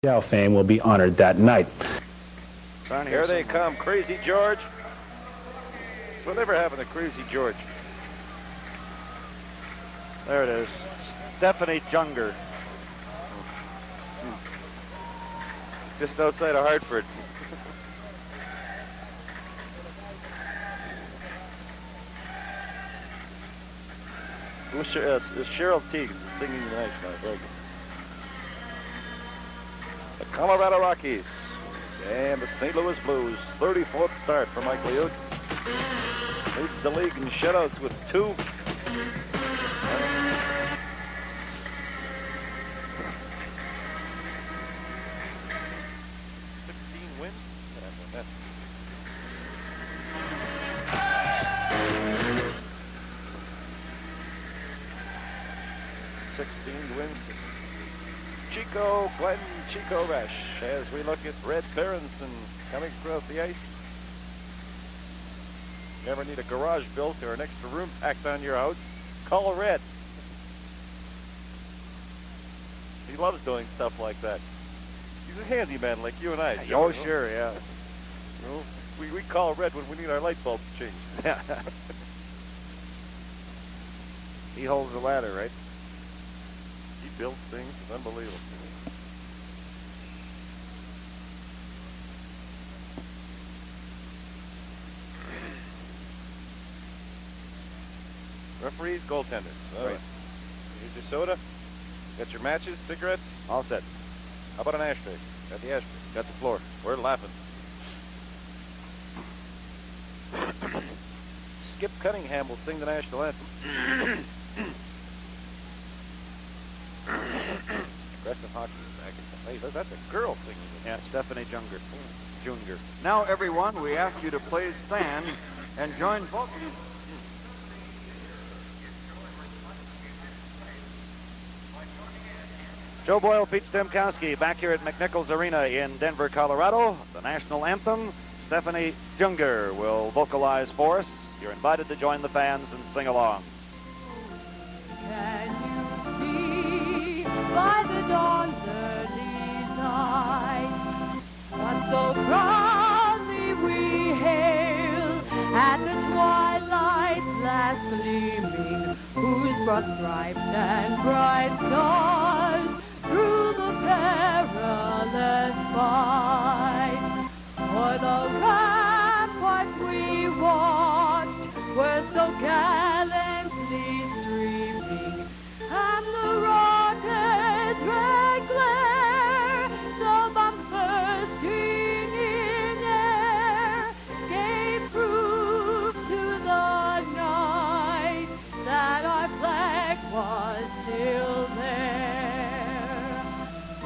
NHL fame will be honored that night. Here they come, Crazy George. Whatever happened to Crazy George? There it is. Stephanie Junger. Just outside of Hartford. It's Cheryl Teague singing the national. Very good. The Colorado Rockies and the St. Louis Blues. 34th start for Mike Liut. Leads the league in shutouts with 2. 16 wins. 16 wins. Glenn Chico Resch, as we look at Red Berenson coming across the ice. Never need a garage built or an extra room packed on your house. Call Red. He loves doing stuff like that. He's a handyman like you and I. Oh, sure, yeah. Well, we call Red when we need our light bulbs changed. He holds the ladder, right? He builds things. It's unbelievable. Referees, goaltenders. All right. Here's your soda. Got your matches, cigarettes. All set. How about an ashtray? Got the ashtray. Got the floor. We're laughing. Skip Cunningham will sing the national anthem. Aggressive hockey is back in the face. That's a girl singing. Yeah, Stephanie Junger. Junior. Now, everyone, we ask you to please stand and join folks. Joe Boyle, Pete Stemkowski back here at McNichols Arena in Denver, Colorado. The national anthem, Stephanie Junger will vocalize for us. You're invited to join the fans and sing along. Can you see by the dawn's early light what so proudly we hail at the twilight's last gleaming, whose broad stripes and bright stars through the perilous fight for the ramparts we watched were so gallantly streaming, and the rocket's red glare, the bombs bursting in air, gave proof to the night that our flag was still there.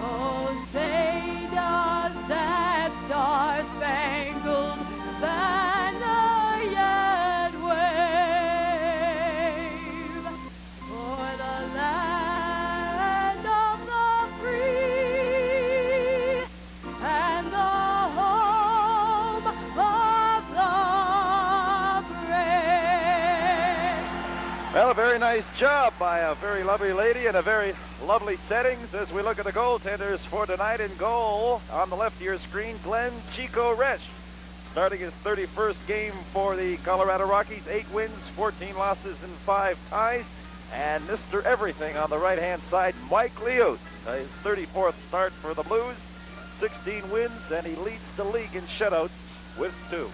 Oh, say does that star-spangled banner yet wave for the land of the free and the home of the brave? Well, a very nice job by a very lovely lady in a very lovely settings as we look at the goaltenders for tonight. In goal on the left of your screen, Glenn Chico Resch, starting his 31st game for the Colorado Rockies. 8 wins, 14 losses, and 5 ties. And Mr. Everything on the right-hand side, Mike Liut, his 34th start for the Blues. 16 wins, and he leads the league in shutouts with 2.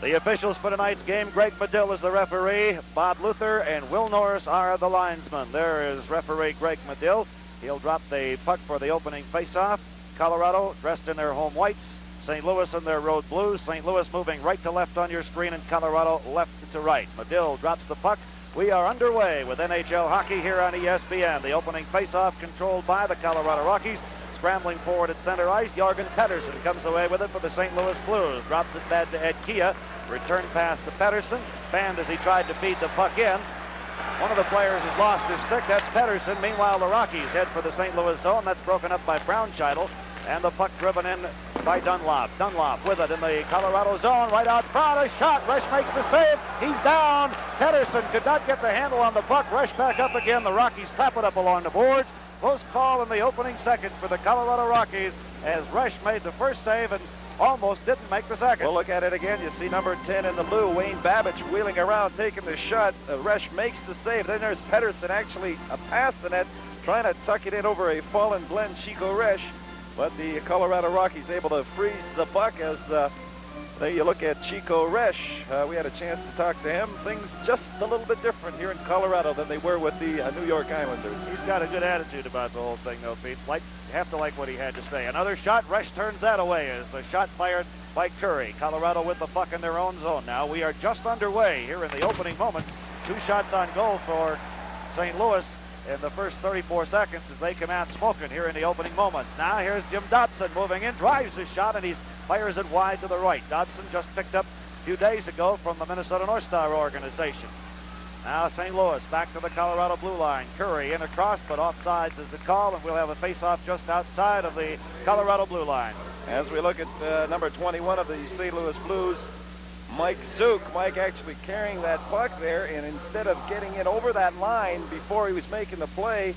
The officials for tonight's game, Greg Medill is the referee, Bob Luther and Will Norris are the linesmen. There is referee Greg Medill. He'll drop the puck for the opening faceoff. Colorado dressed in their home whites, St. Louis in their road blues. St. Louis moving right to left on your screen, and Colorado left to right. Medill drops the puck. We are underway with NHL hockey here on ESPN. The opening faceoff controlled by the Colorado Rockies. Scrambling forward at center ice, Jorgen Pettersson comes away with it for the St. Louis Blues. Drops it back to Ed Kia. Return pass to Pettersson. Fanned as he tried to feed the puck in. One of the players has lost his stick. That's Pettersson. Meanwhile, the Rockies head for the St. Louis zone. That's broken up by Brownscheitel. And the puck driven in by Dunlop. Dunlop with it in the Colorado zone. Right out front. A shot. Resch makes the save. He's down. Pettersson could not get the handle on the puck. Resch back up again. The Rockies trap it up along the boards. Close call in the opening seconds for the Colorado Rockies as Resch made the first save and almost didn't make the second. We'll look at it again. You see number 10 in the blue, Wayne Babbage, wheeling around, taking the shot. Resch makes the save. Then there's Pedersen actually past the net, trying to tuck it in over a fallen Glenn Chico Resch. But the Colorado Rockies able to freeze the puck as there you look at Chico Resch. We had a chance to talk to him. Things just a little bit different here in Colorado than they were with the New York Islanders. He's got a good attitude about the whole thing, though, Pete. Have to like what he had to say. Another shot. Resch turns that away as the shot fired by Curry. Colorado with the puck in their own zone now. We are just underway here in the opening moment. 2 shots on goal for St. Louis in the first 34 seconds as they come out smoking here in the opening moments. Now here's Jim Dobson moving in, drives his shot, and he fires it wide to the right. Dobson just picked up a few days ago from the Minnesota North Star organization. Now St. Louis back to the Colorado blue line. Curry in across, but offsides is the call, and we'll have a face-off just outside of the Colorado blue line. As we look at number 21 of the St. Louis Blues, Mike Zook. Mike actually carrying that puck there, and instead of getting it over that line before he was making the play,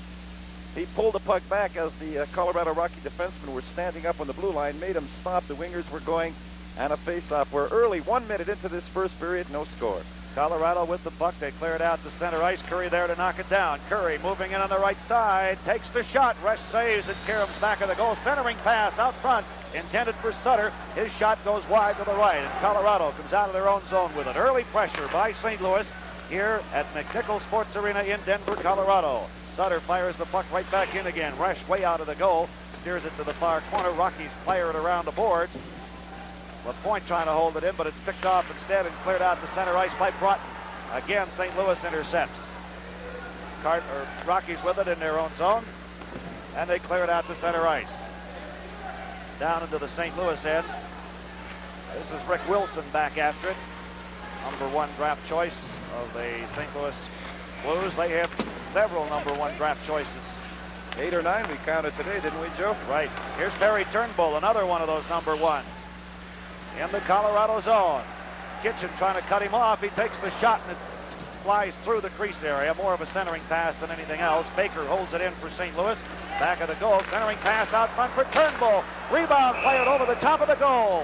he pulled the puck back as the Colorado Rocky defensemen were standing up on the blue line, made him stop. The wingers were going, and a face-off. We're early, 1 minute into this first period, no score. Colorado with the puck. They clear it out to center ice. Curry there to knock it down. Curry moving in on the right side. Takes the shot. Resch saves it. Karam's back of the goal. Centering pass out front. Intended for Sutter. His shot goes wide to the right. And Colorado comes out of their own zone with it. Early pressure by St. Louis here at McNichols Sports Arena in Denver, Colorado. Sutter fires the puck right back in again. Resch way out of the goal. Steers it to the far corner. Rockies fire it around the boards. LaPointe trying to hold it in, but it's picked off instead and cleared out to center ice by Broughton. Again, St. Louis intercepts. Rockies with it in their own zone, and they clear it out to center ice. Down into the St. Louis end. This is Rick Wilson back after it. Number 1 draft choice of the St. Louis Blues. They have several number 1 draft choices. 8 or 9 we counted today, didn't we, Joe? Right. Here's Barry Turnbull, another one of those number 1s. In the Colorado zone. Kitchen trying to cut him off. He takes the shot and it flies through the crease area. More of a centering pass than anything else. Baker holds it in for St. Louis. Back of the goal. Centering pass out front for Turnbull. Rebound played over the top of the goal.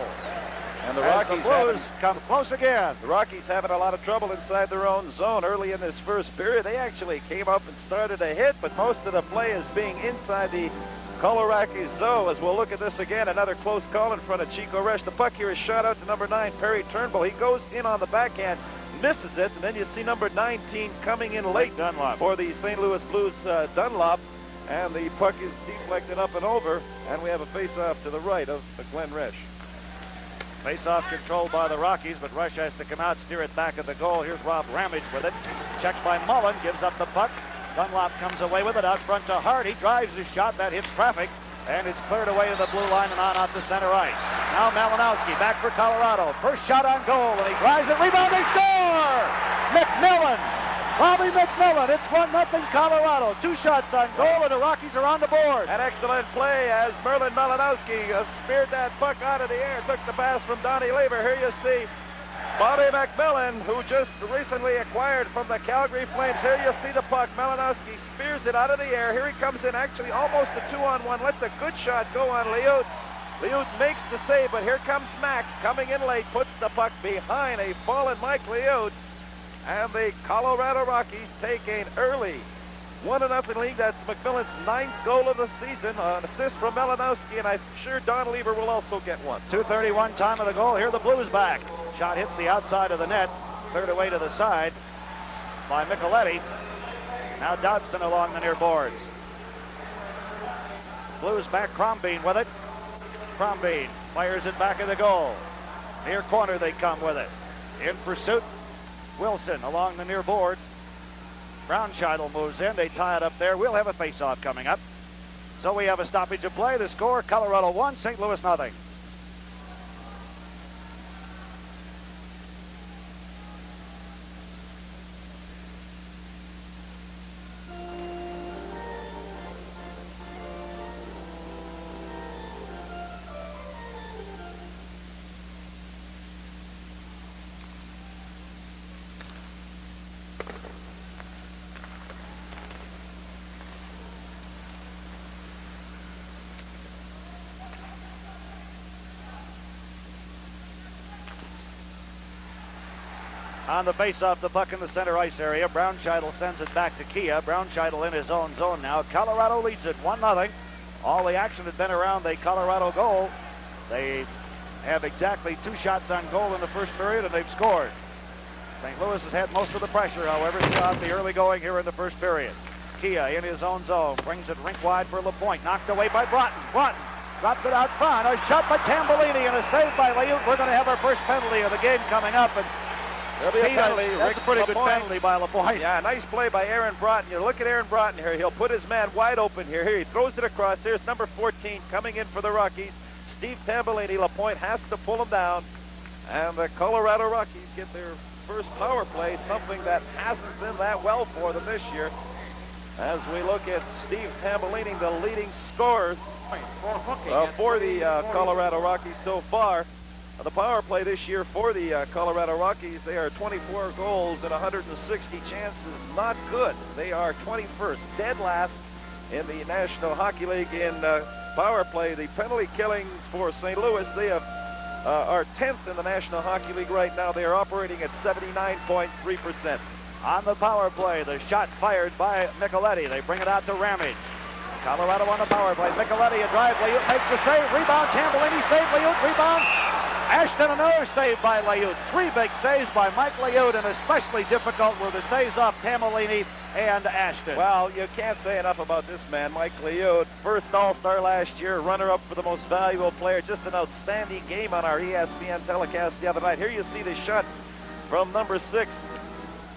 And the Rockies come close again. The Rockies having a lot of trouble inside their own zone early in this first period. They actually came up and started a hit, but most of the play is being inside the Colorado zone. As we'll look at this again, another close call in front of Chico Resch. The puck here is shot out to number 9, Perry Turnbull. He goes in on the backhand, misses it, and then you see number 19 coming in late Dunlop for the St. Louis Blues, Dunlop, and the puck is deflected up and over, and we have a face-off to the right of Glenn Resch. Face-off controlled by the Rockies, but Resch has to come out, steer it back at the goal. Here's Rob Ramage with it. Checked by Mullen, gives up the puck. Dunlop comes away with it out front to Hart. He drives his shot. That hits traffic, and it's cleared away to the blue line and on out to center ice. Now Malinowski back for Colorado. First shot on goal, and he drives it. Rebound, they score! McMillan! Bobby McMillan. It's 1-0 Colorado. 2 shots on goal, and the Rockies are on the board. An excellent play as Merlin Malinowski speared that puck out of the air. Took the pass from Donnie Lever. Here you see Bobby McMillan, who just recently acquired from the Calgary Flames. Here you see the puck. Malinowski spears it out of the air. Here he comes in, actually almost a 2-on-1. Lets a good shot go on Liut. Liut makes the save, but here comes Mack coming in late. Puts the puck behind a fallen Mike Liut. And the Colorado Rockies take an early 1-0 lead. That's McMillan's 9th goal of the season. An assist from Malinowski, and I'm sure Don Lever will also get one. 2:31 time of the goal. Here the Blues back. Shot hits the outside of the net. Cleared away to the side by Micheletti. Now Dodson along the near boards. Blues back. Crombeen with it. Crombeen fires it back of the goal. Near corner they come with it. In pursuit. Wilson along the near boards. Brownscheitel moves in. They tie it up there. We'll have a face-off coming up. So we have a stoppage of play. The score, Colorado 1, St. Louis nothing. On the face-off, the puck in the center ice area. Brownscheitel sends it back to Kia. Brownscheitel in his own zone now. Colorado leads it 1-0. All the action had been around the Colorado goal. They have exactly 2 shots on goal in the first period, and they've scored. St. Louis has had most of the pressure, however, throughout the early going here in the first period. Kia in his own zone, brings it rink wide for LaPointe. Knocked away by Broughton. Broughton drops it out front. A shot by Tambolini and a save by Layute. We're going to have our first penalty of the game coming up. And there'll be a penalty. That's a pretty good penalty by LaPointe. Yeah, nice play by Aaron Broughton. You look at Aaron Broughton here. He'll put his man wide open here. Here he throws it across. Here's number 14 coming in for the Rockies. Steve Tambolini. LaPointe has to pull him down. And the Colorado Rockies get their first power play, something that hasn't been that well for them this year. As we look at Steve Tambolini, the leading scorer for the Colorado Rockies so far. The power play this year for the Colorado Rockies, they are 24 goals and 160 chances. Not good. They are 21st, dead last in the National Hockey League in power play. The penalty killings for St. Louis, they have are 10th in the National Hockey League right now. They are operating at 79.3%. On the power play, the shot fired by Micheletti. They bring it out to Ramage. Colorado on the power play. Micheletti, a drive. Layute makes the save. Rebound. Tambolini save. Layute rebound. Ashton, another save by Layute. 3 big saves by Mike Layute, and especially difficult were the saves off Tambolini and Ashton. Well, you can't say enough about this man, Mike Layute. First All-Star last year, runner-up for the most valuable player. Just an outstanding game on our ESPN telecast the other night. Here you see the shot from number 6.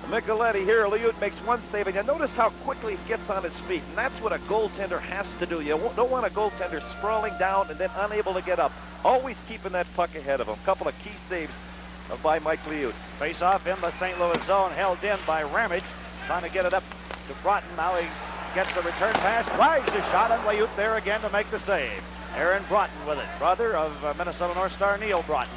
Micheletti here. Layute makes 1 save, and you notice how quickly he gets on his feet, and that's what a goaltender has to do. You don't want a goaltender sprawling down and then unable to get up. Always keeping that puck ahead of him. Couple of key saves by Mike Layute. Face off in the St. Louis zone, held in by Ramage, trying to get it up to Broughton. Now he gets the return pass, drives the shot, and Layute there again to make the save. Aaron Broughton with it, brother of Minnesota North Star Neil Broughton.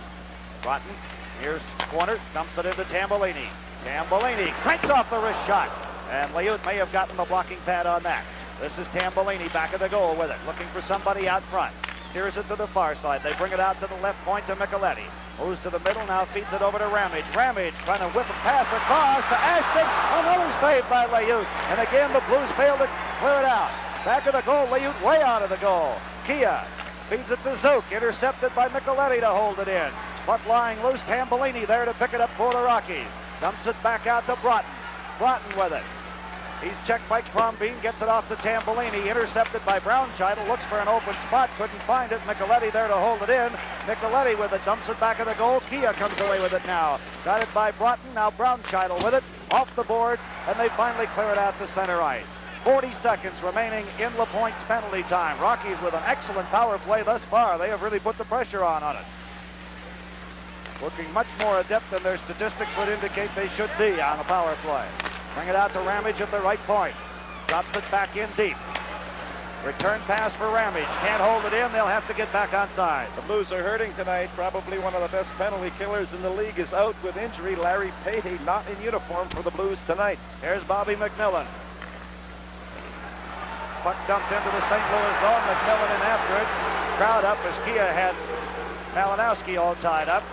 Broughton, here's corner, dumps it into Tambolini. Tambolini cranks off the wrist shot, and Layute may have gotten the blocking pad on that. This is Tambolini back of the goal with it, looking for somebody out front. Steers it to the far side. They bring it out to the left point to Micheletti. Moves to the middle, now feeds it over to Ramage. Ramage trying to whip a pass across to Ashton. Another save by Layute. And again, the Blues fail to clear it out. Back of the goal, Layute way out of the goal. Kia feeds it to Zook, intercepted by Micheletti to hold it in. Puck lying loose, Tambolini there to pick it up for the Rockies. Dumps it back out to Broughton. Broughton with it. He's checked by Crombeen, gets it off to Tambolini, intercepted by Brownscheitel, looks for an open spot, couldn't find it. Micheletti there to hold it in. Micheletti with it, dumps it back of the goal. Kia comes away with it now. Got it by Broughton, now Brownscheitel with it, off the boards, and they finally clear it out to center ice. 40 seconds remaining in LaPointe's penalty time. Rockies with an excellent power play thus far. They have really put the pressure on it. Looking much more adept than their statistics would indicate they should be on a power play. Bring it out to Ramage at the right point. Drops it back in deep. Return pass for Ramage. Can't hold it in. They'll have to get back onside. The Blues are hurting tonight. Probably one of the best penalty killers in the league is out with injury. Larry Patey not in uniform for the Blues tonight. Here's Bobby McMillan. Puck dumped into the St. Louis zone. McMillan in after it. Crowd up as Kia had Malinowski all tied up.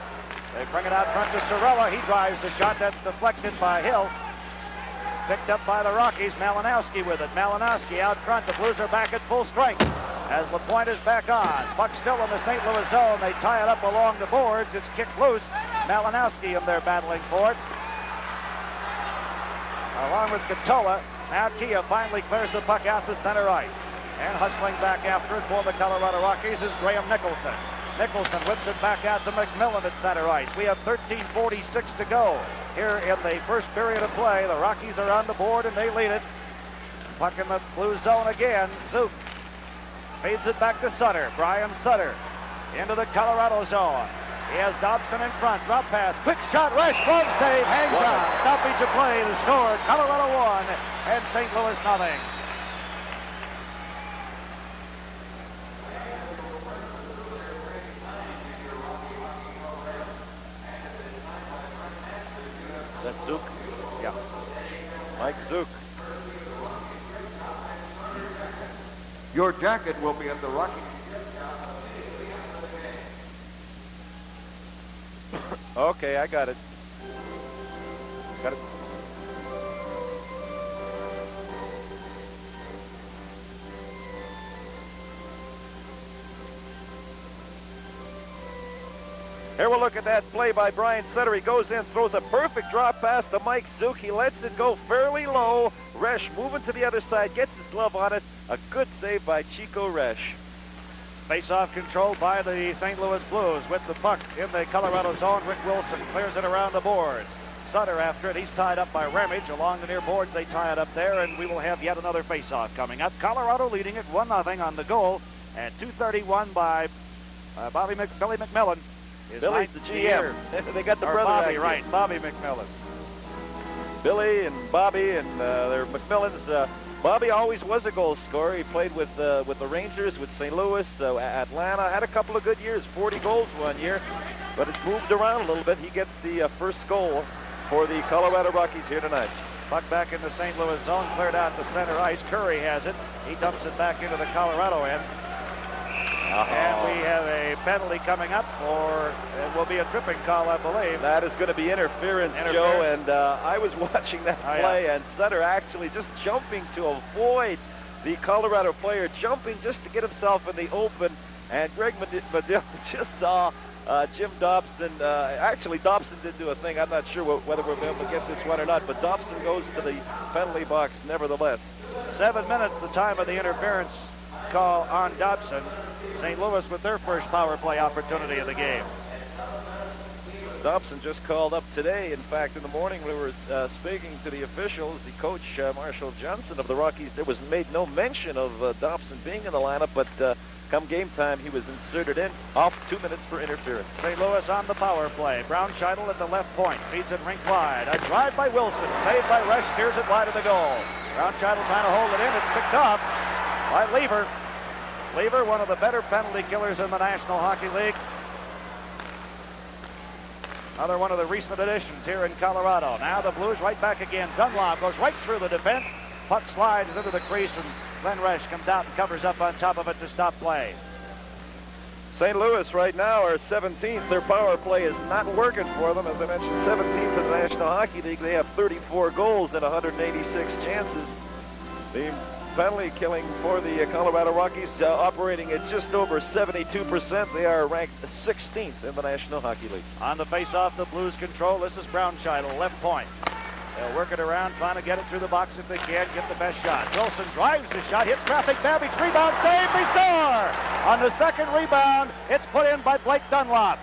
They bring it out front to Sorella. He drives the shot. That's deflected by Hill. Picked up by the Rockies. Malinowski with it. Malinowski out front. The Blues are back at full strength as LaPointe is back on. Puck still in the St. Louis zone. They tie it up along the boards. It's kicked loose. Malinowski in there battling for it. Along with Catola. Now Kia finally clears the puck out to center ice. And hustling back after it for the Colorado Rockies is Graham Nicholson. Nicholson whips it back out to McMillan at center ice. We have 13:46 to go here in the first period of play. The Rockies are on the board and they lead it. Puck in the blue zone again. Zook feeds it back to Sutter. Brian Sutter into the Colorado zone. He has Dobson in front. Drop pass. Quick shot. Rush. Glove save. Hangs on. Stoppage of play. The score. Colorado 1 and St. Louis nothing. Is that Zook? Yeah. Mike Zook. Your jacket will be at the Rockies. Okay, I got it. Got it. Here we'll look at that play by Brian Sutter. He goes in, throws a perfect drop pass to Mike Zook. He lets it go fairly low. Resch moving to the other side, gets his glove on it. A good save by Chico Resch. Face-off controlled by the St. Louis Blues with the puck in the Colorado zone. Rick Wilson clears it around the boards. Sutter after it. He's tied up by Ramage. Along the near boards, they tie it up there, and we will have yet another face-off coming up. Colorado leading it 1-0 on the goal, and 2:31 by Billy McMillan. Billy's the GM. They got the brother Bobby, actor. right? Bobby McMillan. Billy and Bobby and their McMillans. Bobby always was a goal scorer. He played with the Rangers, with St. Louis, Atlanta. Had a couple of good years, 40 goals one year, but it's moved around a little bit. He gets the first goal for the Colorado Rockies here tonight. Puck back in the St. Louis zone, cleared out to center ice. Curry has it. He dumps it back into the Colorado end. And we have a penalty coming up for, it will be a tripping call, I believe. That is going to be interference, Joe, and I was watching that play, and Sutter actually just jumping to avoid the Colorado player, jumping just to get himself in the open, and Greg Medill just saw Jim Dobson. Actually, Dobson did do a thing. I'm not sure whether we'll be able to get this one or not, but Dobson goes to the penalty box nevertheless. 7 minutes, the time of the interference call on Dobson. St. Louis with their first power play opportunity of the game. Dobson just called up today. In fact, in the morning we were speaking to the officials. The coach, Marshall Johnson of the Rockies, there was made no mention of Dobson being in the lineup, but come game time, he was inserted in, off 2 minutes for interference. St. Louis on the power play. Brown Scheidel at the left point. Feeds it rink wide. A drive by Wilson. Saved by Resch. Steers it wide of the goal. Brown Scheidel trying to hold it in. It's picked off by Lever. Lever, one of the better penalty killers in the National Hockey League. Another one of the recent additions here in Colorado. Now the Blues right back again. Dunlop goes right through the defense. Puck slides into the crease, and Glenn Resch comes out and covers up on top of it to stop play. St. Louis right now are 17th. Their power play is not working for them. As I mentioned, 17th in the National Hockey League. They have 34 goals and 186 chances. The penalty killing for the Colorado Rockies operating at just over 72%. They are ranked 16th in the National Hockey League. On the face-off, the Blues control. This is Brown Scheidel, left point. They'll work it around, trying to get it through the box if they can, get the best shot. Wilson drives the shot, hits traffic, Babbage, rebound, save, they score! On the second rebound, it's put in by Blake Dunlop.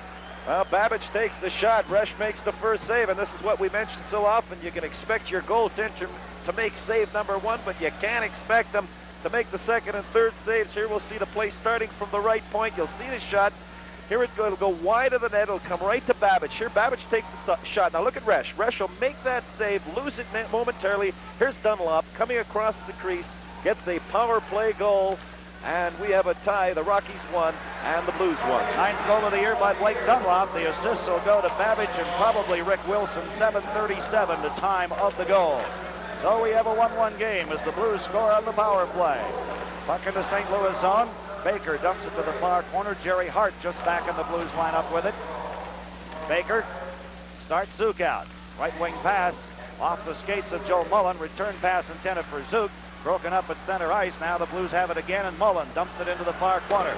Well, Babbage takes the shot. Resch makes the first save, and this is what we mentioned so often. You can expect your goaltender to make save number one, but you can't expect them to make the second and third saves. Here we'll see the play starting from the right point. You'll see the shot. Here it'll go wide of the net. It'll come right to Babbage. Here Babbage takes the shot. Now look at Resch. Resch will make that save, lose it momentarily. Here's Dunlop coming across the crease, gets a power play goal, and we have a tie. The Rockies won, and the Blues won. Ninth goal of the year by Blake Dunlop. The assists will go to Babbage and probably Rick Wilson. 7:37 the time of the goal. So we have a 1-1 game as the Blues score on the power play. Puck in the St. Louis zone. Baker dumps it to the far corner. Jerry Hart just back in the Blues lineup with it. Baker starts Zook out. Right wing pass off the skates of Joe Mullen. Return pass intended for Zook. Broken up at center ice. Now the Blues have it again, and Mullen dumps it into the far corner.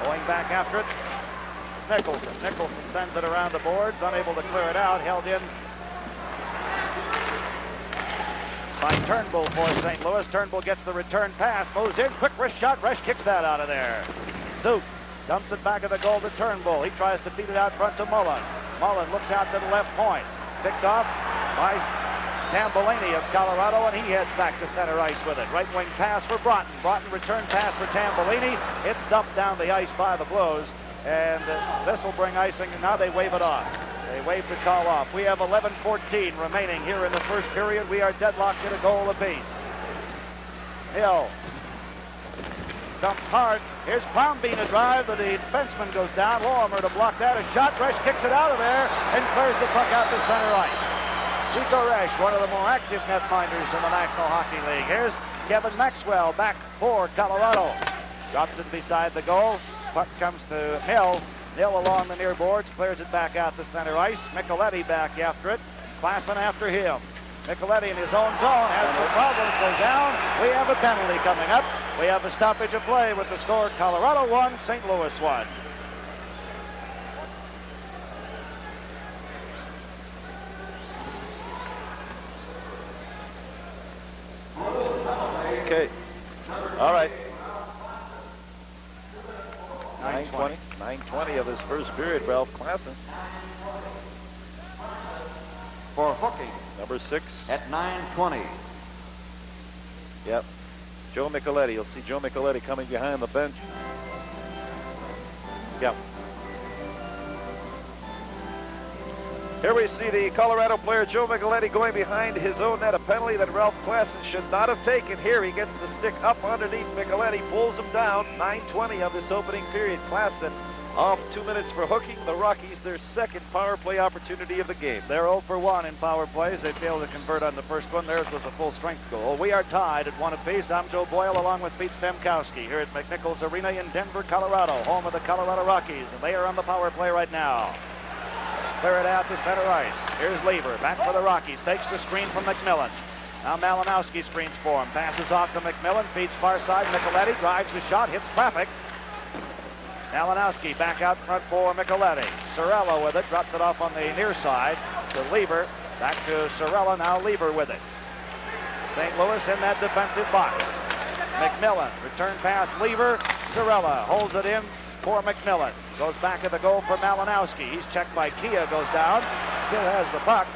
Going back after it, Nicholson. Nicholson sends it around the boards, unable to clear it out. Held in by Turnbull for St. Louis. Turnbull gets the return pass, moves in, quick wrist shot. Resch kicks that out of there. Zook dumps it back of the goal to Turnbull. He tries to feed it out front to Mullen. Mullen looks out to the left point. Picked off by Tambolini of Colorado, and he heads back to center ice with it. Right wing pass for Broughton. Broughton return pass for Tambolini. It's dumped down the ice by the Blues, and this will bring icing, and now they wave it off. They wave the call off. We have 11:14 remaining here in the first period. We are deadlocked at a goal apiece. Hill dumped hard. Here's Crownbean a drive, but the defenseman goes down. Lorimer to block that. A shot. Resch kicks it out of there and clears the puck out to center ice. Chico Resch, one of the more active netminders in the National Hockey League. Here's Kevin Maxwell back for Colorado. Drops it beside the goal. Puck comes to Hill. Hill along the near boards, clears it back out to center ice. Micheletti back after it. Klassen after him. Micheletti in his own zone has some problems, goes down. We have a penalty coming up. We have a stoppage of play with the score Colorado 1, St. Louis 1. Okay. All right. 9:20. 9:20 of this first period, Ralph Klassen. For hooking Number 6. at 9:20. Yep. Joe Micheletti. You'll see Joe Micheletti coming behind the bench. Yep. Here we see the Colorado player Joe Micheletti going behind his own net, a penalty that Ralph Klassen should not have taken. Here he gets the stick up underneath Micheletti, pulls him down. 9:20 of this opening period. Klassen off 2 minutes for hooking. The Rockies their second power play opportunity of the game. They're 0 for 1 in power plays. They failed to convert on the first one. Theirs was a full-strength goal. We are tied at 1 apiece. I'm Joe Boyle along with Pete Stemkowski here at McNichols Arena in Denver, Colorado, home of the Colorado Rockies, and they are on the power play right now. Clear it out to center ice. Here's Lever, back for the Rockies, takes the screen from McMillan. Now Malinowski screens for him, passes off to McMillan, feeds far side. Micheletti drives the shot, hits traffic. Malinowski back out front for Micheletti. Cirella with it, drops it off on the near side to Lever. Back to Cirella, now Lever with it. St. Louis in that defensive box. McMillan, return pass, Lever. Cirella holds it in for McMillan. Goes back at the goal for Malinowski. He's checked by Kia, goes down. Still has the puck.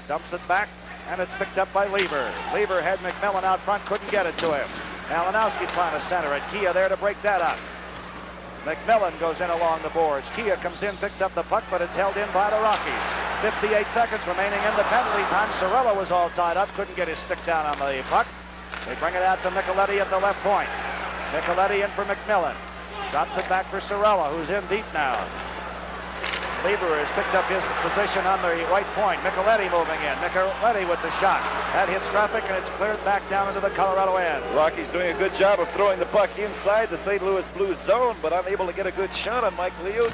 Dumps it back, and it's picked up by Lever. Lever had McMillan out front, couldn't get it to him. Malinowski trying to center it. Kia there to break that up. McMillan goes in along the boards. Kia comes in, picks up the puck, but it's held in by the Rockies. 58 seconds remaining in the penalty time. Cirella was all tied up, couldn't get his stick down on the puck. They bring it out to Micheletti at the left point. Micheletti in for McMillan. Drops it back for Cirella, who's in deep now. Lever has picked up his position on the right point. Micheletti moving in. Micheletti with the shot. That hits traffic, and it's cleared back down into the Colorado end. Rockies doing a good job of throwing the puck inside the St. Louis Blues zone, but unable to get a good shot on Mike Liut.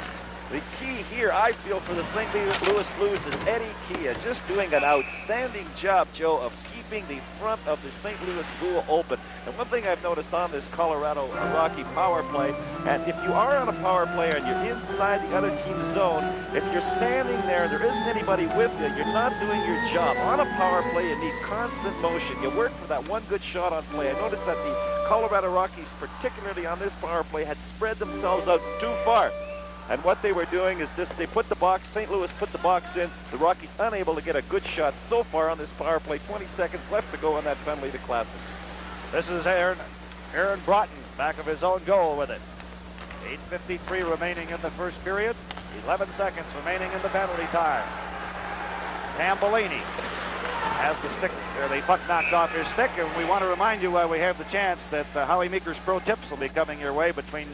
The key here, I feel, for the St. Louis Blues is Eddie Kia just doing an outstanding job, Joe, of keeping the front of the St. Louis Blue open. And one thing I've noticed on this Colorado Rocky power play, and if you are on a power play and you're inside the other team's zone, if you're standing there and there isn't anybody with you, you're not doing your job. On a power play, you need constant motion. You work for that one good shot on play. I noticed that the Colorado Rockies, particularly on this power play, had spread themselves out too far. And what they were doing is just they put the box, St. Louis put the box in. The Rockies unable to get a good shot so far on this power play. 20 seconds left to go on that penalty to Klassen. This is Aaron Broughton, back of his own goal with it. 8:53 remaining in the first period. 11 seconds remaining in the penalty time. Tambellini has the stick, or the puck knocked off his stick, and we want to remind you while we have the chance that Howie Meeker's Pro Tips will be coming your way between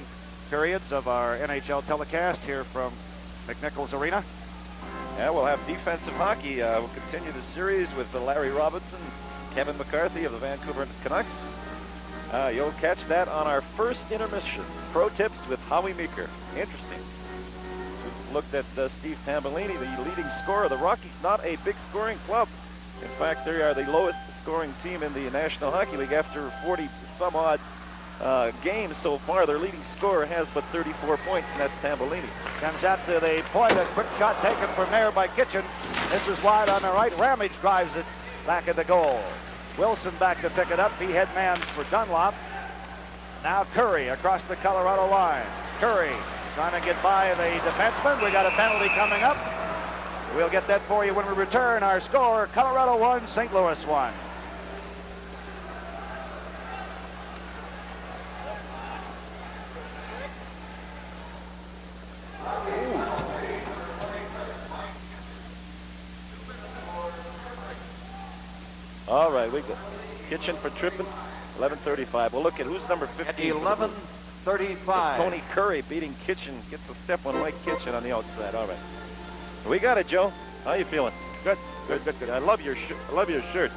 periods of our NHL telecast here from McNichols Arena. Yeah, we'll have defensive hockey. We'll continue the series with Larry Robinson, Kevin McCarthy of the Vancouver Canucks. You'll catch that on our first intermission. Pro Tips with Howie Meeker. Interesting. We've looked at Steve Tambellini, the leading scorer. The Rockies, not a big scoring club. In fact, they are the lowest scoring team in the National Hockey League after 40 some odd games so far. Their leading scorer has but 34 points, and that's Tambellini. Comes out to the point, a quick shot taken from there by Kitchen. This is wide on the right. Ramage drives it back at the goal. Wilson back to pick it up. He head mans for Dunlop. Now Curry across the Colorado line. Curry trying to get by the defenseman. We got a penalty coming up. We'll get that for you when we return. Our score, Colorado 1, St. Louis 1. All right, we go. Kitchen for tripping, 11:35. We'll look at who's number 15. At 11:35. Tony Curry beating Kitchen, gets a step on Mike Kitchen on the outside. All right. We got it, Joe. How you feeling? Good. I love your shirt.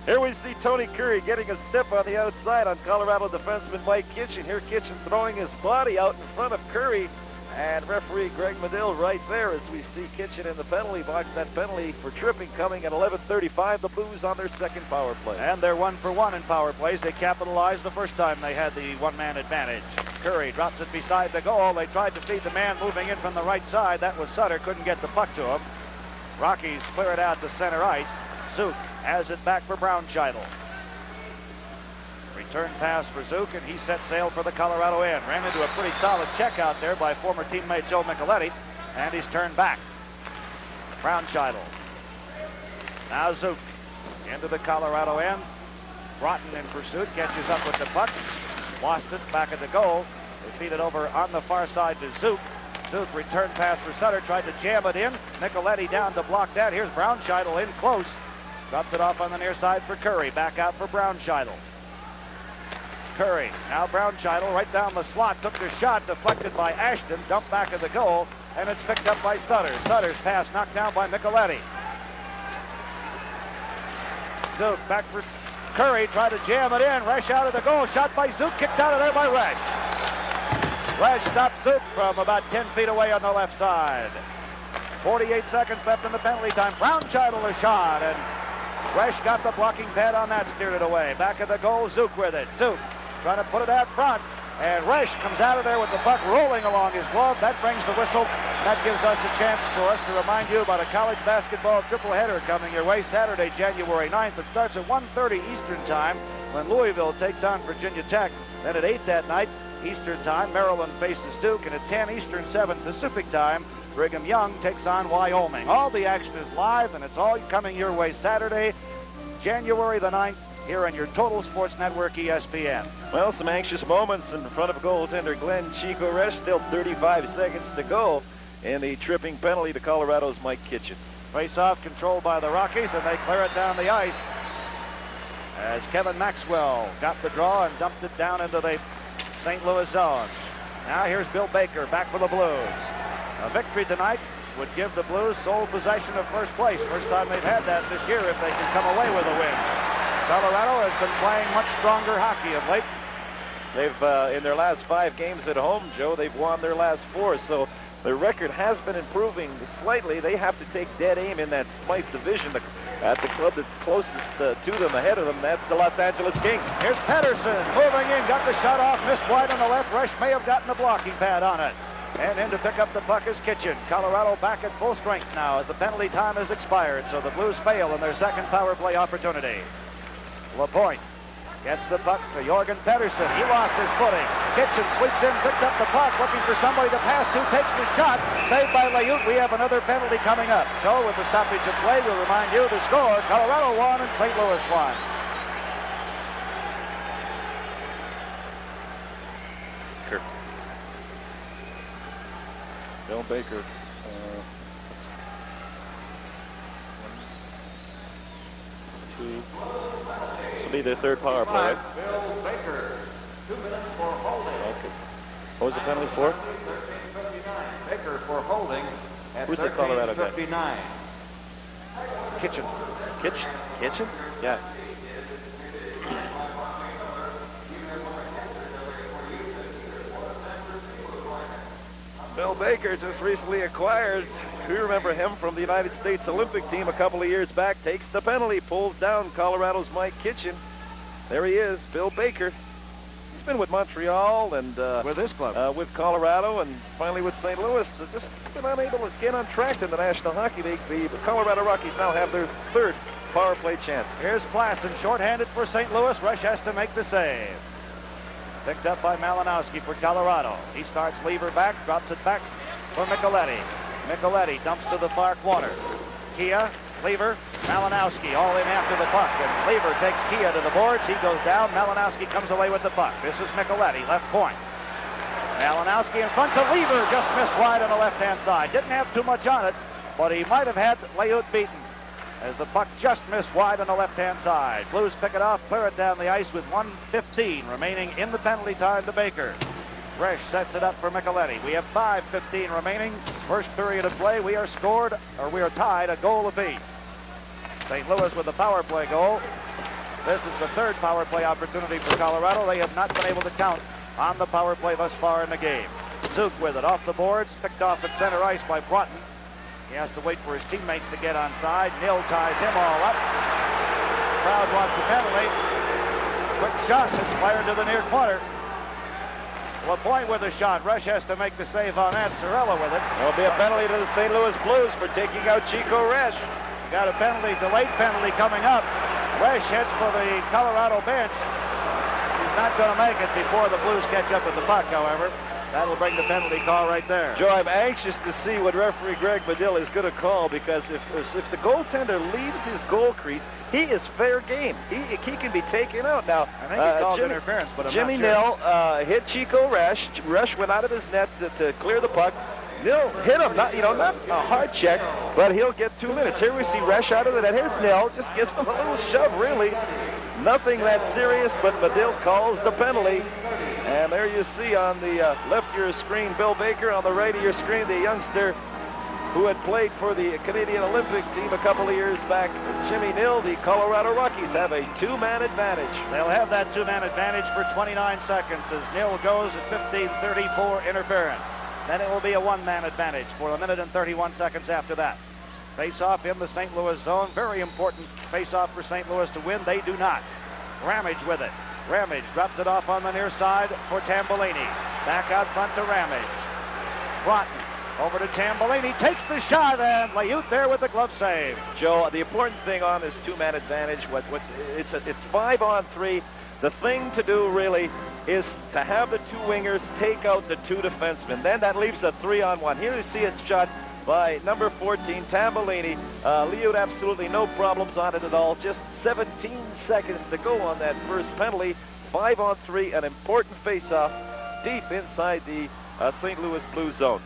Here we see Tony Curry getting a step on the outside on Colorado defenseman Mike Kitchen. Here Kitchen throwing his body out in front of Curry. And referee Greg Medill right there as we see Kitchen in the penalty box. That penalty for tripping coming at 11:35. The Blues on their second power play. And they're 1 for 1 in power plays. They capitalized the first time they had the one-man advantage. Curry drops it beside the goal. They tried to feed the man moving in from the right side. That was Sutter. Couldn't get the puck to him. Rockies clear it out to center ice. Zook has it back for Brownscheitel. Return pass for Zook, and he set sail for the Colorado end. Ran into a pretty solid check out there by former teammate Joe Micheletti, and he's turned back. Brownscheitel. Now Zook into the Colorado end. Broughton in pursuit, catches up with the puck. Lost it back at the goal. They feed it over on the far side to Zook. Zook return pass for Sutter, tried to jam it in. Micheletti down to block that. Here's Brownscheitel in close. Drops it off on the near side for Curry. Back out for Brownscheitel. Curry, now Brownscheitel right down the slot, took the shot, deflected by Ashton, dumped back at the goal, and it's picked up by Sutter. Sutter's pass knocked down by Micheletti. Zook back for Curry, tried to jam it in, Resch out of the goal, shot by Zook, kicked out of there by Resch. Resch stopped Zook from about 10 feet away on the left side. 48 seconds left in the penalty time. Brownscheitel a shot, and Resch got the blocking pad on that, steered it away. Back of the goal, Zook with it. Zook trying to put it out front, and Resch comes out of there with the puck rolling along his glove. That brings the whistle. That gives us a chance for us to remind you about a college basketball triple-header coming your way Saturday, January 9th. It starts at 1:30 Eastern Time when Louisville takes on Virginia Tech. Then at 8 that night, Eastern Time, Maryland faces Duke, and at 10 Eastern, 7 Pacific Time, Brigham Young takes on Wyoming. All the action is live, and it's all coming your way Saturday, January the 9th, here on your Total Sports Network, ESPN. Well, some anxious moments in front of goaltender Glenn Chico Resch. Still 35 seconds to go in the tripping penalty to Colorado's Mike Kitchen. Face-off controlled by the Rockies, and they clear it down the ice as Kevin Maxwell got the draw and dumped it down into the St. Louis zone. Now here's Bill Baker back for the Blues. A victory tonight would give the Blues sole possession of first place. First time they've had that this year if they can come away with a win. Colorado has been playing much stronger hockey of late. They've, in their last 5 games at home, Joe, they've won their last 4, so their record has been improving slightly. They have to take dead aim in that Smythe division at the club that's closest to them, ahead of them. That's the Los Angeles Kings. Here's Pedersen moving in, got the shot off, missed wide on the left. Resch may have gotten a blocking pad on it. And in to pick up the puck is Kitchen. Colorado back at full strength now as the penalty time has expired, so the Blues fail in their second power play opportunity. LaPointe gets the puck to Jorgen Pedersen. He lost his footing. Kitchen sweeps in, picks up the puck, looking for somebody to pass to, takes the shot. Saved by Layut. We have another penalty coming up. So with the stoppage of play, we'll remind you the score. Colorado 1 and St. Louis 1. Bill Baker. This will be their third power play, right? Bill Baker, 2 minutes for holding. Okay. What was the penalty for? 13:59. Baker for holding at Who's the Colorado guy? 13:59. Kitchen. Kitchen? Yeah. Bill Baker just recently acquired. You remember him from the United States Olympic team a couple of years back. Takes the penalty, pulls down Colorado's Mike Kitchen. There he is, Bill Baker. He's been with Montreal and With this club. with Colorado and finally with St. Louis. Just been unable to get on track in the National Hockey League. The Colorado Rockies now have their third power play chance. Here's Klassen, shorthanded for St. Louis. Resch has to make the save. Picked up by Malinowski for Colorado. He starts Lever back, drops it back for Micheletti. Micheletti dumps to the far corner. Kia, Lever, Malinowski all in after the puck. And Lever takes Kia to the boards. He goes down. Malinowski comes away with the puck. This is Micheletti, left point. Malinowski in front to Lever. Just missed wide on the left-hand side. Didn't have too much on it, but he might have had Layut beaten as the puck just missed wide on the left-hand side. Blues pick it off, clear it down the ice with 1:15 remaining in the penalty time to Baker. Resch sets it up for Micheletti. We have 5:15 remaining. First period of play. We are tied a goal apiece. St. Louis with the power play goal. This is the third power play opportunity for Colorado. They have not been able to count on the power play thus far in the game. Zook with it off the boards, picked off at center ice by Broughton. He has to wait for his teammates to get onside. Nil ties him all up. Crowd wants a penalty. Quick shot that's fired to the near corner. LaPointe with a shot. Rush has to make the save on that. Sorella with it. There'll be a penalty to the St. Louis Blues for taking out Chico Resch. Got a penalty, delayed penalty coming up. Resch heads for the Colorado bench. He's not going to make it before the Blues catch up with the puck, however. That'll bring the penalty call right there. Joe, I'm anxious to see what referee Greg Medill is going to call, because if the goaltender leaves his goal crease, he is fair game. He can be taken out. Now, I think he called interference, but I'm Jimmy not sure. Nil hit Chico Resch. Resch went out of his net to clear the puck. Nil hit him, not a hard check, but he'll get 2 minutes. Here we see Resch out of the net. Here's Nil, just gives him a little shove, really. Nothing that serious, but Medill calls the penalty. And there you see on the left of your screen, Bill Baker. On the right of your screen, the youngster who had played for the Canadian Olympic team a couple of years back, Jimmy Nil. The Colorado Rockies have a 2-man advantage. They'll have that 2-man advantage for 29 seconds as Nil goes at 15:34 interference. Then it will be a 1-man advantage for a minute and 31 seconds after that. Face-off in the St. Louis zone. Very important face-off for St. Louis to win. They do not. Ramage with it. Ramage drops it off on the near side for Tambolini. Back out front to Ramage. Broughton over to Tambolini. Takes the shot, and Layute there with the glove save. Joe, the important thing on this 2-man advantage, it's 5-on-3. The thing to do really is to have the 2 wingers take out the 2 defensemen. Then that leaves a 3-on-1. Here you see it shot by number 14, Tambolini. Layute absolutely no problems on it at all. Just 17 seconds to go on that first penalty. 5-on-3, an important face-off deep inside the St. Louis Blues zone.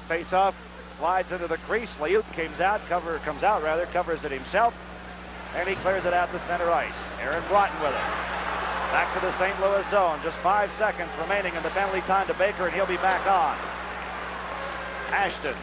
Face-off slides into the crease. Layute comes out, covers it himself, and he clears it out to center ice. Aaron Broughton with it. Back to the St. Louis zone. Just 5 seconds remaining in the penalty time to Baker, and he'll be back on. Ashton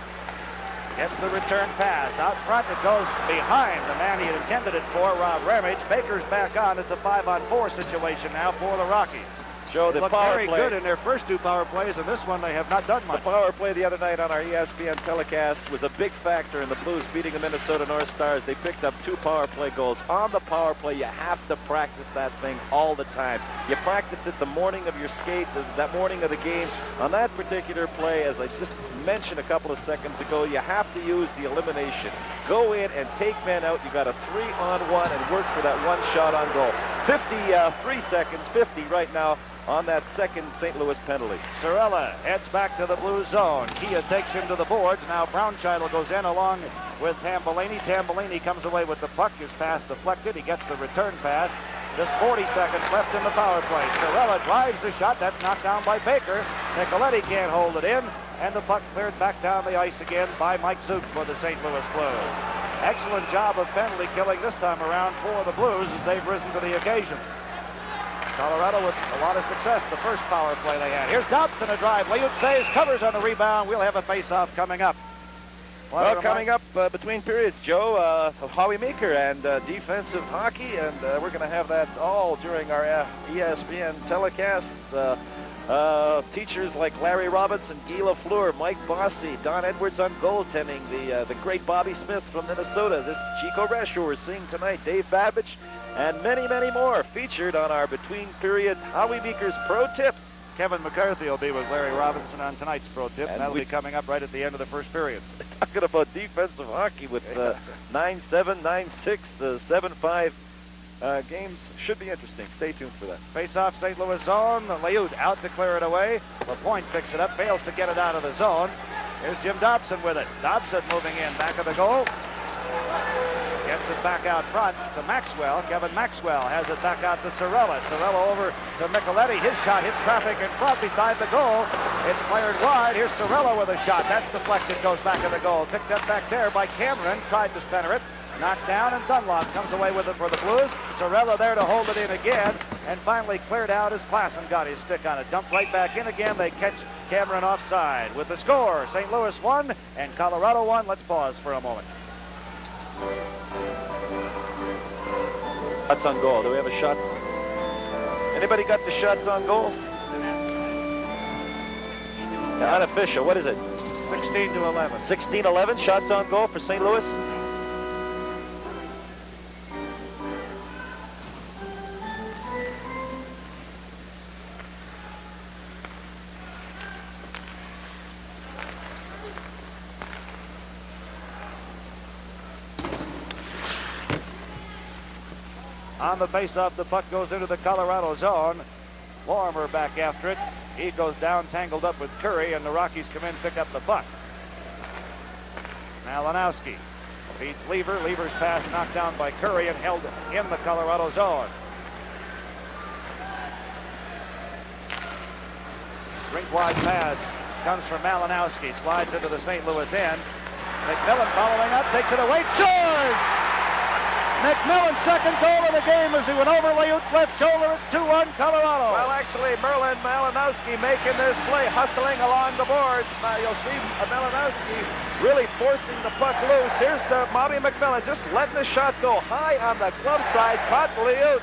gets the return pass. Out front, it goes behind the man he had intended it for, Rob Ramage. Baker's back on. It's a 5-on-4 situation now for the Rockies. Joe, They the looked power very play. good in their first 2 power plays, and this one they have not done much. The power play the other night on our ESPN telecast was a big factor in the Blues beating the Minnesota North Stars. They picked up 2 power play goals. On the power play, you have to practice that thing all the time. You practice it the morning of your skate, that morning of the game. On that particular play, as I just mentioned a couple of seconds ago, you have to use the elimination. Go in and take men out. You got a 3-on-1 and work for that 1 shot on goal. 53 seconds, 50 right now on that second St. Louis penalty. Sorella heads back to the blue zone. Kia takes him to the boards. Now Brownscheitel goes in along with Tambolini. Tambolini comes away with the puck. His pass deflected. He gets the return pass. Just 40 seconds left in the power play. Sorella drives the shot. That's knocked down by Baker. Nicoletti can't hold it in. And the puck cleared back down the ice again by Mike Zook for the St. Louis Blues. Excellent job of penalty killing this time around for the Blues as they've risen to the occasion. Colorado with a lot of success the first power play they had. Here's Dobson, a drive. Layute saves, covers on the rebound. We'll have a face-off coming up. Well, coming up between periods, Joe, Howie Meeker and defensive hockey, and we're going to have that all during our ESPN telecasts. Teachers like Larry Robinson, Guy Lafleur, Mike Bossy, Don Edwards on goaltending, the great Bobby Smith from Minnesota, this Chico Resch who we're seeing tonight, Dave Babbage, and many, many more featured on our between period Howie Meeker's Pro Tips. Kevin McCarthy will be with Larry Robinson on tonight's Pro Tip, and that'll be coming up right at the end of the first period. Talking about defensive hockey with 9-7, 9-6, 7-5 games. Should be interesting. Stay tuned for that. Face-off St. Louis zone. Layute out to clear it away. LaPointe picks it up, fails to get it out of the zone. Here's Jim Dobson with it. Dobson moving in, back of the goal. Gets it back out front to Maxwell. Kevin Maxwell has it back out to Sorella. Sorella over to Micheletti. His shot hits traffic in front beside the goal. It's fired wide. Here's Sorella with a shot. That's deflected, goes back of the goal. Picked up back there by Cameron. Tried to center it. Knocked down, and Dunlop comes away with it for the Blues. Sorella there to hold it in again, and finally cleared out as Klassen got his stick on it. Dumped right back in again. They catch Cameron offside. With the score, St. Louis 1 and Colorado 1. Let's pause for a moment. Shots on goal. Do we have a shot? Anybody got the shots on goal? Unofficial. What is it? 16-11. 16-11 shots on goal for St. Louis. On the face-off, the puck goes into the Colorado zone. Lorimer back after it. He goes down, tangled up with Curry, and the Rockies come in, pick up the puck. Malinowski beats Lever. Lever's pass knocked down by Curry and held in the Colorado zone. Rink-wide pass comes from Malinowski. Slides into the St. Louis end. McMillan following up, takes it away, scores! McMillan's second goal of the game as he went over Layut's left shoulder. It's 2-1 Colorado. Well, actually, Merlin Malinowski making this play, hustling along the boards. You'll see Malinowski really forcing the puck loose. Here's Bobby McMillan just letting the shot go high on the glove side. Caught Layut.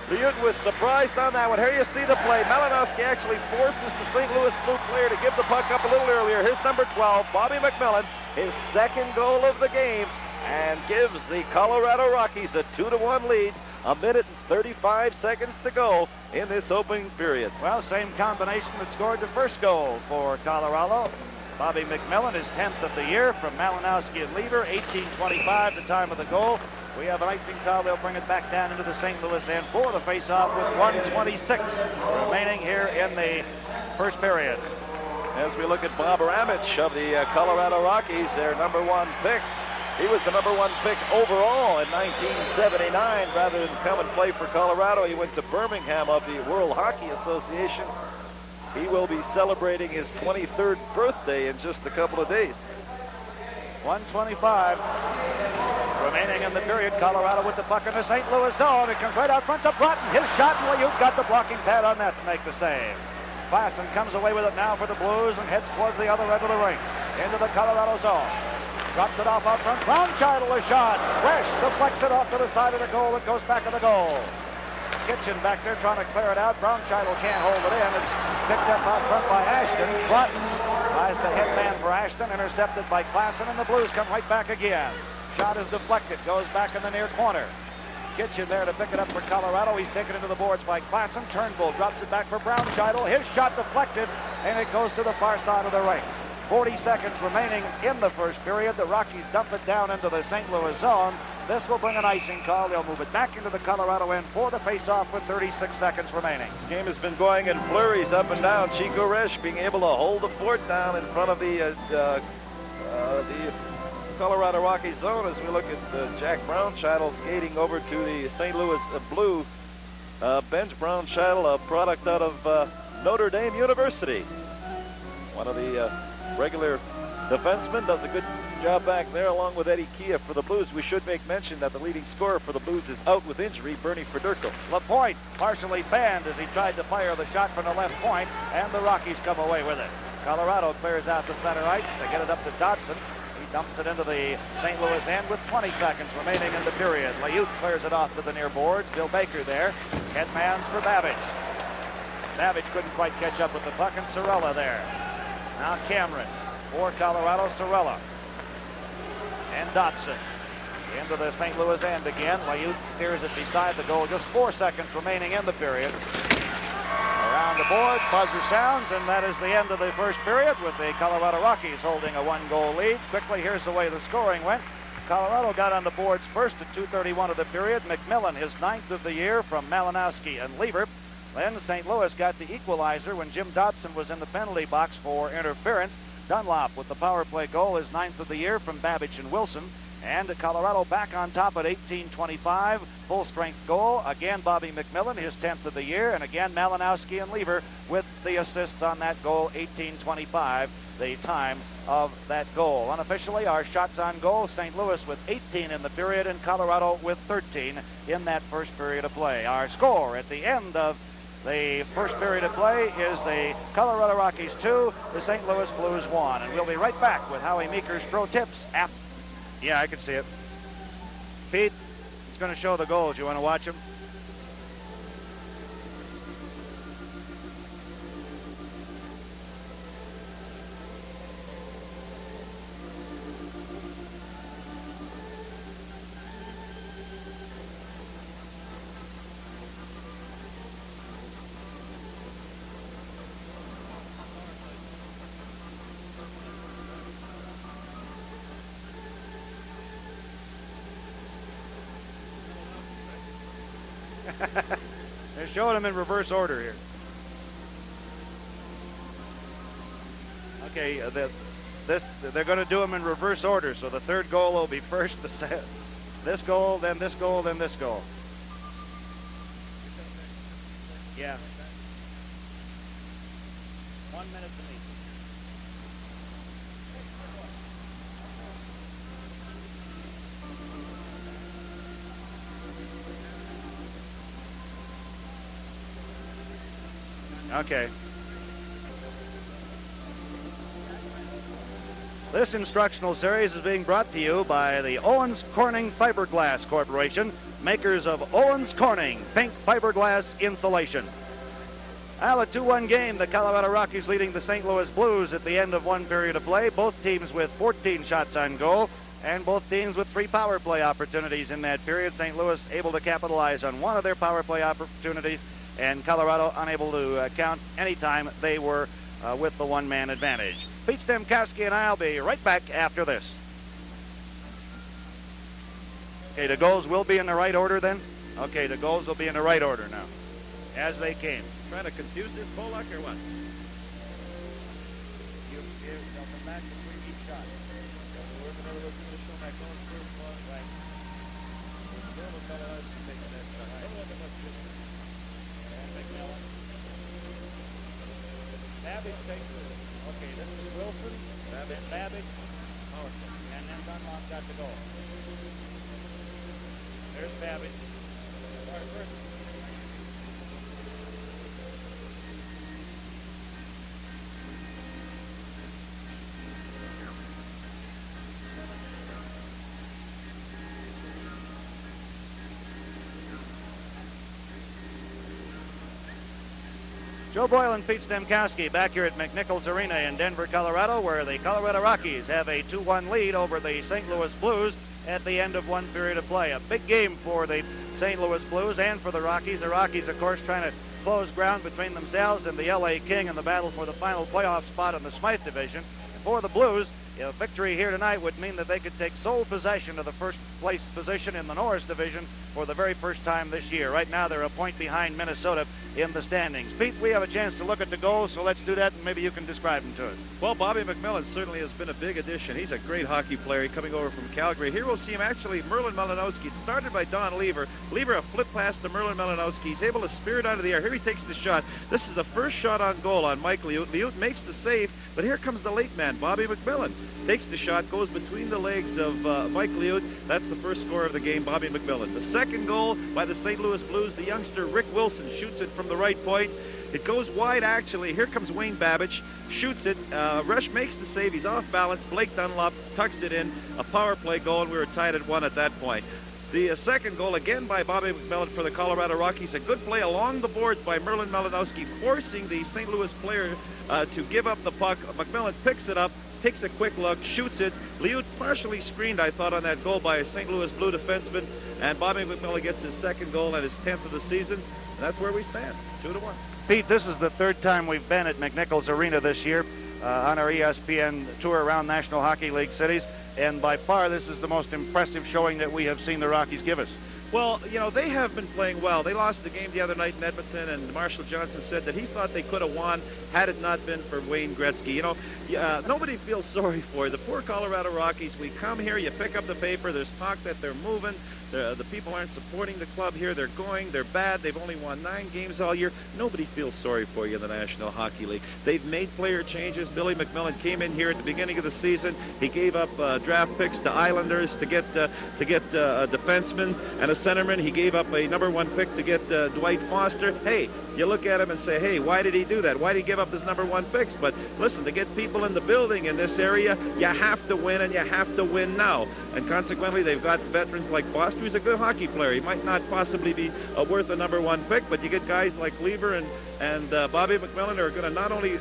Layut was surprised on that one. Here you see the play. Malinowski actually forces the St. Louis Blue player to give the puck up a little earlier. Here's number 12, Bobby McMillan, his second goal of the game, and gives the Colorado Rockies a 2-1 lead. A minute and 35 seconds to go in this opening period. Well, same combination that scored the first goal for Colorado. Bobby McMillan, his 10th of the year from Malinowski and Lever. 18:25 the time of the goal. We have an icing call. They'll bring it back down into the St. Louis end for the face-off with 1:26 remaining here in the first period. As we look at Bob Ramich of the Colorado Rockies, their number 1 pick. He was the number 1 pick overall in 1979. Rather than come and play for Colorado, he went to Birmingham of the World Hockey Association. He will be celebrating his 23rd birthday in just a couple of days. 1:25 remaining in the period. Colorado with the puck in the St. Louis zone. It comes right out front to Broughton. His shot, and Layut got the blocking pad on that to make the save. Klassen comes away with it now for the Blues and heads towards the other end of the rink. Into the Colorado zone. Drops it off out front. Brownchild a shot. Fresh deflects it off to the side of the goal. It goes back in the goal. Kitchen back there trying to clear it out. Brownchild can't hold it in. It's picked up out front by Ashton. Broughton tries to hit man for Ashton. Intercepted by Klassen, and the Blues come right back again. Shot is deflected. Goes back in the near corner. Kitchen there to pick it up for Colorado. He's taken into the boards by Klassen. Turnbull drops it back for Brownchild. His shot deflected, and it goes to the far side of the rink. 40 seconds remaining in the first period. The Rockies dump it down into the St. Louis zone. This will bring an icing call. They'll move it back into the Colorado end for the face-off with 36 seconds remaining. This game has been going in flurries up and down. Chico Resch being able to hold the fort down in front of the Colorado Rockies zone as we look at Jack Brownchild skating over to the St. Louis Blue bench. Brownchild, a product out of Notre Dame University. One of the regular defenseman, does a good job back there along with Eddie Kia for the Blues. We should make mention that the leading scorer for the Blues is out with injury, Bernie Federico. Lapointe partially banned as he tried to fire the shot from the left point, and the Rockies come away with it. Colorado clears out the center ice. They get it up to Dodson. He dumps it into the St. Louis end with 20 seconds remaining in the period. Layut clears it off to the near boards. Bill Baker there. Headmans for Babbage. Babbage couldn't quite catch up with the puck, and Sorella there. Now Cameron for Colorado. Sorella and Dotson into the St. Louis end again. Layut steers it beside the goal. Just 4 seconds remaining in the period. Around the boards, buzzer sounds, and that is the end of the first period with the Colorado Rockies holding a 1-goal lead. Quickly, here's the way the scoring went. Colorado got on the boards first at 2:31 of the period. McMillan, his 9th of the year from Malinowski and Lever. Then St. Louis got the equalizer when Jim Dodson was in the penalty box for interference. Dunlop with the power play goal, his 9th of the year from Babbage and Wilson. And Colorado back on top at 18:25. Full-strength goal. Again, Bobby McMillan, his 10th of the year. And again, Malinowski and Lever with the assists on that goal. 18:25, the time of that goal. Unofficially, our shots on goal, St. Louis with 18 in the period and Colorado with 13 in that first period of play. Our score at the end of the first period of play is the Colorado Rockies 2, the St. Louis Blues 1. And we'll be right back with Howie Meeker's Pro Tips after. Yeah, I can see it. Pete, it's going to show the goals. You want to watch them? They're showing them in reverse order here. Okay, they're going to do them in reverse order. So the third goal will be first, this goal, then this goal, then this goal. Yeah. 1 minute to meet. Okay. This instructional series is being brought to you by the Owens Corning Fiberglass Corporation, makers of Owens Corning pink fiberglass insulation. Well, a 2-1 game. The Colorado Rockies leading the St. Louis Blues at the end of one period of play. Both teams with 14 shots on goal, and both teams with 3 power play opportunities in that period. St. Louis able to capitalize on one of their power play opportunities, and Colorado unable to count any time they were with the one-man advantage. Pete Stemkowski and I'll be right back after this. Okay, the goals will be in the right order then? Okay, the goals will be in the right order now, as they came. Trying to confuse this Polak or what? They'll come back between each shot. Babbage takes it. Okay, this is Wilson, then Babbage, and then Dunlop got the goal. There's Babbage. Joe Boyle and Pete Stemkowski back here at McNichols Arena in Denver, Colorado, where the Colorado Rockies have a 2-1 lead over the St. Louis Blues at the end of one period of play. A big game for the St. Louis Blues and for the Rockies. The Rockies, of course, trying to close ground between themselves and the L.A. King in the battle for the final playoff spot in the Smythe division. And for the Blues, a victory here tonight would mean that they could take sole possession of the first place position in the Norris division for the very first time this year. Right now, they're a point behind Minnesota in the standings. Pete, we have a chance to look at the goals, so let's do that, and maybe you can describe them to us. Well, Bobby McMillan certainly has been a big addition. He's a great hockey player coming over from Calgary. Here we'll see him actually, Merlin Malinowski. It started by Don Lever. Lever, a flip pass to Merlin Malinowski. He's able to spear it out of the air. Here he takes the shot. This is the first shot on goal on Mike Liut. Liut makes the save, but here comes the late man, Bobby McMillan. Takes the shot, goes between the legs of Mike Liut. That's the first score of the game, Bobby McMillan. The second goal by the St. Louis Blues, the youngster Rick Wilson shoots it from the right point. It goes wide, actually. Here comes Wayne Babbage, shoots it. Rush makes the save. He's off balance. Blake Dunlop tucks it in. A power play goal, and we were tied at 1 at that point. The second goal, again by Bobby McMillan for the Colorado Rockies. A good play along the boards by Merlin Malinowski, forcing the St. Louis player to give up the puck. McMillan picks it up, takes a quick look, shoots it. Liut partially screened, I thought, on that goal by a St. Louis Blue defenseman. And Bobby McMillan gets his second goal and his 10th of the season. And that's where we stand, 2-1. Pete, this is the third time we've been at McNichols Arena this year on our ESPN tour around National Hockey League cities. And by far, this is the most impressive showing that we have seen the Rockies give us. Well, you know, they have been playing well. They lost the game the other night in Edmonton, and Marshall Johnson said that he thought they could have won had it not been for Wayne Gretzky. You know, nobody feels sorry for you. The poor Colorado Rockies, we come here, you pick up the paper, there's talk that they're moving. The people aren't supporting the club here. They're going. They're bad. They've only won 9 games all year. Nobody feels sorry for you in the National Hockey League. They've made player changes. Billy McMillan came in here at the beginning of the season. He gave up draft picks to Islanders to get a defenseman and a centerman. He gave up a #1 pick to get Dwight Foster. Hey, you look at him and say, hey, why did he do that? Why did he give up his #1 picks? But listen, to get people in the building in this area, you have to win, and you have to win now. And consequently, they've got veterans like Foster, who's a good hockey player. He might not possibly be worth a #1 pick, but you get guys like Lever and Bobby McMillan are going to not only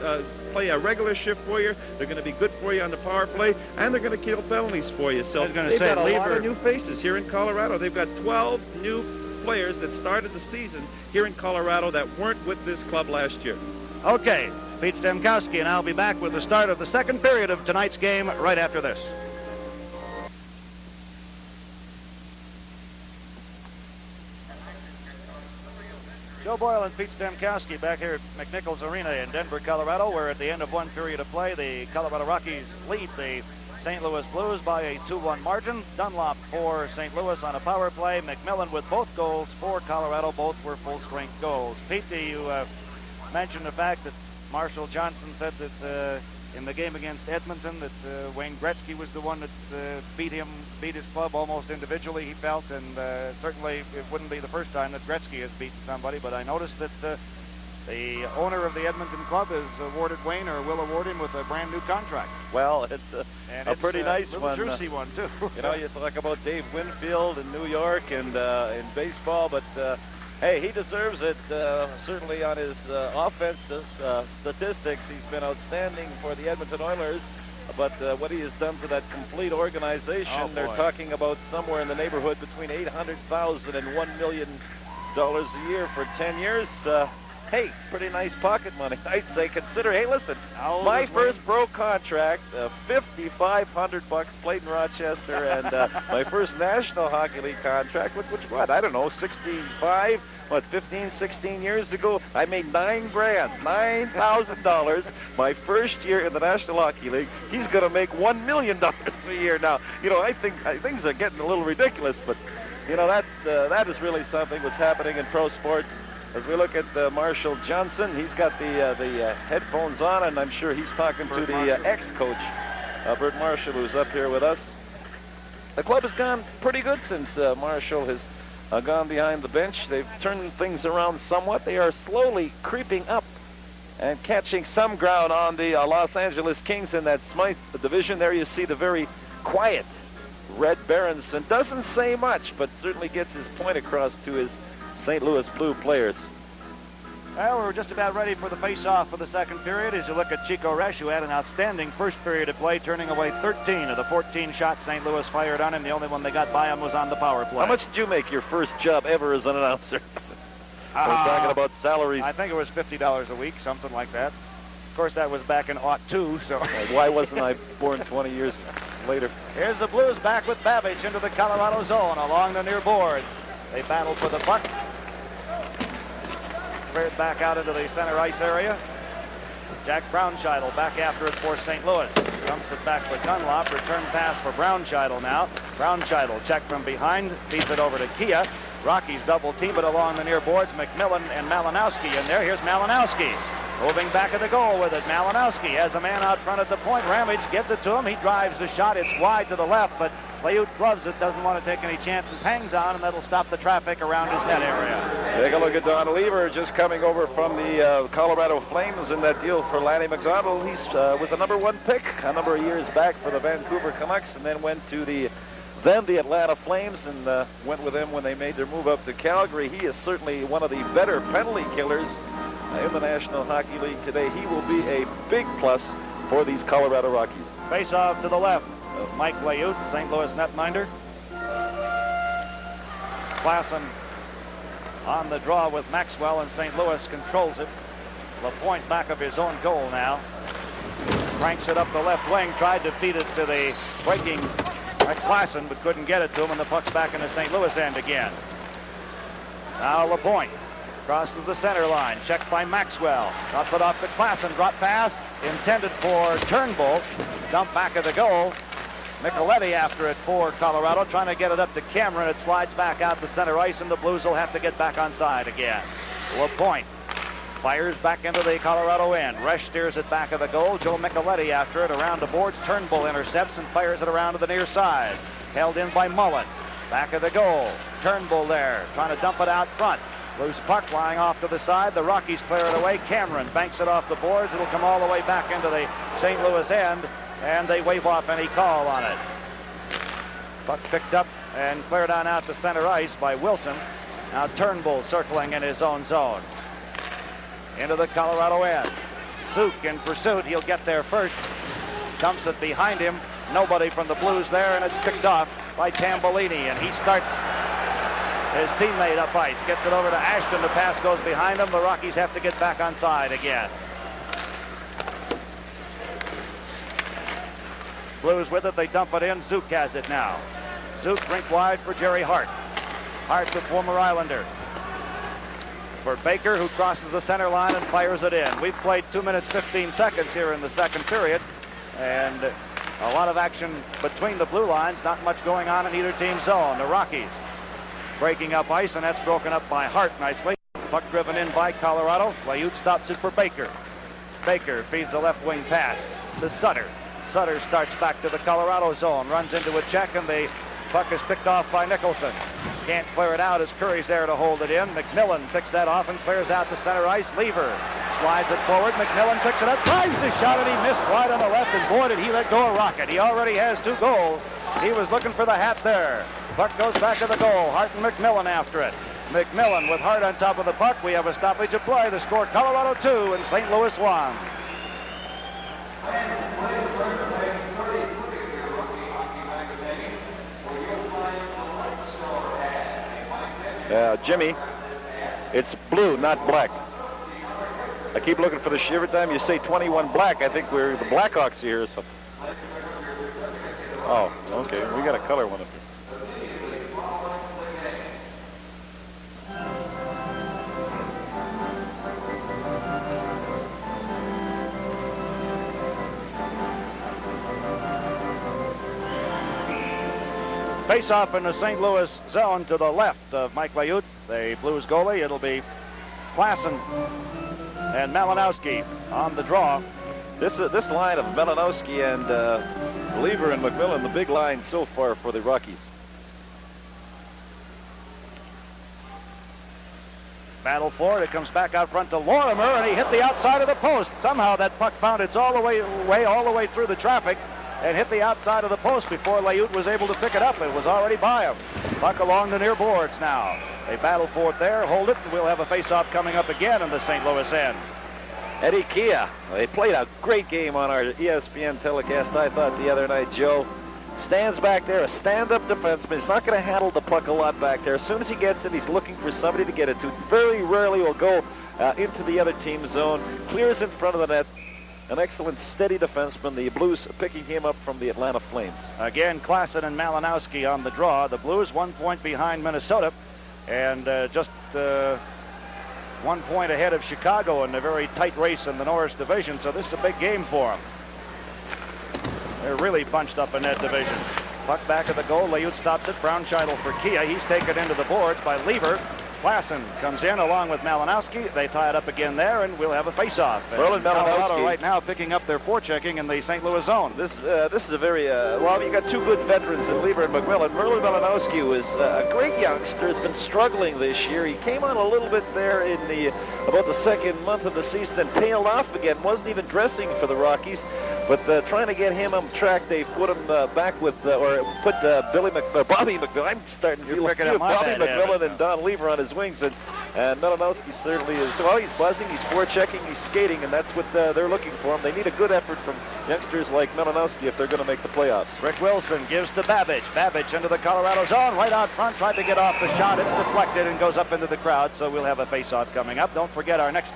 play a regular shift for you, they're going to be good for you on the power play, and they're going to kill penalties for you. So they've got a lot of new faces here in Colorado. They've got 12 new players that started the season here in Colorado that weren't with this club last year. Okay, Pete Stemkowski and I'll be back with the start of the second period of tonight's game right after this. Joe Boyle and Pete Stemkowski back here at McNichols Arena in Denver, Colorado, where at the end of one period of play, the Colorado Rockies lead the St. Louis Blues by a 2-1 margin. Dunlop for St. Louis on a power play. McMillan with both goals for Colorado. Both were full-strength goals. Pete, you mentioned the fact that Marshall Johnson said that in the game against Edmonton that Wayne Gretzky was the one that beat his club almost individually, he felt, and certainly it wouldn't be the first time that Gretzky has beaten somebody, but I noticed that the owner of the Edmonton club has awarded Wayne, or will award him, with a brand new contract. Well, it's a pretty nice one. Juicy one, too. You know, you talk about Dave Winfield in New York and in baseball, but hey, he deserves it. Certainly on his offensive statistics, he's been outstanding for the Edmonton Oilers. But what he has done for that complete organization, they're talking about somewhere in the neighborhood between $800,000 and $1 million a year for 10 years. Hey, pretty nice pocket money, I'd say. Consider, hey, listen, my first pro contract, $5,500, played in Rochester, and my first National Hockey League contract, which what, I don't know, 65, what, 15, 16 years ago, I made $9,000, my first year in the National Hockey League. He's going to make $1 million a year now. You know, I think things are getting a little ridiculous, but, you know, that is really something what's happening in pro sports. As we look at Marshall Johnson, he's got the headphones on, and I'm sure he's talking to the ex-coach, Bert Marshall, who's up here with us. The club has gone pretty good since Marshall has gone behind the bench. They've turned things around somewhat. They are slowly creeping up and catching some ground on the Los Angeles Kings in that Smythe division. There you see the very quiet Red Berenson. Doesn't say much, but certainly gets his point across to his St. Louis Blue players. Well, we're just about ready for the face-off for the second period as you look at Chico Resch, who had an outstanding first period of play, turning away 13 of the 14 shots St. Louis fired on him. The only one they got by him was on the power play. How much did you make your first job ever as an announcer? We're talking about salaries. I think it was $50 a week, something like that. Of course, that was back in '02, so... Why wasn't I born 20 years later? Here's the Blues back with Babbage into the Colorado zone along the near board. They battle for the puck. Cleared back out into the center ice area. Jack Brownscheitel back after it for St. Louis. Dumps it back for Dunlop. Return pass for Brownscheitel now. Brownscheitel check from behind. Feeds it over to Kia. Rockies double team it along the near boards. McMillan and Malinowski in there. Here's Malinowski. Moving back at the goal with it. Malinowski has a man out front at the point. Ramage gets it to him. He drives the shot. It's wide to the left, but Layute gloves it. Doesn't want to take any chances. Hangs on, and that'll stop the traffic around his net area. Take a look at Don Lever, just coming over from the Colorado Flames in that deal for Lanny McDonald. He was a #1 pick a number of years back for the Vancouver Canucks, and then went to the Atlanta Flames, and went with them when they made their move up to Calgary. He is certainly one of the better penalty killers in the National Hockey League today. He will be a big plus for these Colorado Rockies. Face off to the left of Mike Layute, St. Louis netminder. Klassen on the draw with Maxwell, and St. Louis controls it. LaPointe back of his own goal now. Cranks it up the left wing, tried to feed it to the breaking Klassen, but couldn't get it to him, and the puck's back in the St. Louis end again. Now LaPointe crosses the center line, checked by Maxwell. Drops it off to Klassen, drop pass, intended for Turnbull. Dump back of the goal. Micheletti after it for Colorado, trying to get it up to Cameron. It slides back out to center ice, and the Blues will have to get back on side again. LaPointe fires back into the Colorado end. Resch steers it back of the goal. Joe Micheletti after it around the boards. Turnbull intercepts and fires it around to the near side. Held in by Mullen. Back of the goal. Turnbull there, trying to dump it out front. Loose puck lying off to the side. The Rockies clear it away. Cameron banks it off the boards. It'll come all the way back into the St. Louis end, and they wave off any call on it. Puck picked up and cleared on out to center ice by Wilson. Now Turnbull circling in his own zone. Into the Colorado end. Zook in pursuit. He'll get there first. Dumps it behind him. Nobody from the Blues there, and it's picked off by Tambellini, and he starts his teammate up ice. Gets it over to Ashton. The pass goes behind him. The Rockies have to get back on side again. Blues with it. They dump it in. Zook has it now. Zook rink wide for Jerry Hart. Hart, the former Islander. for Baker, who crosses the center line and fires it in. We've played 2 minutes 15 seconds here in the second period, and a lot of action between the blue lines. Not much going on in either team's zone. The Rockies breaking up ice, and that's broken up by Hart nicely. Puck driven in by Colorado. Layute stops it for Baker. Baker feeds a left wing pass to Sutter. Sutter starts back to the Colorado zone, runs into a check, and the puck is picked off by Nicholson. Can't clear it out as Curry's there to hold it in. McMillan picks that off and clears out the center ice. Lever slides it forward. McMillan picks it up, tries the shot, and he missed wide on the left, and boy, did he let go a rocket. He already has 2 goals. He was looking for the hat there. Puck goes back to the goal. Hart and McMillan after it. McMillan with Hart on top of the puck. We have a stoppage of play. The score, Colorado 2 and St. Louis 1. Jimmy, it's blue, not black. I keep looking for the every time you say 21 black, I think we're the Blackhawks here or something. Oh, okay. We got a color one up here. Face-off in the St. Louis zone to the left of Mike Layute, the Blues goalie. It'll be Klassen and Malinowski on the draw. This line of Malinowski and Lever and McMillan, the big line so far for the Rockies. Battle for it. It comes back out front to Lorimer, and he hit the outside of the post. Somehow that puck found its all the way through the traffic and hit the outside of the post before Layute was able to pick it up. It was already by him. Puck along the near boards now. They battle for it there, hold it, and we'll have a face-off coming up again in the St. Louis end. Eddie Kia, they played a great game on our ESPN telecast, I thought, the other night. Joe stands back there, a stand-up defenseman. He's not going to handle the puck a lot back there. As soon as he gets it, he's looking for somebody to get it to. Very rarely will go into the other team's zone. Clears in front of the net. An excellent, steady defenseman. The Blues picking him up from the Atlanta Flames. Again, Klassen and Malinowski on the draw. The Blues 1 point behind Minnesota, and just 1 point ahead of Chicago in a very tight race in the Norris division. So this is a big game for them. They're really bunched up in that division. Puck back at the goal. Layute stops it. Brownscheitel for Kia. He's taken into the boards by Lever. Klassen comes in along with Malinowski. They tie it up again there, and we'll have a face-off. Colorado right now picking up their forechecking in the St. Louis zone. This is a very, well, you got 2 good veterans in Lever and McMillan. Merlin Malinowski was a great youngster, has been struggling this year. He came on a little bit there in about the second month of the season and tailed off again. Wasn't even dressing for the Rockies. But trying to get him on track, they put him back with, or put Bobby McMillan. I'm starting to feel Bobby McMillan and Don Lever on his wings, and Malinowski certainly is. Well, he's buzzing, he's forechecking, he's skating, and that's what they're looking for him. They need a good effort from youngsters like Malinowski if they're going to make the playoffs. Rick Wilson gives to Babbage. Babbage into the Colorado zone, right out front, tried to get off the shot. It's deflected and goes up into the crowd, so we'll have a face-off coming up. Don't forget our next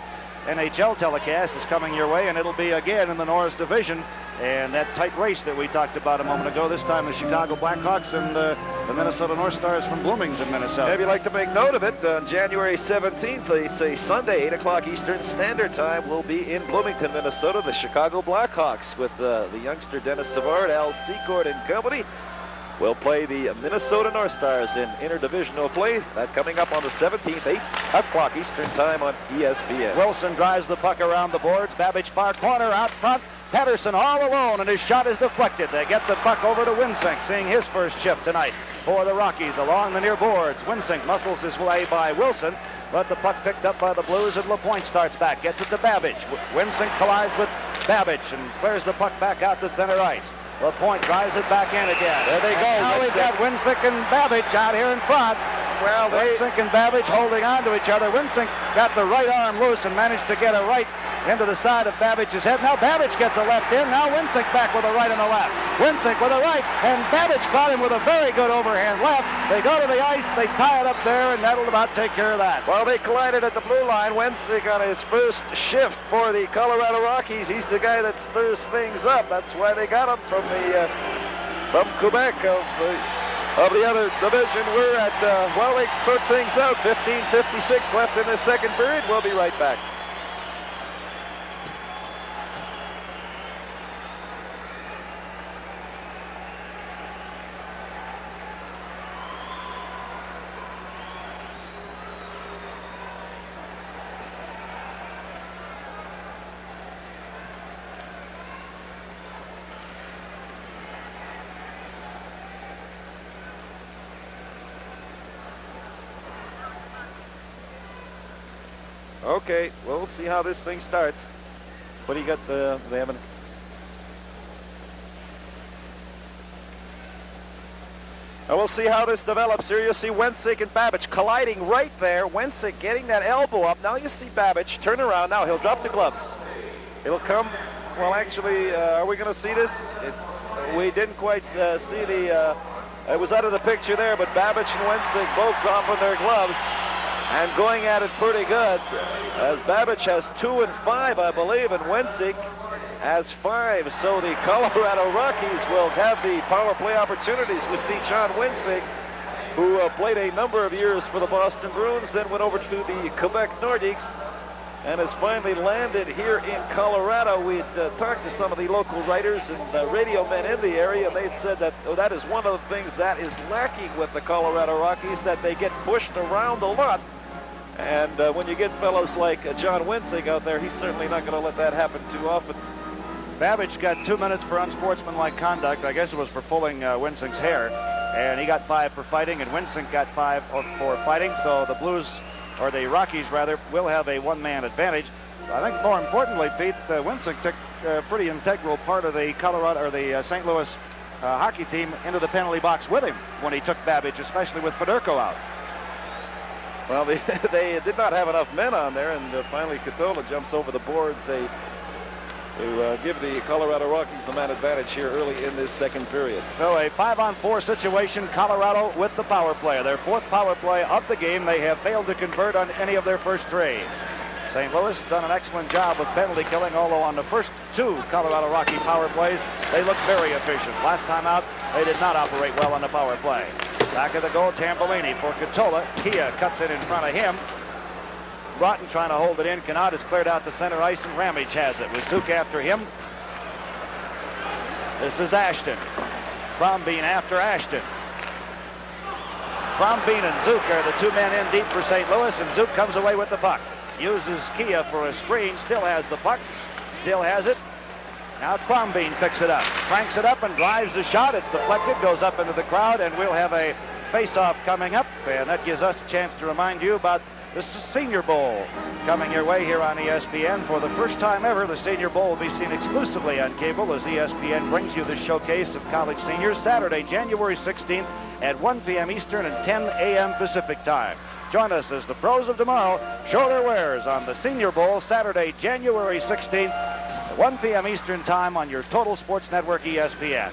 NHL telecast is coming your way, and it'll be again in the Norris division. And that tight race that we talked about a moment ago, this time the Chicago Blackhawks and the Minnesota North Stars from Bloomington, Minnesota. Maybe you'd like to make note of it. On January 17th, it's a Sunday, 8 o'clock Eastern Standard Time. We'll be in Bloomington, Minnesota, the Chicago Blackhawks with the youngster Dennis Savard, Al Secord and company. We'll play the Minnesota North Stars in interdivisional play. That coming up on the 17th, 8 o'clock Eastern Time on ESPN. Wilson drives the puck around the boards. Babbage far corner out front. Patterson all alone, and his shot is deflected. They get the puck over to Winsink, seeing his first shift tonight for the Rockies along the near boards. Winsink muscles his way by Wilson, but the puck picked up by the Blues, and LaPointe starts back, gets it to Babbage. Winsink collides with Babbage and clears the puck back out to center ice. LaPointe drives it back in again. There they go. Now we've got Winsink and Babbage out here in front. Well, Winsink and Babbage holding on to each other. Winsink got the right arm loose and managed to get a right into the side of Babbage's head. Now Babbage gets a left in. Now Winsink back with a right and a left. Winsink with a right, and Babbage caught him with a very good overhand left. They go to the ice, they tie it up there, and that'll about take care of that. Well, they collided at the blue line. Winsink on his first shift for the Colorado Rockies. He's the guy that stirs things up. That's why they got him from Quebec of of the other division. We're at, well, they sort things out. 15:56 left in the second period. We'll be right back. Okay, we'll see how this thing starts. What do you got? They haven't. And we'll see how this develops here. You'll see Wensick and Babbage colliding right there. Wensick getting that elbow up. Now you see Babbage turn around. Now he'll drop the gloves. It'll come. Well, actually, are we going to see this? We didn't quite see the. It was out of the picture there, but Babbage and Wensick both dropping their gloves and going at it pretty good. As Babbage has 2 and 5, I believe, and Wensick has 5. So the Colorado Rockies will have the power play opportunities. We see John Wensick, who played a number of years for the Boston Bruins, then went over to the Quebec Nordiques, and has finally landed here in Colorado. We had talked to some of the local writers and radio men in the area, and they'd said that that is one of the things that is lacking with the Colorado Rockies, that they get pushed around a lot. And when you get fellows like John Wensick out there, he's certainly not going to let that happen too often. Babbage got 2 minutes for unsportsmanlike conduct. I guess it was for pulling Wensick's hair. And he got 5 for fighting, and Wensick got 5 for fighting. So the Blues, or the Rockies rather, will have a one-man advantage. I think more importantly, Pete, Wensick took a pretty integral part of the Colorado, or the St. Louis hockey team into the penalty box with him when he took Babbage, especially with Fedorko out. Well, they did not have enough men on there, and finally Catola jumps over the boards to give the Colorado Rockies the man advantage here early in this second period. So a 5-on-4 situation, Colorado with the power play. Their 4th power play of the game. They have failed to convert on any of their first 3. St. Louis has done an excellent job of penalty killing, although on the first 2 Colorado Rocky power plays, they looked very efficient. Last time out, they did not operate well on the power play. Back of the goal, Tambellini for Catola. Kia cuts in front of him. Broughton trying to hold it in. Cannot. It's cleared out to center ice, and Ramage has it. With Zook after him. This is Ashton. Crombeen after Ashton. Crombeen and Zook are the 2 men in deep for St. Louis, and Zook comes away with the puck. Uses Kia for a screen. Still has the puck. Still has it. Now Crombeen picks it up, cranks it up, and drives the shot. It's deflected, goes up into the crowd, and we'll have a face-off coming up. And that gives us a chance to remind you about the Senior Bowl coming your way here on ESPN. For the first time ever, the Senior Bowl will be seen exclusively on cable as ESPN brings you the showcase of college seniors Saturday, January 16th at 1 p.m. Eastern and 10 a.m. Pacific time. Join us as the pros of tomorrow show their wares on the Senior Bowl Saturday, January 16th at 1 p.m. Eastern time on your Total Sports Network ESPN.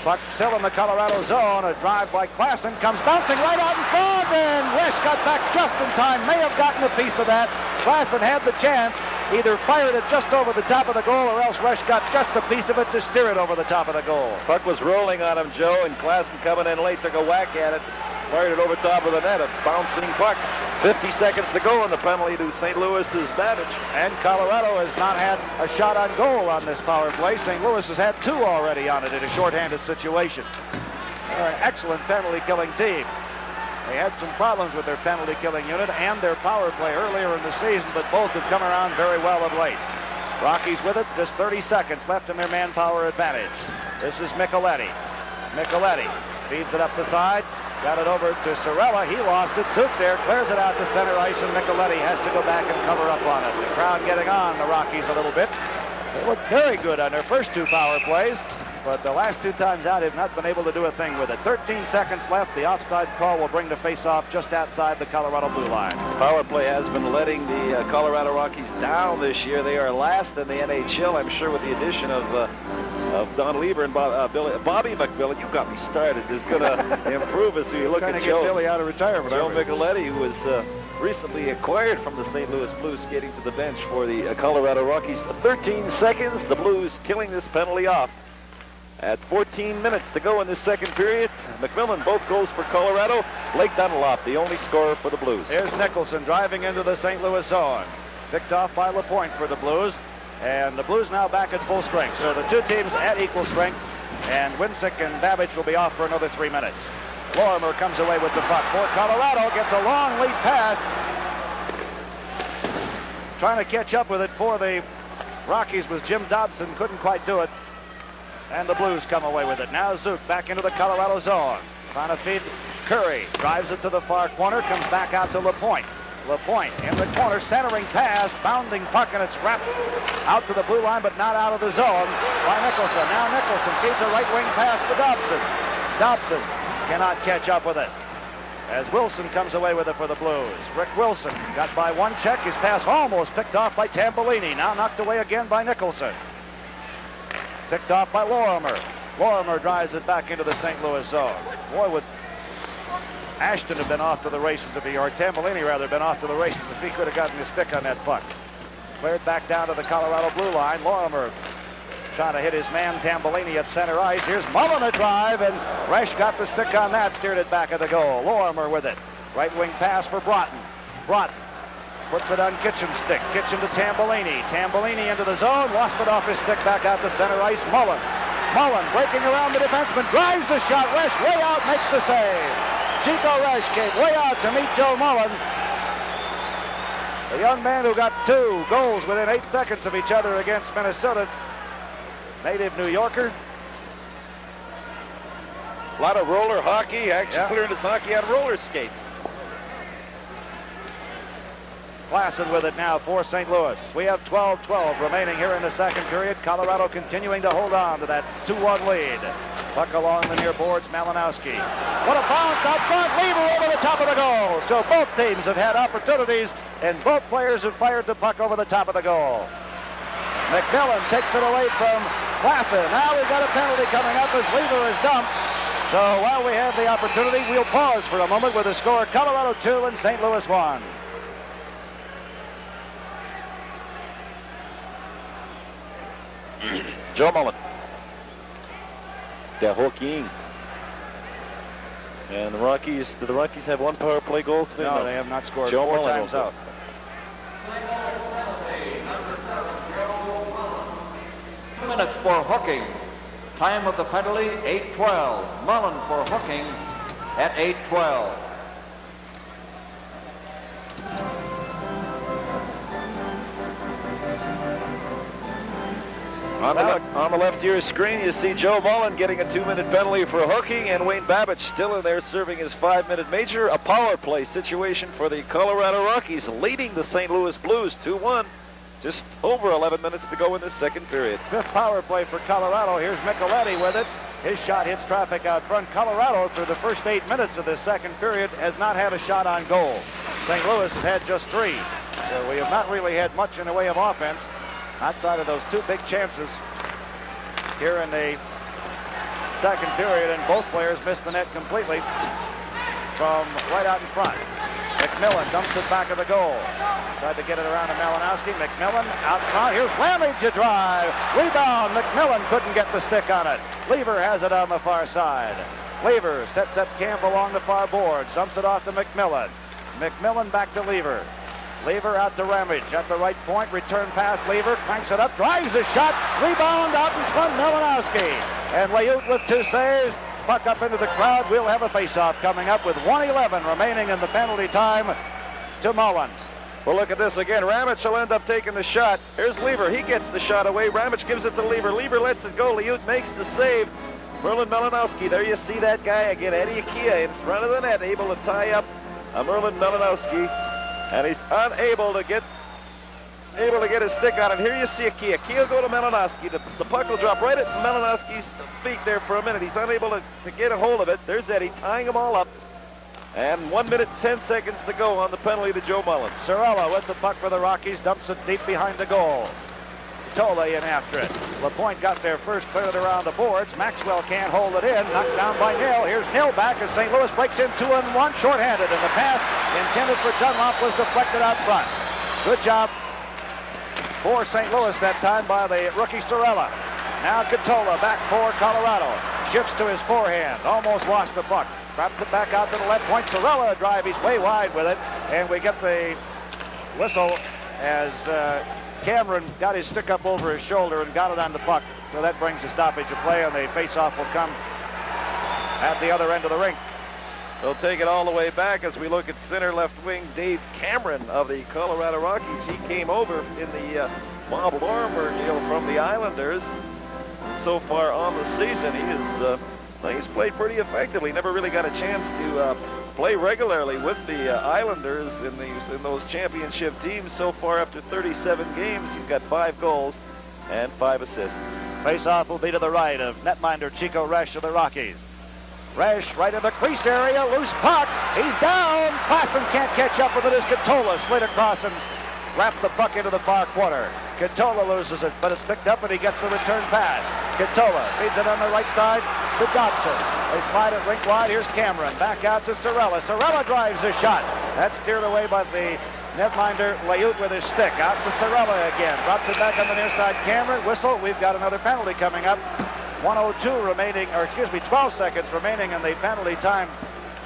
Puck still in the Colorado zone. A drive by Klassen comes bouncing right out in front, and Resch got back just in time. May have gotten a piece of that. Klassen had the chance. Either fired it just over the top of the goal, or else Resch got just a piece of it to steer it over the top of the goal. Puck was rolling on him, Joe, and Klassen coming in late took a whack at it. Fired it over top of the net, a bouncing puck. 50 seconds to go, and the penalty to St. Louis's Babbage. And Colorado has not had a shot on goal on this power play. St. Louis has had 2 already on it in a shorthanded situation. They're an excellent penalty-killing team. They had some problems with their penalty-killing unit and their power play earlier in the season, but both have come around very well of late. Rockies with it, just 30 seconds left in their manpower advantage. This is Micheletti. Micheletti feeds it up the side. Got it over to Sorella. He lost it. Zook there clears it out to center ice, and Micheletti has to go back and cover up on it. The crowd getting on the Rockies a little bit. They looked very good on their first 2 power plays, but the last 2 times out have not been able to do a thing with it. 13 seconds left. The offside call will bring the face-off just outside the Colorado blue line. Power play has been letting the Colorado Rockies down this year. They are last in the NHL. I'm sure with the addition of Don Lieber and Bobby McMillan, you got me started, is going to improve as we look at Joe. Get Billy out of retirement. Joe Micheletti, who was recently acquired from the St. Louis Blues, skating to the bench for the Colorado Rockies. 13 seconds, the Blues killing this penalty off. At 14 minutes to go in this second period, McMillan, both goals for Colorado. Blake Dunlop, the only scorer for the Blues. Here's Nicholson driving into the St. Louis zone. Picked off by LaPointe for the Blues. And the Blues now back at full strength. So the two teams at equal strength. And Winsick and Babbage will be off for another 3 minutes. Lorimer comes away with the puck. For Colorado, gets a long lead pass. Trying to catch up with it for the Rockies was Jim Dobson. Couldn't quite do it. And the Blues come away with it. Now Zook back into the Colorado zone. Trying to feed Curry. Drives it to the far corner. Comes back out to LaPointe. LaPointe in the corner. Centering pass. Bounding puck, and it's wrapped out to the blue line, but not out of the zone by Nicholson. Now Nicholson feeds a right wing pass to Dobson. Dobson cannot catch up with it. As Wilson comes away with it for the Blues. Rick Wilson got by one check. His pass almost picked off by Tambellini. Now knocked away again by Nicholson. Picked off by Lorimer. Lorimer drives it back into the St. Louis zone. Boy, would Ashton have been off to the races if he, or Tambellini rather, been off to the races if he could have gotten his stick on that puck. Cleared back down to the Colorado blue line. Lorimer trying to hit his man Tambellini at center ice. Here's Mullen a drive, and Resch got the stick on that, steered it back at the goal. Lorimer with it. Right wing pass for Broughton. Broughton puts it on Kitchen's stick. Kitchen to Tambellini. Tambellini into the zone. Lost it off his stick back out to center ice. Mullen. Mullen breaking around the defenseman. Drives the shot. Resch way out. Makes the save. Chico Resch came way out to meet Joe Mullen. The young man who got 2 goals within 8 seconds of each other against Minnesota. Native New Yorker. A lot of roller hockey. Actually clearing his hockey on roller skates. Klassen with it now for St. Louis. We have 12-12 remaining here in the second period. Colorado continuing to hold on to that 2-1 lead. Puck along the near boards, Malinowski. What a bounce out front, Lever over the top of the goal. So both teams have had opportunities, and both players have fired the puck over the top of the goal. McMillan takes it away from Klassen. Now we've got a penalty coming up as Lever is dumped. So while we have the opportunity, we'll pause for a moment with the score Colorado 2 and St. Louis 1. Joe Mullen. Der Hawking. And the Rockies, do the Rockies have one power play goal today? No, they have not scored. Joe 4 Mullen times out. 2 minutes for hooking. Time of the penalty, 8:12. Mullen for hooking at 8:12. On the left of your screen, you see Joe Mullen getting a 2-minute penalty for hooking, and Wayne Babbage still in there serving his 5-minute major. A power play situation for the Colorado Rockies, leading the St. Louis Blues 2-1. Just over 11 minutes to go in the second period. 5th power play for Colorado. Here's Micheletti with it. His shot hits traffic out front. Colorado, through the first 8 minutes of this second period, has not had a shot on goal. St. Louis has had just 3. So we have not really had much in the way of offense outside of those 2 big chances here in the second period, and both players missed the net completely from right out in front. McMillan dumps it back of the goal. Tried to get it around to Malinowski. McMillan out front. Here's Ramage a drive. Rebound. McMillan couldn't get the stick on it. Lever has it on the far side. Lever sets up camp along the far boards. Dumps it off to McMillan. McMillan back to Lever. Lever out to Ramage at the right point. Return pass. Lever cranks it up. Drives a shot. Rebound out in front. Malinowski. And Layute with 2 saves. Puck up into the crowd. We'll have a face-off coming up with 1:11 remaining in the penalty time to Mullen. Well, look at this again. Ramage will end up taking the shot. Here's Lever. He gets the shot away. Ramage gives it to Lever. Lever lets it go. Layute makes the save. Merlin Malinowski. There you see that guy again. Eddie Akia in front of the net, able to tie up Merlin Malinowski. And he's unable to get his stick on it. Here you see Akia. Akia will go to Malinowski. The puck will drop right at Malinowski's feet there for a minute. He's unable to get a hold of it. There's Eddie tying them all up. And 1 minute, 10 seconds to go on the penalty to Joe Mullen. Sorella with the puck for the Rockies. Dumps it deep behind the goal. Tolle in after it. LaPointe got there first, cleared it around the boards. Maxwell can't hold it in. Knocked down by Nell. Here's Nell back as St. Louis breaks in 2-on-1, shorthanded. And the pass intended for Dunlop was deflected out front. Good job for St. Louis that time by the rookie Sorella. Now Catola back for Colorado. Shifts to his forehand. Almost lost the puck. Drops it back out to the left point. Sorella drive. He's way wide with it. And we get the whistle as Cameron got his stick up over his shoulder and got it on the puck. So that brings a stoppage of play, and the face-off will come at the other end of the rink. They'll take it all the way back as we look at center left wing Dave Cameron of the Colorado Rockies. He came over in the Bob Lorimer deal from the Islanders. So far on the season, he's played pretty effectively. Never really got a chance to play regularly with the Islanders in those championship teams. So far, after 37 games, he's got 5 goals and 5 assists. Face-off will be to the right of netminder Chico Resch of the Rockies. Resch right in the crease area, loose puck. He's down. Klassen can't catch up with it as Catola slid across and wrapped the puck into the far corner. Catola loses it, but it's picked up and he gets the return pass. Catola feeds it on the right side to Dobson. They slide it rink wide. Here's Cameron. Back out to Sorella. Sorella drives a shot. That's steered away by the netminder Layut with his stick. Out to Sorella again. Drops it back on the near side. Cameron, whistle. We've got another penalty coming up. 1:02 remaining, or excuse me, 12 seconds remaining in the penalty time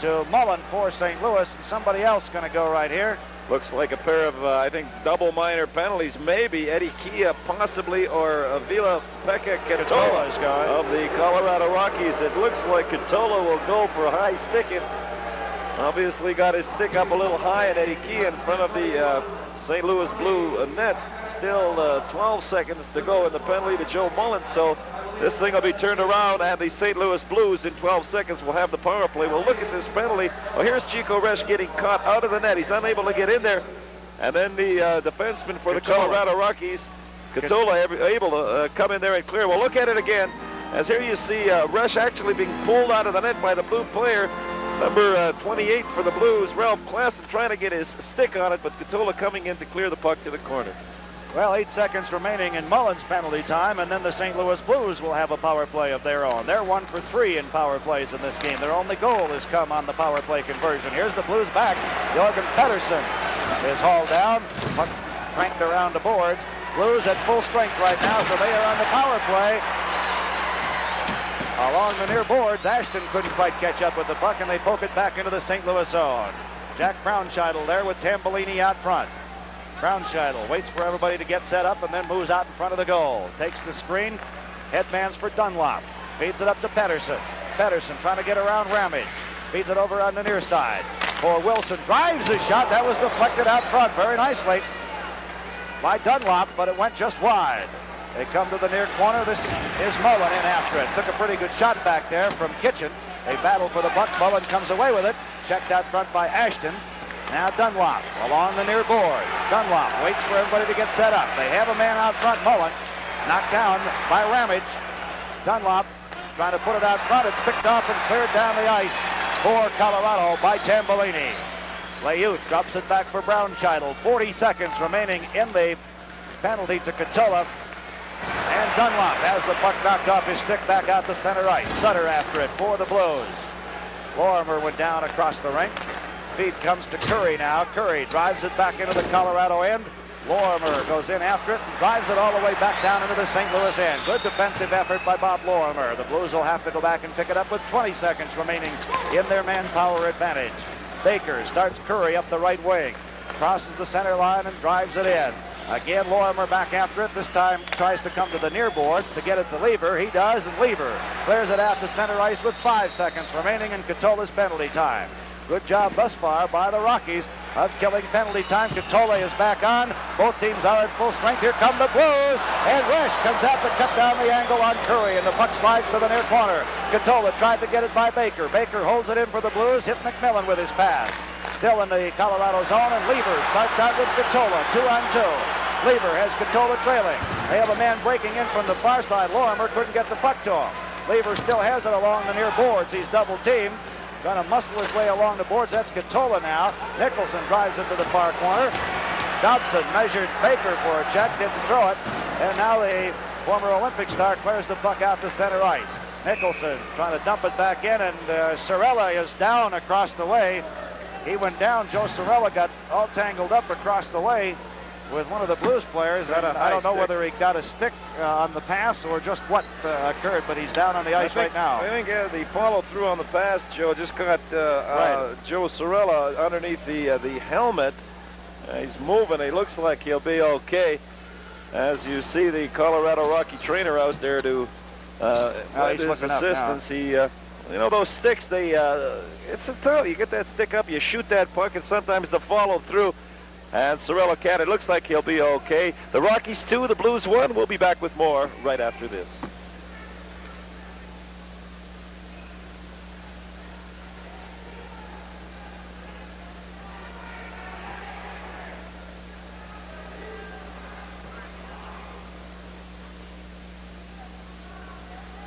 to Mullen for St. Louis. Somebody else going to go right here. Looks like a pair of, I think, double minor penalties. Maybe Eddie Kia, possibly, or Vila-Pekka Catola is going. Of the Colorado Rockies. It looks like Catola will go for a high sticking. Obviously got his stick up a little high, and Eddie Kia in front of the St. Louis Blue net. Still 12 seconds to go in the penalty to Joe Mullen. So this thing will be turned around, and the St. Louis Blues in 12 seconds will have the power play. We'll look at this penalty. Well, here's Chico Resch getting caught out of the net. He's unable to get in there. And then the defenseman for the Colorado Rockies, Catola, able to come in there and clear. We'll look at it again. As here you see Resch actually being pulled out of the net by the Blue player. Number 28 for the Blues, Ralph Klassen, trying to get his stick on it, but Catola coming in to clear the puck to the corner. Well, 8 seconds remaining in Mullen's penalty time, and then the St. Louis Blues will have a power play of their own. They're 1 for 3 in power plays in this game. Their only goal has come on the power play conversion. Here's the Blues back. Jorgen Pettersson is hauled down, puck cranked around the boards. Blues at full strength right now, so they are on the power play. Along the near boards, Ashton couldn't quite catch up with the puck, and they poke it back into the St. Louis zone. Jack Brownscheitel there with Tambolini out front. Brownscheitel waits for everybody to get set up and then moves out in front of the goal. Takes the screen, headmans for Dunlop. Feeds it up to Pettersson. Pettersson trying to get around Ramage. Feeds it over on the near side. For Wilson, drives the shot. That was deflected out front very nicely by Dunlop, but it went just wide. They come to the near corner. This is Mullen in after it. Took a pretty good shot back there from Kitchen. They battle for the puck. Mullen comes away with it. Checked out front by Ashton. Now Dunlop along the near boards. Dunlop waits for everybody to get set up. They have a man out front, Mullen. Knocked down by Ramage. Dunlop trying to put it out front. It's picked off and cleared down the ice for Colorado by Tambolini. Layut drops it back for Brownscheitel. 40 seconds remaining in the penalty to Catola. And Dunlop has the puck knocked off his stick back out to center ice. Sutter after it for the Blues. Lorimer went down across the rink. Feed comes to Curry now. Curry drives it back into the Colorado end. Lorimer goes in after it and drives it all the way back down into the St. Louis end. Good defensive effort by Bob Lorimer. The Blues will have to go back and pick it up with 20 seconds remaining in their manpower advantage. Baker starts Curry up the right wing. Crosses the center line and drives it in. Again, Lorimer back after it. This time tries to come to the near boards to get it to Lever. He does, and Lever clears it out to center ice with 5 seconds remaining in Catola's penalty time. Good job thus far by the Rockies of killing penalty time. Catola is back on. Both teams are at full strength. Here come the Blues, and Resch comes out to cut down the angle on Curry, and the puck slides to the near corner. Catola tried to get it by Baker. Baker holds it in for the Blues. Hit McMillan with his pass. Still in the Colorado zone, and Lever starts out with Catola, 2-on-2. Lever has Catola trailing. They have a man breaking in from the far side. Lorimer couldn't get the puck to him. Lever still has it along the near boards. He's double teamed. Going to muscle his way along the boards. That's Catola now. Nicholson drives into the far corner. Dobson measured Baker for a check, didn't throw it. And now the former Olympic star clears the puck out to center ice. Nicholson trying to dump it back in, and Sorella is down across the way. He went down. Joe Sorella got all tangled up across the way. with one of the Blues players. I don't know whether he got a stick on the pass or just what occurred, but he's down on the ice right now. I think the follow through on the pass, Joe, just got Joe Sorella underneath the helmet. He's moving. He looks like he'll be okay. As you see the Colorado Rocky trainer out there to lend his assistance. He, you know, those sticks, it's a thrill. You get that stick up, you shoot that puck, and sometimes the follow through. And Sorella Cat, it looks like he'll be okay. The Rockies 2, the Blues 1. We'll be back with more right after this.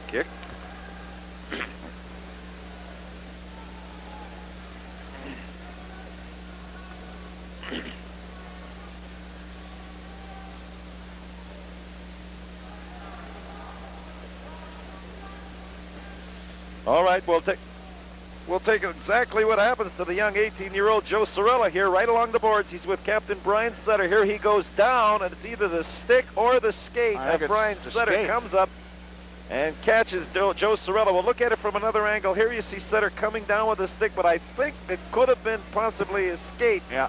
Kick. All right, we'll take exactly what happens to the young 18-year-old Joe Sorella here right along the boards. He's with Captain Brian Sutter. Here he goes down, and it's either the stick or the skate. And Brian Sutter comes up and catches Joe Sorella. We'll look at it from another angle. Here you see Sutter coming down with a stick, but I think it could have been possibly a skate. Yeah.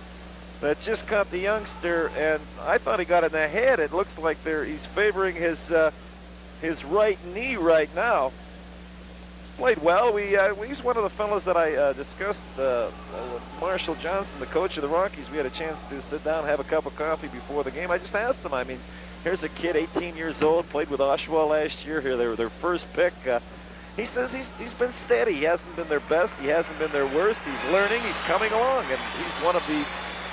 That just caught the youngster, and I thought he got in the head. It looks like he's favoring his right knee right now. Played well. He's one of the fellows that I discussed with Marshall Johnson, the coach of the Rockies. We had a chance to sit down and have a cup of coffee before the game. I just asked him, I mean, here's a kid, 18 years old, played with Oshawa last year. Here they were their first pick. He says he's been steady. He hasn't been their best. He hasn't been their worst. He's learning. He's coming along, and he's one of the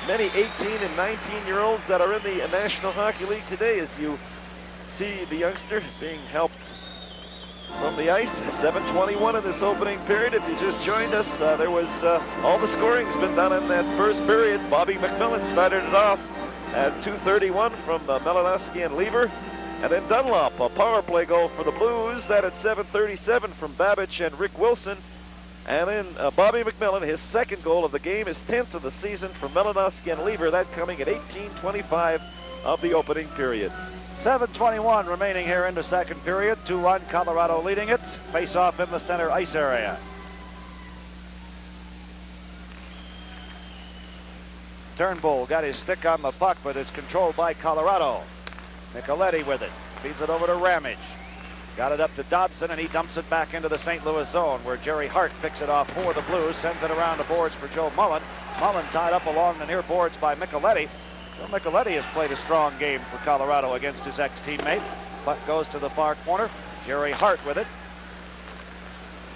many 18 and 19-year-olds that are in the National Hockey League today. As you see the youngster being helped from the ice. 7:21 in this opening period. If you just joined us, there was all the scoring's been done in that first period. Bobby McMillan started it off at 2:31 from Melanowski and Lever. And then Dunlop, a power play goal for the Blues. That at 7:37 from Babbage and Rick Wilson. And then Bobby McMillan, his second goal of the game, his 10th of the season from Melanowski and Lever. That coming at 18:25 of the opening period. 7:21 remaining here in the second period. 2-1, Colorado leading it. Face off in the center ice area. Turnbull got his stick on the puck, but it's controlled by Colorado. Nicoletti with it. Feeds it over to Ramage. Got it up to Dobson, and he dumps it back into the St. Louis zone, where Jerry Hart picks it off for the Blues, sends it around the boards for Joe Mullen. Mullen tied up along the near boards by Nicoletti. Joe Nicoletti has played a strong game for Colorado against his ex-teammate. Puck goes to the far corner. Jerry Hart with it.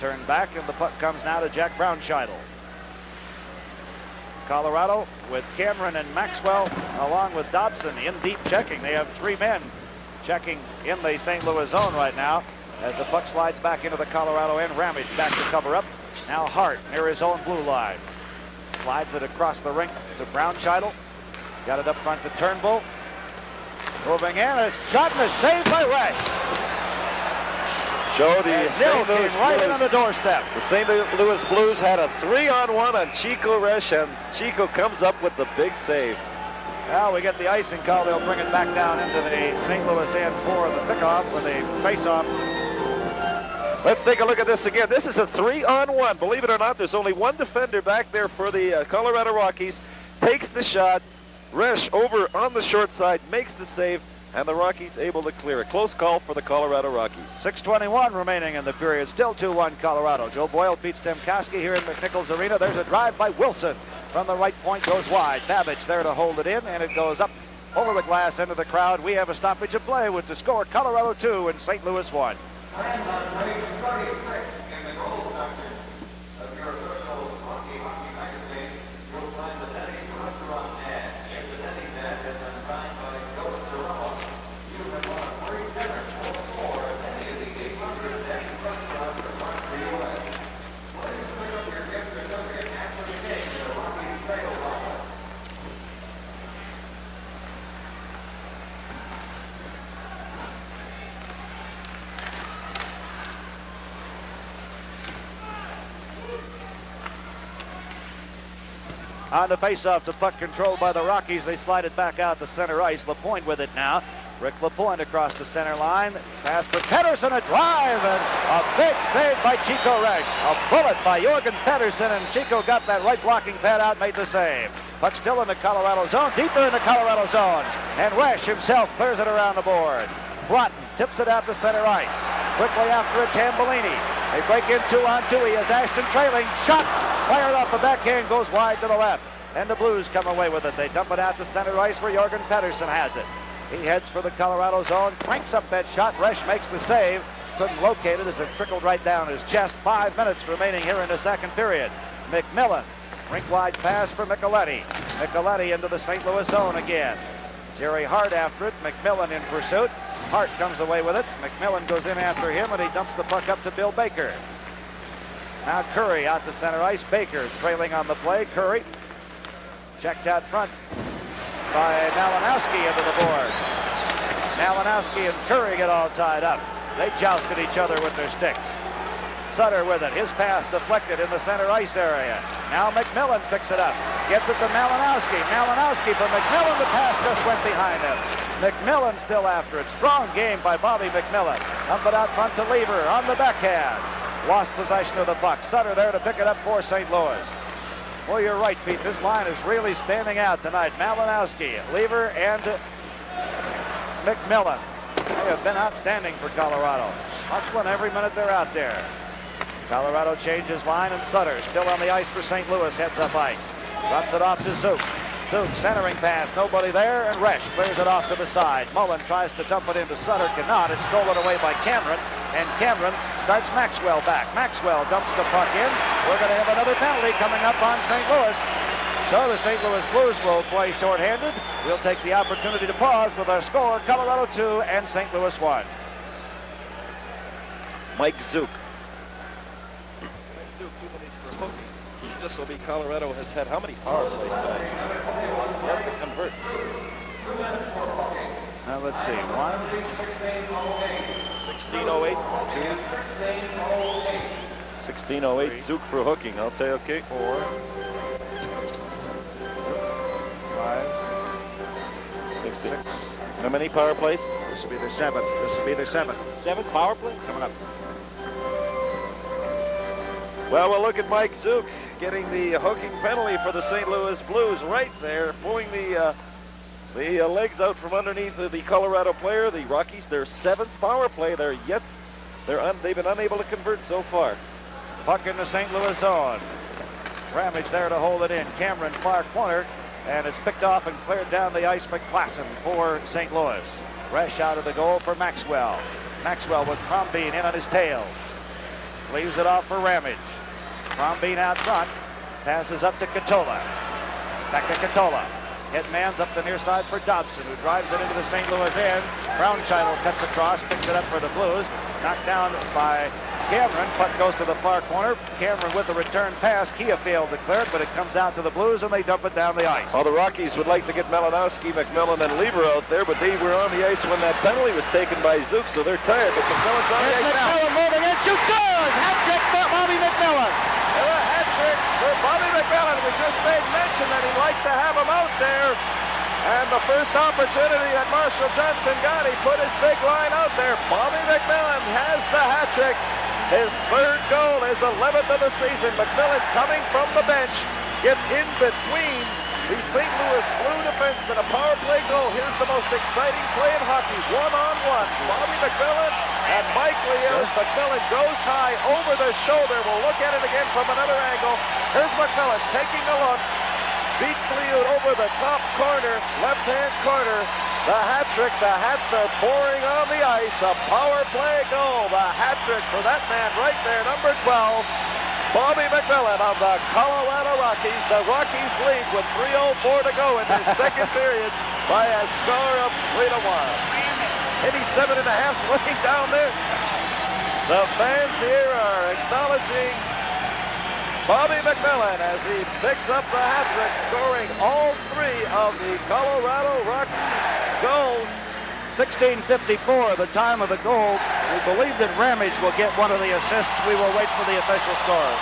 Turned back, and the puck comes now to Jack Brownscheidel. Colorado with Cameron and Maxwell along with Dobson in deep checking. They have 3 men checking in the St. Louis zone right now as the puck slides back into the Colorado end. Ramage back to cover up. Now Hart near his own blue line. Slides it across the rink to Brownscheidel. Got it up front to Turnbull. Moving in, a shot and a save by Resch. Joe, the St. Louis right Blues, in on the doorstep. The St. Louis Blues had a 3-on-1 on Chico Resch, and Chico comes up with the big save. Well, we get the icing call. They'll bring it back down into the St. Louis end for the pickoff with a face-off. Let's take a look at this again. This is a 3-on-1. Believe it or not, there's only one defender back there for the Colorado Rockies. Takes the shot. Resch over on the short side, makes the save, and the Rockies able to clear. A close call for the Colorado Rockies. 6:21 remaining in the period. Still 2-1 Colorado. Joe Boyle beats Demkoski here in McNichols Arena. There's a drive by Wilson. From the right point goes wide. Babbage there to hold it in, and it goes up over the glass into the crowd. We have a stoppage of play with the score Colorado 2 and St. Louis 1. On the faceoff, the puck controlled by the Rockies. They slide it back out to center ice. LaPointe with it now. Rick LaPointe across the center line. Pass for Pedersen, a drive, and a big save by Chico Resch. A bullet by Jorgen Pedersen, and Chico got that right blocking pad out, made the save. Puck still in the Colorado zone, deeper in the Colorado zone. And Resch himself clears it around the board. Broughton tips it out to center ice. Quickly after it, Tambellini. They break in 2-on-2. He has Ashton trailing. Shot fired off the backhand, goes wide to the left. And the Blues come away with it. They dump it out to center ice where Jorgen Pedersen has it. He heads for the Colorado zone, cranks up that shot. Resch makes the save. Couldn't locate it as it trickled right down his chest. 5 minutes remaining here in the second period. McMillan, rink-wide pass for Micheletti. Micheletti into the St. Louis zone again. Jerry Hart after it. McMillan in pursuit. Hart comes away with it. McMillan goes in after him, and he dumps the puck up to Bill Baker. Now Curry out to center ice. Baker trailing on the play. Curry checked out front by Malinowski into the board. Malinowski and Curry get all tied up. They joust at each other with their sticks. Sutter with it. His pass deflected in the center ice area. Now McMillan picks it up. Gets it to Malinowski. Malinowski for McMillan. The pass just went behind him. McMillan still after it. Strong game by Bobby McMillan. Dump it out front to Lever on the backhand. Lost possession of the puck. Sutter there to pick it up for St. Louis. Well, you're right, Pete. This line is really standing out tonight. Malinowski, Lever, and McMillan. They have been outstanding for Colorado. Hustling every minute they're out there. Colorado changes line, and Sutter still on the ice for St. Louis. Heads up ice. Drops it off to Zook. Zook centering pass. Nobody there, and Resch clears it off to the side. Mullen tries to dump it into Sutter. Cannot. It's stolen away by Cameron, and Cameron starts Maxwell back. Maxwell dumps the puck in. We're going to have another penalty coming up on St. Louis. So the St. Louis Blues will play shorthanded. We'll take the opportunity to pause with our score, Colorado 2 and St. Louis 1. Mike Zook. This will be Colorado has had how many power plays tonight? They have to convert. Now let's see. 16:08. 16:08. Zook for hooking. I'll tell you. Okay. 4, 5, 6. How many power plays? This will be their 7th. This will be their 7th. 7th power play Coming up. Well, we'll look at Mike Zook getting the hooking penalty for the St. Louis Blues right there, pulling the legs out from underneath the Colorado player. The Rockies, their 7th power play. They've been unable to convert so far. Puck in the St. Louis zone. Ramage there to hold it in. Cameron far corner, and it's picked off and cleared down the ice. McClasson for St. Louis. Resch out of the goal for Maxwell. Maxwell with Crombeen in on his tail. Leaves it off for Ramage. Crombeen out front. Passes up to Catola. Back to Catola. Hitman's up the near side for Dobson, who drives it into the St. Louis end. Brownscheitel cuts across, picks it up for the Blues. Knocked down by Cameron. Puck goes to the far corner. Cameron with the return pass. Keofield declared, but it comes out to the Blues, and they dump it down the ice. Well, the Rockies would like to get Malinowski, McMillan, and Lever out there, but they were on the ice when that penalty was taken by Zook, so they're tired. But McMillan's on the ice now. McMillan moving in, shoots, scores! Hat-trick for Bobby McMillan. A hat-trick for Bobby McMillan. We just made mention that he'd like to have him out there. And the first opportunity that Marshall Johnson got, he put his big line out there. Bobby McMillan has the hat-trick. His 3rd goal, his 11th of the season. McMillan coming from the bench, gets in between the St. Louis Blue defenseman. A power play goal. Here's the most exciting play in hockey. 1-on-1. Bobby McMillan and Mike Leos. McMillan goes high over the shoulder. We'll look at it again from another angle. Here's McMillan taking a look. Beats Liud over the top corner, left-hand corner. The hat-trick, the Hats are pouring on the ice. A power play goal. The hat-trick for that man right there, number 12, Bobby McMillan of the Colorado Rockies. The Rockies lead with 3:04 to go in the second period by a score of 3-1. 87.5 looking down there. The fans here are acknowledging Bobby McMillan as he picks up the hat-trick, scoring all 3 of the Colorado Rockies goals. 16:54, the time of the goal. We believe that Ramage will get one of the assists. We will wait for the official score.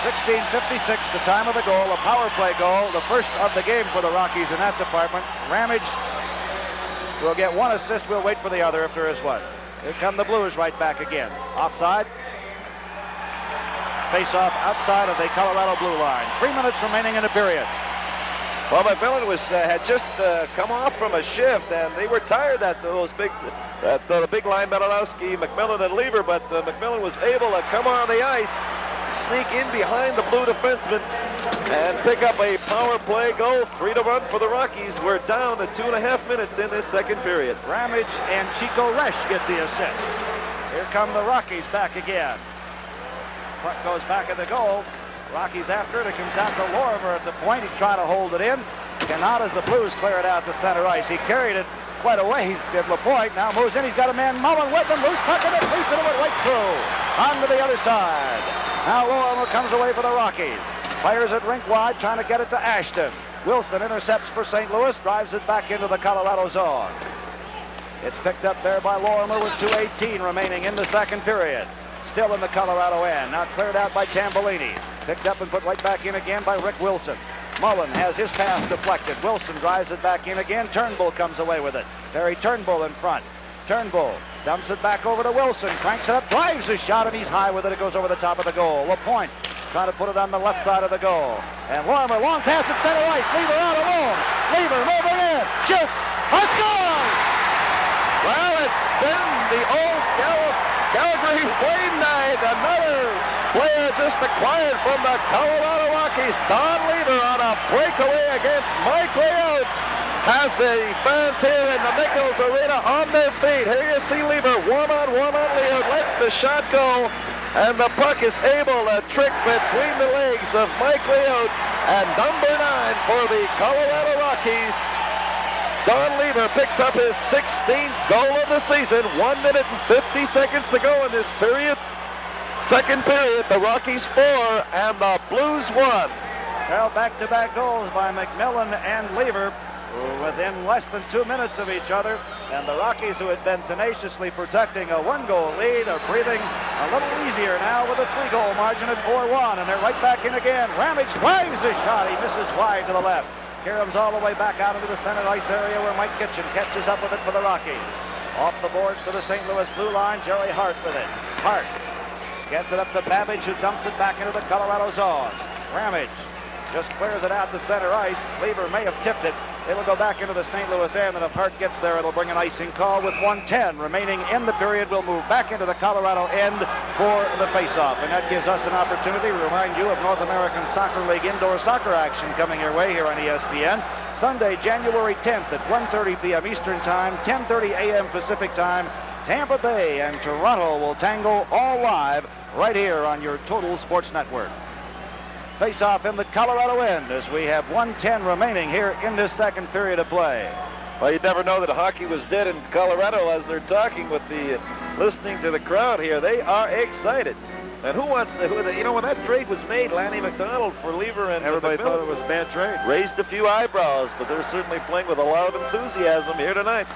16:56, the time of the goal, a power play goal, the first of the game for the Rockies in that department. Ramage will get one assist. We'll wait for the other if there is one. Here come the Blues right back again. Offside. Face-off outside of the Colorado blue line. 3 minutes remaining in the period. Well, McMillan had just come off from a shift, and they were tired at the big line, Malinowski, McMillan, and Lever, but McMillan was able to come on the ice, sneak in behind the blue defenseman, and pick up a power play goal. 3-1 for the Rockies. We're down to 2.5 minutes in this second period. Ramage and Chico Resch get the assist. Here come the Rockies back again. Puck goes back at the goal. Rockies after it. It comes out to Lorimer at the point. He's trying to hold it in. Cannot as the Blues clear it out to center ice. He carried it quite a ways, did Lapointe. Now moves in. He's got a man Mullen with him. Loose puck and it leaps and it went right through. On to the other side. Now Lorimer comes away for the Rockies. Fires it rink wide, trying to get it to Ashton. Wilson intercepts for St. Louis. Drives it back into the Colorado zone. It's picked up there by Lorimer with 2:18 remaining in the second period. Still in the Colorado end. Now cleared out by Tambellini. Picked up and put right back in again by Rick Wilson. Mullen has his pass deflected. Wilson drives it back in again. Turnbull comes away with it. Barry Turnbull in front. Turnbull dumps it back over to Wilson. Cranks it up, drives his shot, and he's high with it. It goes over the top of the goal. Lapointe trying to put it on the left side of the goal. And Lorimer, long pass at center ice. Lever out alone. Lever moving in. Shoots. A score! Well, it's been the old Calgary Flame night. Another player just acquired from the Colorado Rockies. Don Lever on a breakaway against Mike Layout. Has the fans here in the Nichols Arena on their feet. Here you see Lever one-on-one on Layout. Lets the shot go. And the puck is able to trick between the legs of Mike Layout. And number 9 for the Colorado Rockies. Don Lever picks up his 16th goal of the season. 1 minute and 50 seconds to go in this period. Second period, the Rockies 4 and the Blues 1. Well, back-to-back goals by McMillan and Lever within less than 2 minutes of each other. And the Rockies, who had been tenaciously protecting a 1-goal lead, are breathing a little easier now with a 3-goal margin at 4-1. And they're right back in again. Ramage drives his shot. He misses wide to the left. Karam's all the way back out into the center ice area where Mike Kitchen catches up with it for the Rockies. Off the boards for the St. Louis blue line, Jerry Hart with it. Hart gets it up to Babbage, who dumps it back into the Colorado zone. Ramage just clears it out to center ice. Lever may have tipped it. It'll go back into the St. Louis end, and if Hart gets there, it'll bring an icing call. With 1:10 remaining in the period, we'll move back into the Colorado end for the face-off. And that gives us an opportunity to remind you of North American Soccer League indoor soccer action coming your way here on ESPN. Sunday, January 10th at 1:30 p.m. Eastern Time, 10:30 a.m. Pacific Time. Tampa Bay and Toronto will tangle all live right here on your Total Sports Network. Face-off in the Colorado end as we have 1:10 remaining here in this second period of play. Well, you'd never know that hockey was dead in Colorado as they're talking with the listening to the crowd here. They are excited. And when that trade was made, Lanny McDonald for Lever and everybody thought it was a bad trade. Raised a few eyebrows, but they're certainly playing with a lot of enthusiasm here tonight.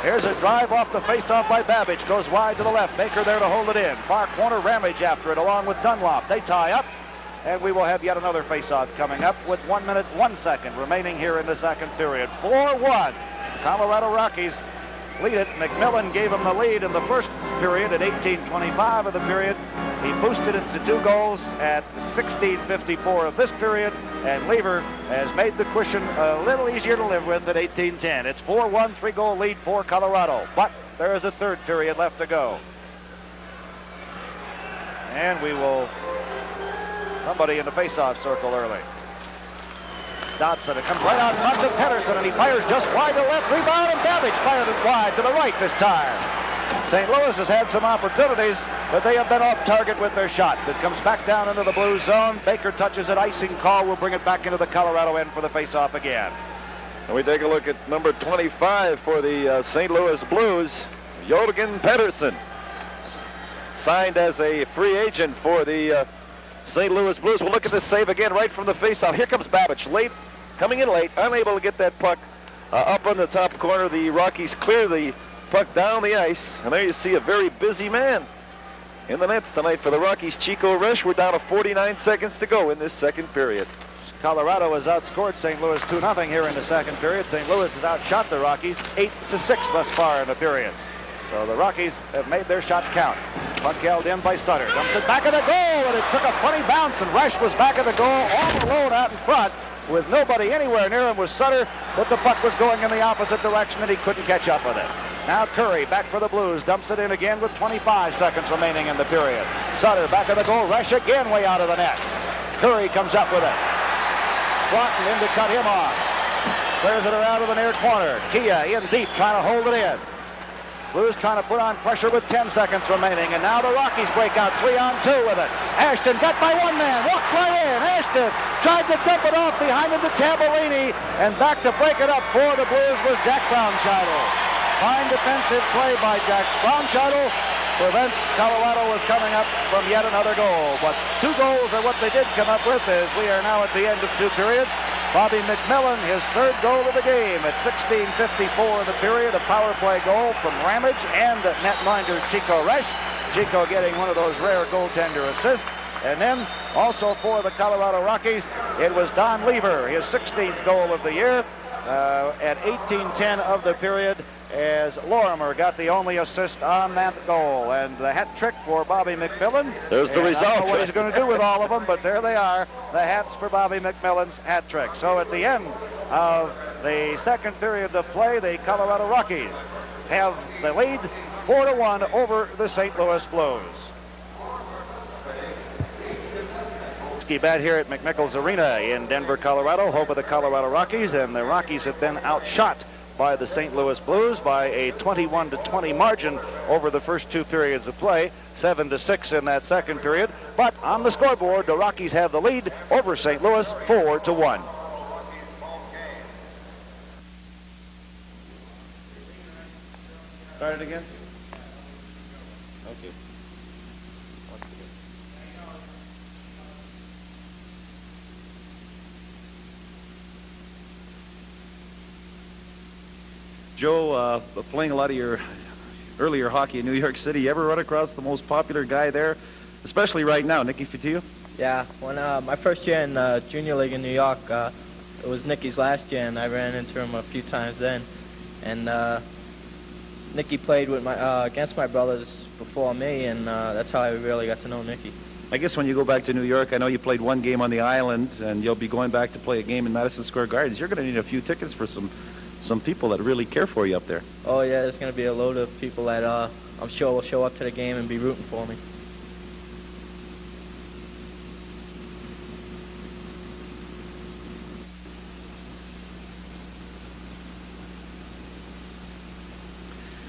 Here's a drive off the face-off by Babbage. Goes wide to the left. Baker there to hold it in. Far corner, Ramage after it along with Dunlop. They tie up. And we will have yet another face-off coming up with 1 minute, 1 second remaining here in the second period. 4-1. Colorado Rockies lead it. McMillan gave them the lead in the first period at 18:25 of the period. He boosted it to 2 goals at 16:54 of this period. And Lever has made the cushion a little easier to live with at 18:10. It's 4-1, 3-goal lead for Colorado. But there is a third period left to go. And we will... Somebody in the face-off circle early. Dodson, it comes right out and knocks it Pedersen, and he fires just wide to left. Rebound, and Babbage fired it wide to the right this time. St. Louis has had some opportunities, but they have been off target with their shots. It comes back down into the blue zone. Baker touches it. Icing call will bring it back into the Colorado end for the face-off again. And we take a look at number 25 for the St. Louis Blues, Jörgen Pedersen. Signed as a free agent for the St. Louis Blues. We'll look at this save again right from the faceoff. Here comes Babbage, coming in late, unable to get that puck up on the top corner. The Rockies clear the puck down the ice, and there you see a very busy man. in the nets tonight for the Rockies. Chico Resch. We're down to 49 seconds to go in this second period. Colorado has outscored St. Louis 2-0 here in the second period. St. Louis has outshot the Rockies 8-6 thus far in the period. So the Rockies have made their shots count. Puck held in by Sutter. Dumps it back of the goal, and it took a funny bounce, and Resch was back of the goal all alone out in front with nobody anywhere near him was Sutter, but the puck was going in the opposite direction, and he couldn't catch up with it. Now Curry back for the Blues. Dumps it in again with 25 seconds remaining in the period. Sutter back of the goal. Resch again way out of the net. Curry comes up with it. Broughton in to cut him off. Clears it around to the near corner. Kia in deep trying to hold it in. Blues trying to put on pressure with 10 seconds remaining, and now the Rockies break out 3-on-2 with it. Ashton got by one man, walks right in. Ashton tried to dump it off behind him to Tamburini, and back to break it up for the Blues was Jack Brownscheitel. Fine defensive play by Jack Brownscheitel prevents Colorado with coming up from yet another goal. But 2 goals are what they did come up with, as we are now at the end of 2 periods. Bobby McMillan, his 3rd goal of the game at 16:54 in the period. A power play goal from Ramage and netminder Chico Resch. Chico getting one of those rare goaltender assists. And then also for the Colorado Rockies, it was Don Lever, his 16th goal of the year at 18:10 of the period, as Lorimer got the only assist on that goal. And the hat trick for Bobby McMillan. There's the result. I don't know what he's going to do with all of them, but there they are, the hats for Bobby McMillan's hat trick. So at the end of the second period of play, the Colorado Rockies have the lead 4-1 over the St. Louis Blues. Bat here at McNichols Arena in Denver, Colorado, home of the Colorado Rockies, and the Rockies have been outshot by the St. Louis Blues by a 21-20 margin over the first 2 periods of play, 7-6 in that second period. But on the scoreboard, the Rockies have the lead over St. Louis 4-1. Start it again. Okay. Joe, playing a lot of your earlier hockey in New York City, you ever run across the most popular guy there, especially right now, Nicky Fotiu? Yeah, when my first year in junior league in New York, it was Nicky's last year, and I ran into him a few times then. And Nicky played with against my brothers before me, and that's how I really got to know Nicky. I guess when you go back to New York, I know you played 1 game on the island, and you'll be going back to play a game in Madison Square Gardens. You're going to need a few tickets for some people that really care for you up there. Oh yeah, there's going to be a load of people that I'm sure will show up to the game and be rooting for me.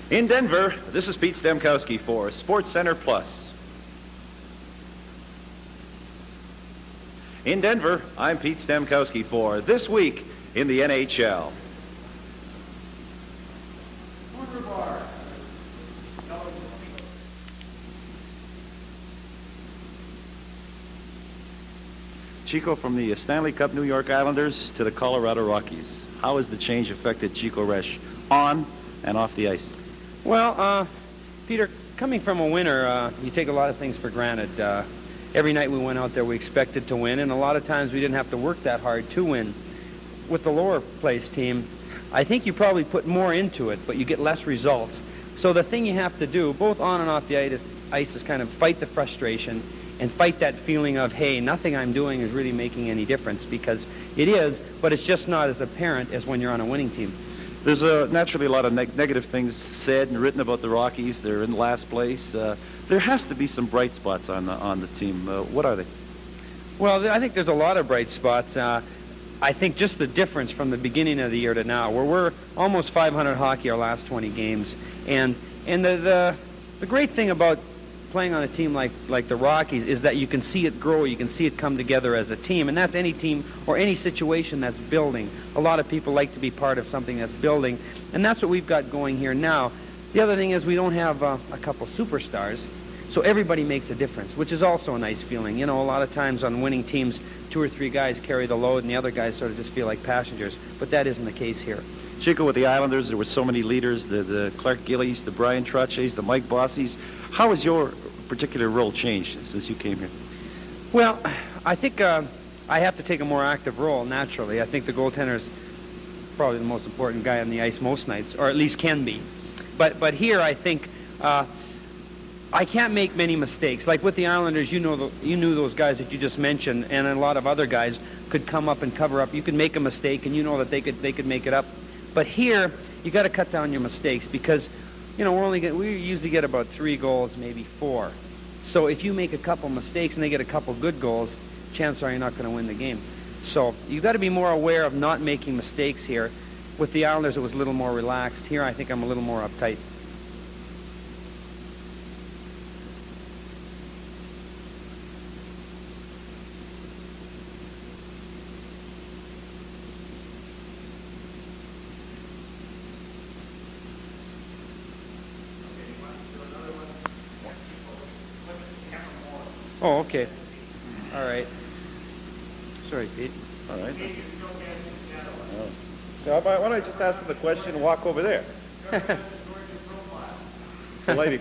In Denver, this is Pete Stemkowski for Sports Center Plus. In Denver, I'm Pete Stemkowski for This Week in the NHL. Chico, from the Stanley Cup New York Islanders to the Colorado Rockies, how has the change affected Chico Resch on and off the ice? Well, Peter, coming from a winner, you take a lot of things for granted. Every night we went out there, we expected to win, and a lot of times we didn't have to work that hard to win. With the lower place team, I think you probably put more into it, but you get less results. So the thing you have to do, both on and off the ice, is kind of fight the frustration and fight that feeling of, hey, nothing I'm doing is really making any difference, because it is, but it's just not as apparent as when you're on a winning team. There's naturally a lot of negative things said and written about the Rockies. They're in last place. There has to be some bright spots on the team. What are they? Well, I think there's a lot of bright spots. I think just the difference from the beginning of the year to now, where we're almost 500 hockey our last 20 games, and the great thing about playing on a team like the Rockies is that you can see it grow, you can see it come together as a team, and that's any team or any situation that's building. A lot of people like to be part of something that's building, and that's what we've got going here now. The other thing is we don't have a couple superstars, so everybody makes a difference, which is also a nice feeling. You know, a lot of times on winning teams, 2 or 3 guys carry the load, and the other guys sort of just feel like passengers, but that isn't the case here. Chico, with the Islanders, there were so many leaders, the Clark Gillies, the Brian Trotches, the Mike Bossies. How has your particular role changed since you came here? Well, I think I have to take a more active role, naturally. I think the goaltender is probably the most important guy on the ice most nights, or at least can be. But here, I think I can't make many mistakes. Like with the Islanders, you knew those guys that you just mentioned, and a lot of other guys could come up and cover up. You could make a mistake, and you know that they could make it up. But here, you got to cut down your mistakes because, you know, we usually get about 3 goals, maybe 4. So if you make a couple mistakes and they get a couple good goals, chances are you're not going to win the game. So you got to be more aware of not making mistakes here. With the Islanders, it was a little more relaxed. Here, I think I'm a little more uptight. Oh, okay. All right. Sorry, Pete. All right. So why don't I just ask him the question and walk over there? The lady.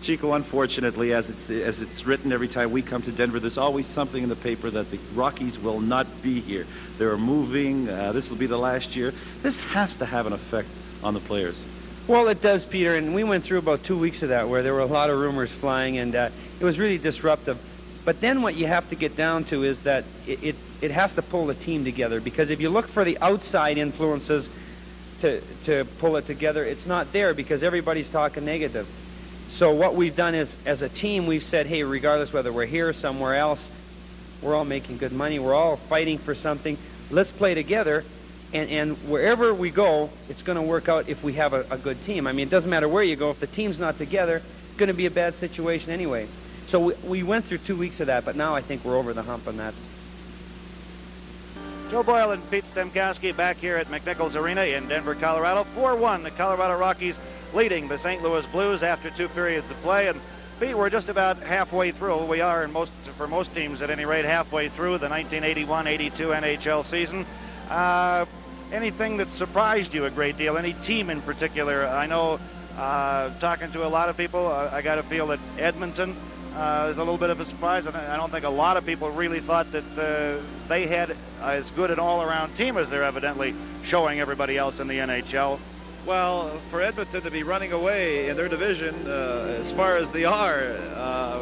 Chico, unfortunately, as it's written every time we come to Denver, there's always something in the paper that the Rockies will not be here. They're moving. This will be the last year. This has to have an effect on the players. Well, it does, Peter, and we went through about 2 weeks of that where there were a lot of rumors flying, and it was really disruptive. But then what you have to get down to is that it has to pull the team together, because if you look for the outside influences to pull it together, it's not there because everybody's talking negative. So what we've done is, as a team, we've said, hey, regardless whether we're here or somewhere else, we're all making good money, we're all fighting for something, let's play together. And wherever we go, it's going to work out if we have a good team. I mean, it doesn't matter where you go. If the team's not together, it's going to be a bad situation anyway. So we went through 2 weeks of that, but now I think we're over the hump on that. Joe Boyle and Pete Stemkowski back here at McNichols Arena in Denver, Colorado. 4-1, the Colorado Rockies leading the St. Louis Blues after 2 periods of play. And Pete, we're just about halfway through. We are, for most teams at any rate, halfway through the 1981-82 NHL season. Anything that surprised you a great deal? Any team in particular? I know, talking to a lot of people, I got to feel that Edmonton is a little bit of a surprise. I don't think a lot of people really thought that they had as good an all-around team as they're evidently showing everybody else in the NHL. Well, for Edmonton to be running away in their division as far as they are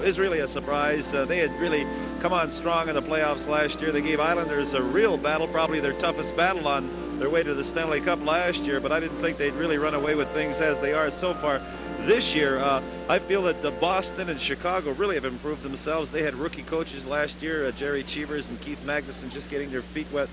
is really a surprise. They had really come on strong in the playoffs last year. They gave Islanders a real battle, probably their toughest battle on their way to the Stanley Cup last year, but I didn't think they'd really run away with things as they are so far this year. I feel that Boston and Chicago really have improved themselves. They had rookie coaches last year, Jerry Cheevers and Keith Magnuson, just getting their feet wet.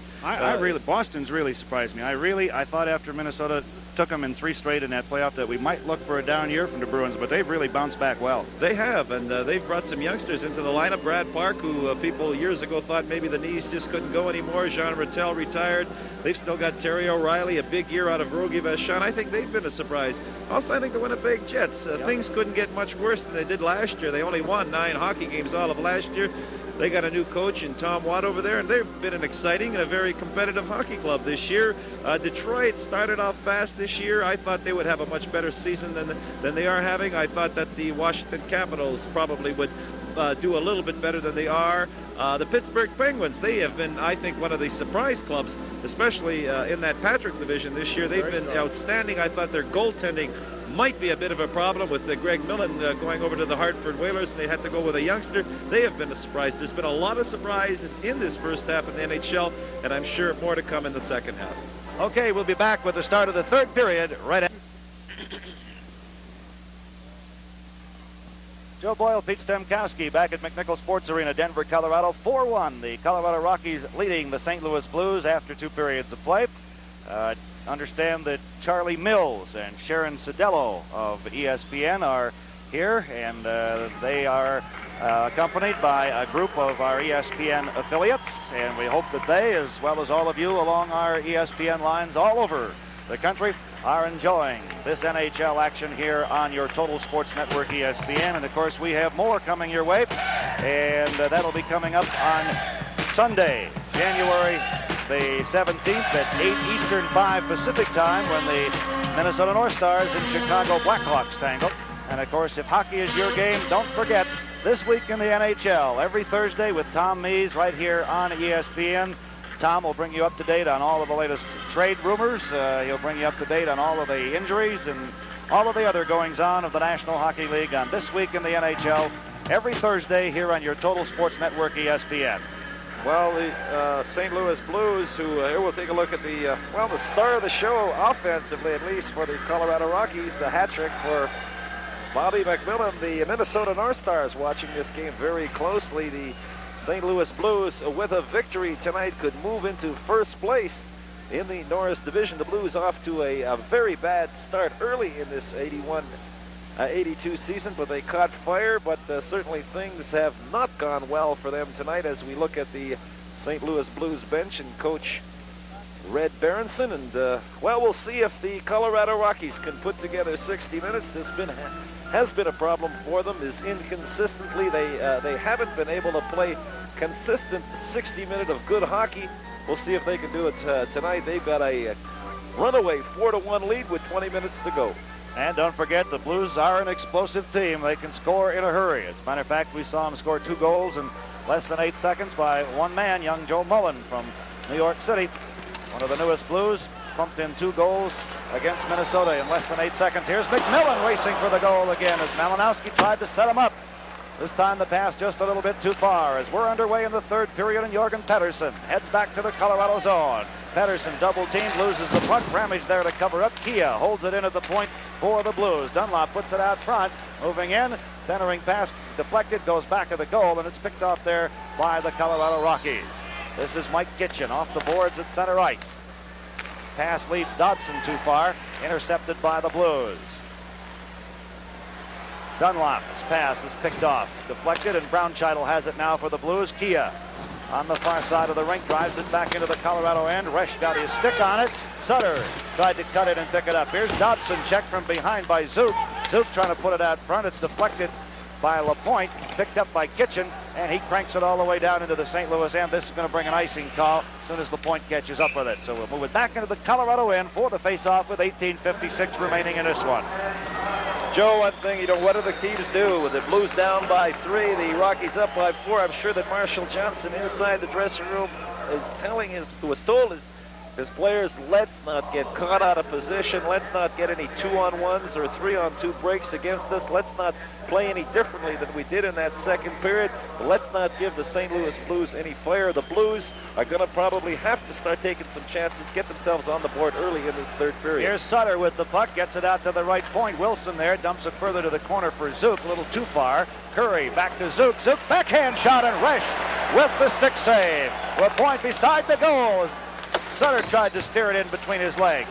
Boston's really surprised me. I thought after Minnesota took them in 3 straight in that playoff that we might look for a down year from the Bruins, but they've really bounced back well. They have, and they've brought some youngsters into the lineup. Brad Park, who people years ago thought maybe the knees just couldn't go anymore. Jean Rattel retired. They've still got Terry O'Reilly, a big year out of Rogie Vachon. I think they've been a surprise. Also, I think the Winnipeg Jets, things couldn't get much worse than they did last year. They only won 9 hockey games all of last year. They got a new coach in Tom Watt over there, and they've been an exciting and a very competitive hockey club this year. Detroit started off fast this year. I thought they would have a much better season than they are having. I thought that the Washington Capitals probably would do a little bit better than they are. The Pittsburgh Penguins, they have been, I think, one of the surprise clubs, especially in that Patrick division this year. They've been outstanding. I thought their goaltending might be a bit of a problem with Greg Millen going over to the Hartford Whalers, and they had to go with a youngster. They have been a surprise. There's been a lot of surprises in this first half of the NHL, and I'm sure more to come in the second half. Okay, we'll be back with the start of the 3rd period right after. Joe Boyle, Pete Stemkowski back at McNichols Sports Arena, Denver, Colorado. 4-1, the Colorado Rockies leading the St. Louis Blues after 2 periods of play. Understand that Charlie Mills and Sharon Sadello of ESPN are here, and they are accompanied by a group of our ESPN affiliates, and we hope that they, as well as all of you along our ESPN lines all over the country, are enjoying this NHL action here on your Total Sports Network ESPN. And of course, we have more coming your way, and that'll be coming up on Sunday, January the 17th at 8 Eastern, 5 Pacific time when the Minnesota North Stars and Chicago Blackhawks tangle. And of course, if hockey is your game, don't forget this week in the NHL, every Thursday with Tom Mees right here on ESPN. Tom will bring you up to date on all of the latest trade rumors. He'll bring you up to date on all of the injuries and all of the other goings-on of the National Hockey League on This Week in the NHL every Thursday here on your Total Sports Network, ESPN. Well, the St. Louis Blues, who here we'll take a look at the the star of the show offensively, at least for the Colorado Rockies, the hat trick for Bobby McMillan. The Minnesota North Stars watching this game very closely. The St. Louis Blues, with a victory tonight, could move into first place in the Norris Division. The Blues off to a very bad start early in this 81-82 season, but they caught fire. But certainly things have not gone well for them tonight as we look at the St. Louis Blues bench and coach Red Berenson. And, we'll see if the Colorado Rockies can put together 60 minutes. This has been a problem for them, is inconsistently. They haven't been able to play consistent 60-minute of good hockey. We'll see if they can do it tonight. They've got a runaway 4-1 lead with 20 minutes to go. And don't forget, the Blues are an explosive team. They can score in a hurry. As a matter of fact, we saw them score 2 goals in less than 8 seconds by one man, young Joe Mullen from New York City. One of the newest Blues pumped in 2 goals against Minnesota in less than 8 seconds. Here's McMillan racing for the goal again as Malinowski tried to set him up. This time the pass just a little bit too far as we're underway in the 3rd period, and Jorgen Pettersson heads back to the Colorado zone. Pettersson double teamed, loses the puck. Ramage there to cover up. Kia holds it in at the point for the Blues. Dunlop puts it out front, moving in, centering pass deflected, goes back of the goal, and it's picked off there by the Colorado Rockies. This is Mike Kitchen off the boards at center ice. Pass leads Dobson too far, intercepted by the Blues. Dunlop's pass is picked off, deflected, and Brownscheitel has it now for the Blues. Kia on the far side of the rink drives it back into the Colorado end. Resch got his stick on it. Sutter tried to cut it and pick it up. Here's Dobson, checked from behind by Zook. Zook trying to put it out front. It's deflected by LaPointe, picked up by Kitchen, and he cranks it all the way down into the St. Louis end. This is going to bring an icing call as soon as LaPointe catches up with it. So we'll move it back into the Colorado end for the face-off with 18:56 remaining in this one. Joe, one thing, what do the teams do? With the Blues down by 3, the Rockies up by 4. I'm sure that Marshall Johnson inside the dressing room was told his players, let's not get caught out of position. Let's not get any 2-on-1s or 3-on-2 breaks against us. Let's not play any differently than we did in that 2nd period. Let's not give the St. Louis Blues any fire. The Blues are going to probably have to start taking some chances, get themselves on the board early in this 3rd period. Here's Sutter with the puck, gets it out to the right point. Wilson there dumps it further to the corner for Zook, a little too far. Curry back to Zook. Zook backhand shot, and Resch with the stick save. LaPointe beside the goal. Sutter tried to steer it in between his legs.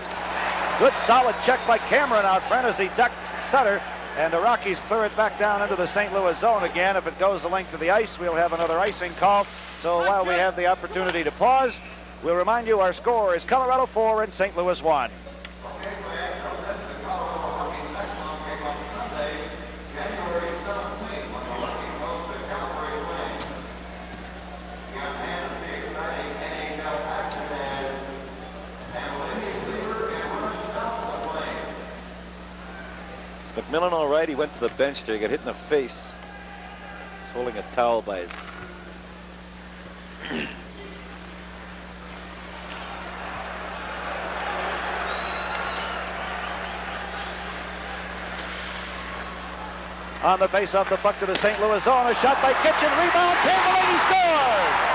Good solid check by Cameron out front as he ducked Sutter, and the Rockies clear it back down into the St. Louis zone again. If it goes the length of the ice, we'll have another icing call. So while we have the opportunity to pause, we'll remind you our score is Colorado 4 and St. Louis 1. McMillan all right. He went to the bench there. He got hit in the face. He's holding a towel by his... On the face-off, the puck to the St. Louis zone. A shot by Kitchen. Rebound. Tambellini scores!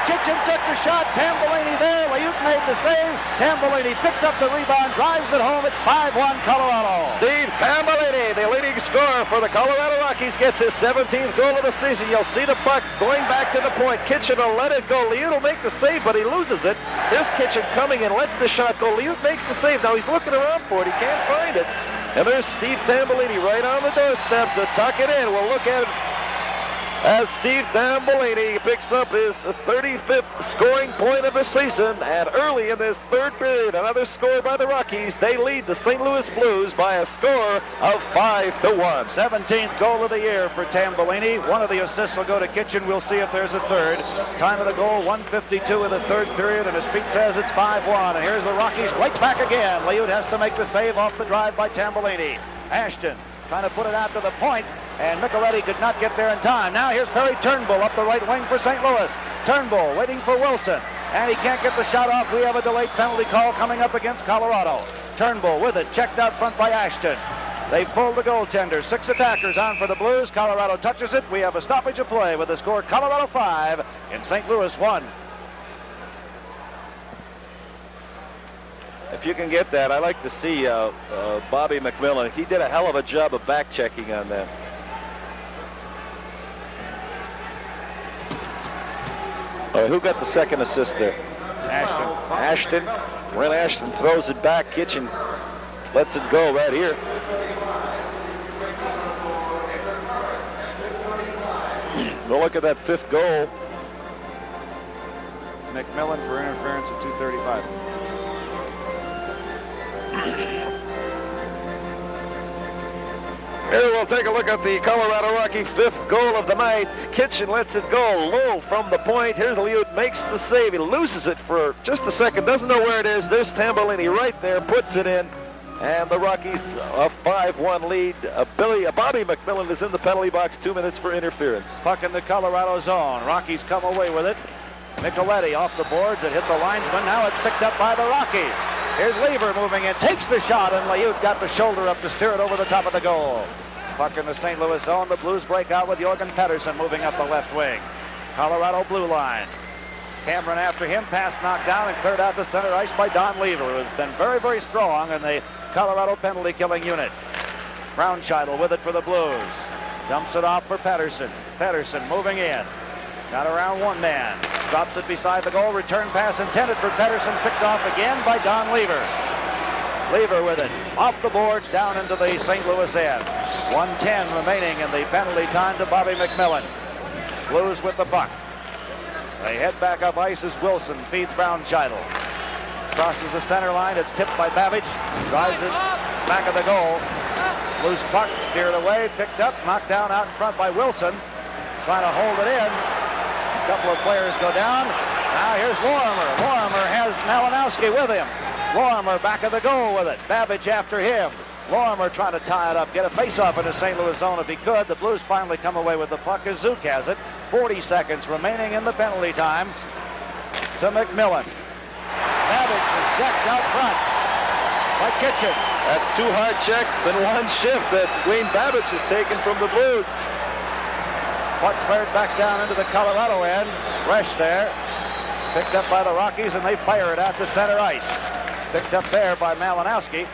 Kitchen took the shot. Tambellini there. Layut made the save. Tambellini picks up the rebound, drives it home. It's 5-1 Colorado. Steve Tambellini, the leading scorer for the Colorado Rockies, gets his 17th goal of the season. You'll see the puck going back to the point. Kitchen will let it go. Layut will make the save, but he loses it. There's Kitchen coming and lets the shot go. Layut makes the save. Now he's looking around for it. He can't find it. And there's Steve Tambellini right on the doorstep to tuck it in. We'll look at it as Steve Tambolini picks up his 35th scoring point of the season. And early in this third period, another score by the Rockies. They lead the St. Louis Blues by a score of 5-1. 17th goal of the year for Tambolini. One of the assists will go to Kitchen. We'll see if there's a third. Time of the goal, 1:52 in the third period, and as Pete says, it's 5-1. And here's the Rockies right back again. Liut has to make the save off the drive by Tambolini. Ashton trying to put it out to the point, and Micheletti could not get there in time. Now here's Perry Turnbull up the right wing for St. Louis. Turnbull waiting for Wilson, and he can't get the shot off. We have a delayed penalty call coming up against Colorado. Turnbull with it, checked out front by Ashton. They pulled the goaltender. 6 attackers on for the Blues. Colorado touches it. We have a stoppage of play with the score Colorado 5 and St. Louis 1. If you can get that, I like to see Bobby McMillan. He did a hell of a job of back checking on that. All right, who got the second assist there? Ashton. Ren Ashton throws it back. Kitchen lets it go right here. Well, look at that 5th goal. McMillan for interference at 2:35. Here we'll take a look at the Colorado Rocky 5th goal of the night. Kitchen lets it go low from the point. Here's Liut, makes the save. He loses it for just a second, doesn't know where it is. There's Tambolini right there, puts it in. And the Rockies a 5-1 lead. Bobby McMillan is in the penalty box, 2 minutes for interference. Puck in the Colorado zone. Rockies come away with it. Micheletti off the boards. It hit the linesman. Now it's picked up by the Rockies. Here's Lever moving in, takes the shot, and Liut got the shoulder up to steer it over the top of the goal. Puck in the St. Louis zone. The Blues break out with Jorgen Pettersson moving up the left wing. Colorado blue line. Cameron after him. Pass knocked down and cleared out to center ice by Don Lever, who has been very, very strong in the Colorado penalty killing unit. Brownscheitel with it for the Blues. Dumps it off for Pettersson. Pettersson moving in. Got around one man. Drops it beside the goal. Return pass intended for Pettersson. Picked off again by Don Lever. Lever with it. Off the boards down into the St. Louis end. 1:10 remaining in the penalty time to Bobby McMillan. Blues with the puck. They head back up ice as Wilson feeds Brownscheitel. Crosses the center line. It's tipped by Babbage. Drives it back of the goal. Loose puck steered away. Picked up. Knocked down out in front by Wilson. Trying to hold it in. A couple of players go down. Now here's Lorimer. Lorimer has Malinowski with him. Lorimer back of the goal with it. Babbage after him. Lorimer trying to tie it up. Get a face-off in the St. Louis zone if he could. The Blues finally come away with the puck as Zook has it. 40 seconds remaining in the penalty time to McMillan. Babbage is decked out front by Kitchen. That's 2 hard checks and 1 shift that Wayne Babbage has taken from the Blues. Puck cleared back down into the Colorado end. Fresh there. Picked up by the Rockies, and they fire it out to center ice. Picked up there by Malinowski.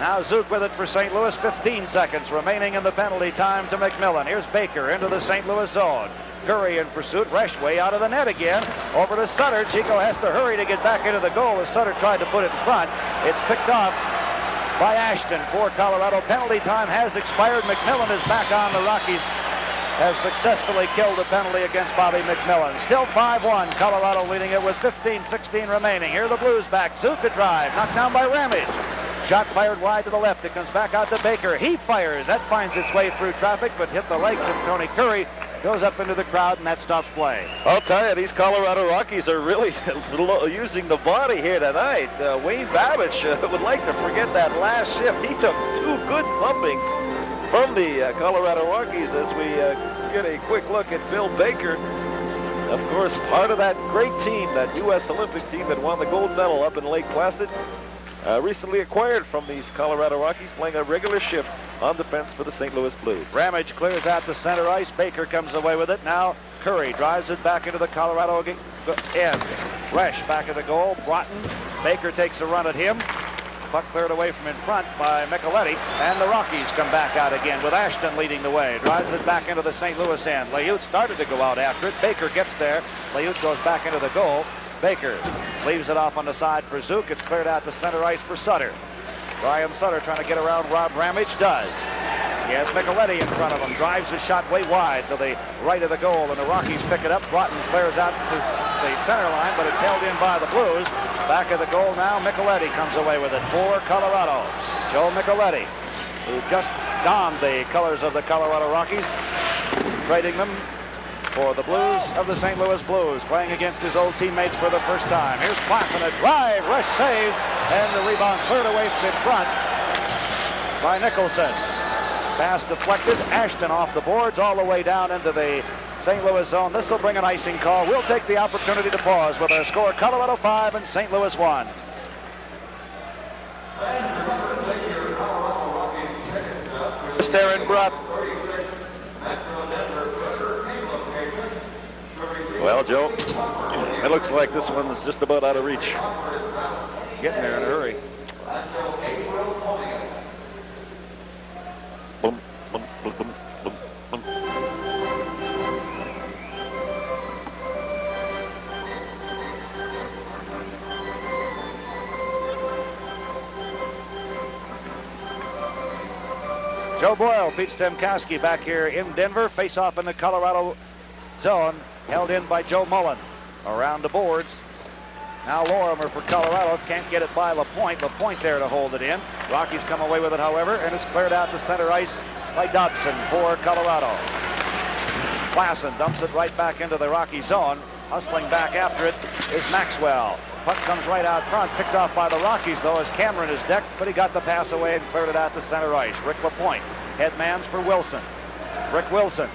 Now Zook with it for St. Louis. 15 seconds remaining in the penalty time to McMillan. Here's Baker into the St. Louis zone. Curry in pursuit. Reschway out of the net again. Over to Sutter. Chico has to hurry to get back into the goal as Sutter tried to put it in front. It's picked off by Ashton for Colorado. Penalty time has expired. McMillan is back on. The Rockies have successfully killed a penalty against Bobby McMillan. Still 5-1. Colorado leading it with 15-16 remaining. Here the Blues back. Zook a drive. Knocked down by Ramage. Shot fired wide to the left. It comes back out to Baker. He fires. That finds its way through traffic, but hit the legs of Tony Curry. Goes up into the crowd, and that stops play. I'll tell you, these Colorado Rockies are really using the body here tonight. Wayne Babbage would like to forget that last shift. He took 2 good thumpings from the Colorado Rockies as we get a quick look at Bill Baker. Of course, part of that great team, that U.S. Olympic team that won the gold medal up in Lake Placid. Recently acquired from these Colorado Rockies, playing a regular shift on defense for the St. Louis Blues. Ramage clears out to center ice. Baker comes away with it. Now Curry drives it back into the Colorado end. Resch back of the goal. Broughton. Baker takes a run at him. Puck cleared away from in front by Micheletti. And the Rockies come back out again with Ashton leading the way. Drives it back into the St. Louis end. Liut started to go out after it. Baker gets there. Liut goes back into the goal. Baker leaves it off on the side for Zook. It's cleared out to center ice for Sutter. Brian Sutter trying to get around Rob Ramage. Does. He has Micheletti in front of him. Drives his shot way wide to the right of the goal, and the Rockies pick it up. Broughton clears out to the center line, but it's held in by the Blues. Back of the goal now, Micheletti comes away with it for Colorado. Joe Micheletti, who just donned the colors of the Colorado Rockies, trading them for the Blues of the St. Louis Blues, playing against his old teammates for the first time. Here's Klassen, a drive, Rush saves, and the rebound cleared away in front by Nicholson. Pass deflected, Ashton off the boards all the way down into the St. Louis zone. This will bring an icing call. We'll take the opportunity to pause with our score, Colorado 5 and St. Louis 1. Aaron Brutt. Well, Joe, it looks like this one's just about out of reach. Getting there in a hurry. Boom, boom, boom, boom, boom, boom. Joe Boyle beats Demkowski back here in Denver. Face off in the Colorado zone. Held in by Joe Mullen. Around the boards. Now Lorimer for Colorado. Can't get it by LaPointe. LaPointe there to hold it in. Rockies come away with it, however, and it's cleared out to center ice by Dobson for Colorado. Klassen dumps it right back into the Rocky zone. Hustling back after it is Maxwell. Puck comes right out front, picked off by the Rockies, though, as Cameron is decked, but he got the pass away and cleared it out to center ice. Rick LaPointe, headmans for Wilson. Rick Wilson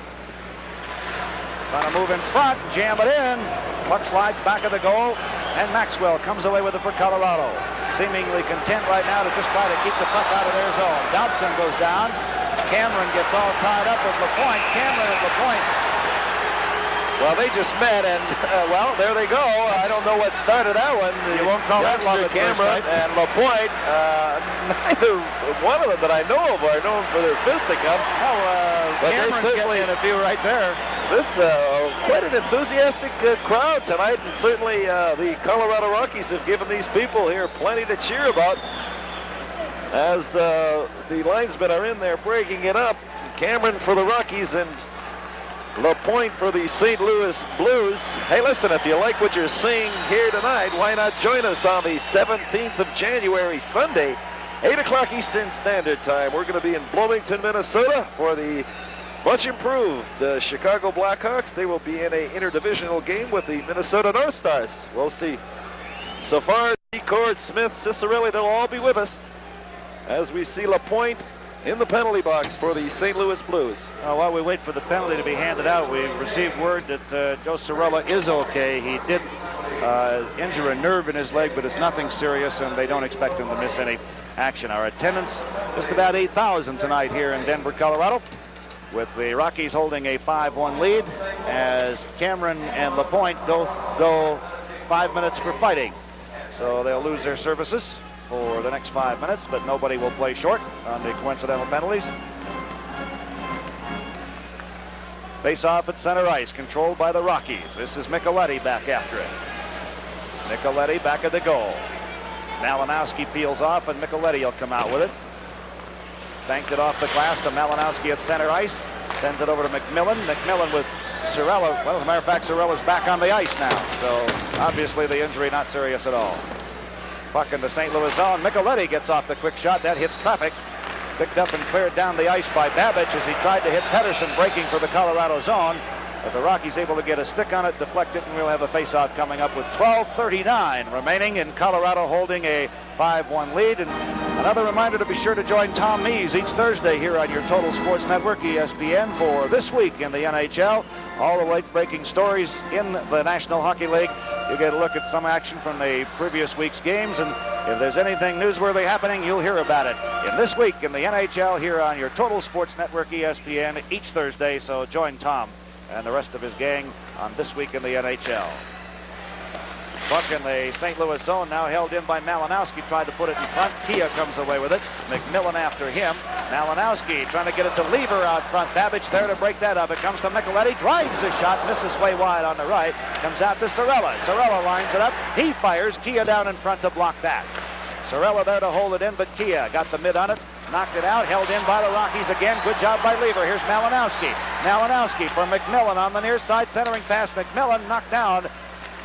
trying to move in front, jam it in. Puck slides back of the goal, and Maxwell comes away with it for Colorado. Seemingly content right now to just try to keep the puck out of their zone. Dobson goes down. Cameron gets all tied up with LaPointe. Cameron and LaPointe. Well, they just met, and, well, there they go. I don't know what started that one. You won't call that love at first Cameron sight. and LaPointe, neither one of them that I know of are known for their fisticuffs. But Cameron's certainly getting in a few right there. This quite an enthusiastic crowd tonight, and certainly the Colorado Rockies have given these people here plenty to cheer about as the linesmen are in there breaking it up. Cameron for the Rockies and LaPointe for the St. Louis Blues. Hey, listen, if you like what you're seeing here tonight, why not join us on the 17th of January, Sunday, 8 o'clock Eastern Standard Time. We're going to be in Bloomington, Minnesota for the much improved Chicago Blackhawks. They will be in an interdivisional game with the Minnesota North Stars. We'll see. So far, Cord, Smith, Cicerelli, they'll all be with us as we see LaPointe in the penalty box for the St. Louis Blues. While we wait for the penalty to be handed out, we've received word that Joe Cirella is okay. He did injure a nerve in his leg, but it's nothing serious, and they don't expect him to miss any action. Our attendance, just about 8,000 tonight here in Denver, Colorado, with the Rockies holding a 5-1 lead as Cameron and LaPointe both go 5 minutes for fighting. So they'll lose their services for the next 5 minutes, but nobody will play short on the coincidental penalties. Face off at center ice, controlled by the Rockies. This is Micheletti back after it. Micheletti back at the goal. Malinowski peels off, and Micheletti will come out with it. Banked it off the glass to Malinowski at center ice. Sends it over to McMillan. McMillan with Cirella. Well, as a matter of fact, Cirella's back on the ice now. So obviously the injury not serious at all. Puck in the St. Louis zone. Micheletti gets off the quick shot. That hits traffic. Picked up and cleared down the ice by Babbage as he tried to hit Pedersen, breaking for the Colorado zone. But the Rockies able to get a stick on it, deflect it, and we'll have a face-off coming up with 12:39 remaining, in Colorado holding a 5-1 lead. And another reminder to be sure to join Tom Mees each Thursday here on your Total Sports Network, ESPN, for This Week in the NHL. All the late-breaking stories in the National Hockey League. You get a look at some action from the previous week's games, and if there's anything newsworthy happening, you'll hear about it in This Week in the NHL here on your Total Sports Network, ESPN, each Thursday. So join Tom and the rest of his gang on This Week in the NHL. Puck in the St. Louis zone, now held in by Malinowski. Tried to put it in front. Kia comes away with it. McMillan after him. Malinowski trying to get it to Lever out front. Babbage there to break that up. It comes to Micheletti. Drives the shot. Misses way wide on the right. Comes out to Cirella. Cirella lines it up. He fires. Kia down in front to block that. Cirella there to hold it in, but Kia got the mid on it. knocked it out, held in by the Rockies again. Good job by Lever. Here's Malinowski. Malinowski from McMillan on the near side, centering pass. McMillan knocked down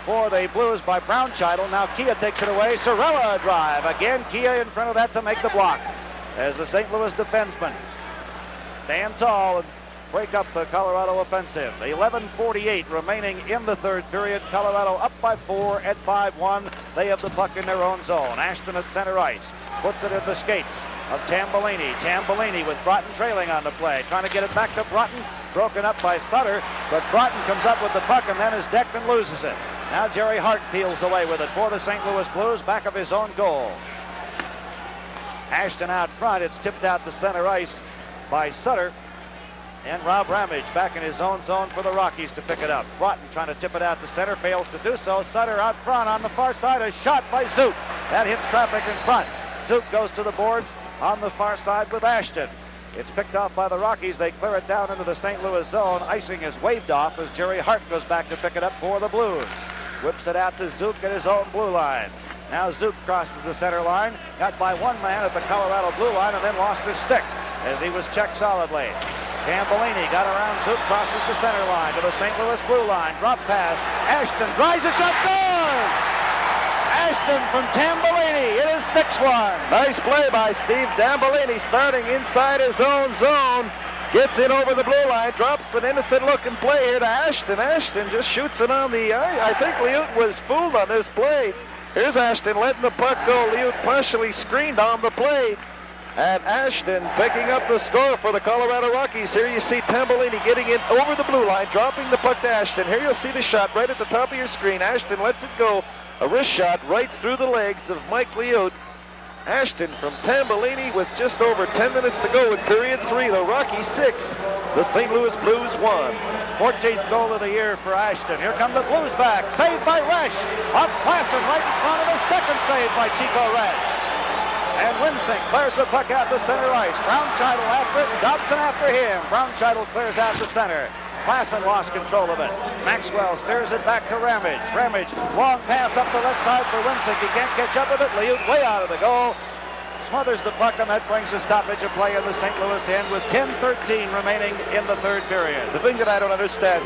for the Blues by Brownscheitel. Now Kia takes it away. Sorella drive. Again, Kia in front of that to make the block as the St. Louis defenseman stand tall and break up the Colorado offensive. 11:48 remaining in the third period. Colorado up by 4 at 5-1. They have the puck in their own zone. Ashton at center ice puts it in the skates of Tambellini. Tambellini with Broughton trailing on the play. Trying to get it back to Broughton. Broken up by Sutter, but Broughton comes up with the puck and then is decked and loses it. Now Jerry Hart peels away with it for the St. Louis Blues, back of his own goal. Ashton out front. It's tipped out to center ice by Sutter. And Rob Ramage back in his own zone for the Rockies to pick it up. Broughton trying to tip it out to center, fails to do so. Sutter out front on the far side, a shot by Zook. That hits traffic in front. Zook goes to the boards on the far side with Ashton. It's picked off by the Rockies. They clear it down into the St. Louis zone. Icing is waved off as Jerry Hart goes back to pick it up for the Blues. Whips it out to Zook at his own blue line. Now Zook crosses the center line, got by one man at the Colorado blue line, and then lost his stick as he was checked solidly. Tambellini got around Zook, crosses the center line to the St. Louis blue line. Drop pass. Ashton drives it, shot, scores! Ashton from Tambellini. It is 6-1. Nice play by Steve Tambellini, starting inside his own zone. Gets in over the blue line, drops an innocent-looking play here to Ashton. Ashton just shoots it on the eye. I think Liut was fooled on this play. Here's Ashton letting the puck go. Liut partially screened on the play. And Ashton picking up the score for the Colorado Rockies. Here you see Tambellini getting in over the blue line, dropping the puck to Ashton. Here you'll see the shot right at the top of your screen. Ashton lets it go. A wrist shot right through the legs of Mike Liut. Ashton from Tambellini with just over 10 minutes to go in period 3. The Rockies 6, the St. Louis Blues 1. 14th goal of the year for Ashton. Here come the Blues back. Saved by Resch. Off Klassen right in front of a second save by Chico Resch. And Winsink clears the puck out to center ice. Brownscheitel after it, Dobson after him. Brownscheitel clears out to center. Klassen lost control of it. Maxwell steers it back to Ramage. Ramage, long pass up the left side for Winsink. He can't catch up with it. Liut way out of the goal. Smothers the puck, and that brings a stoppage of play in the St. Louis end with 10:13 remaining in the third period. The thing that I don't understand,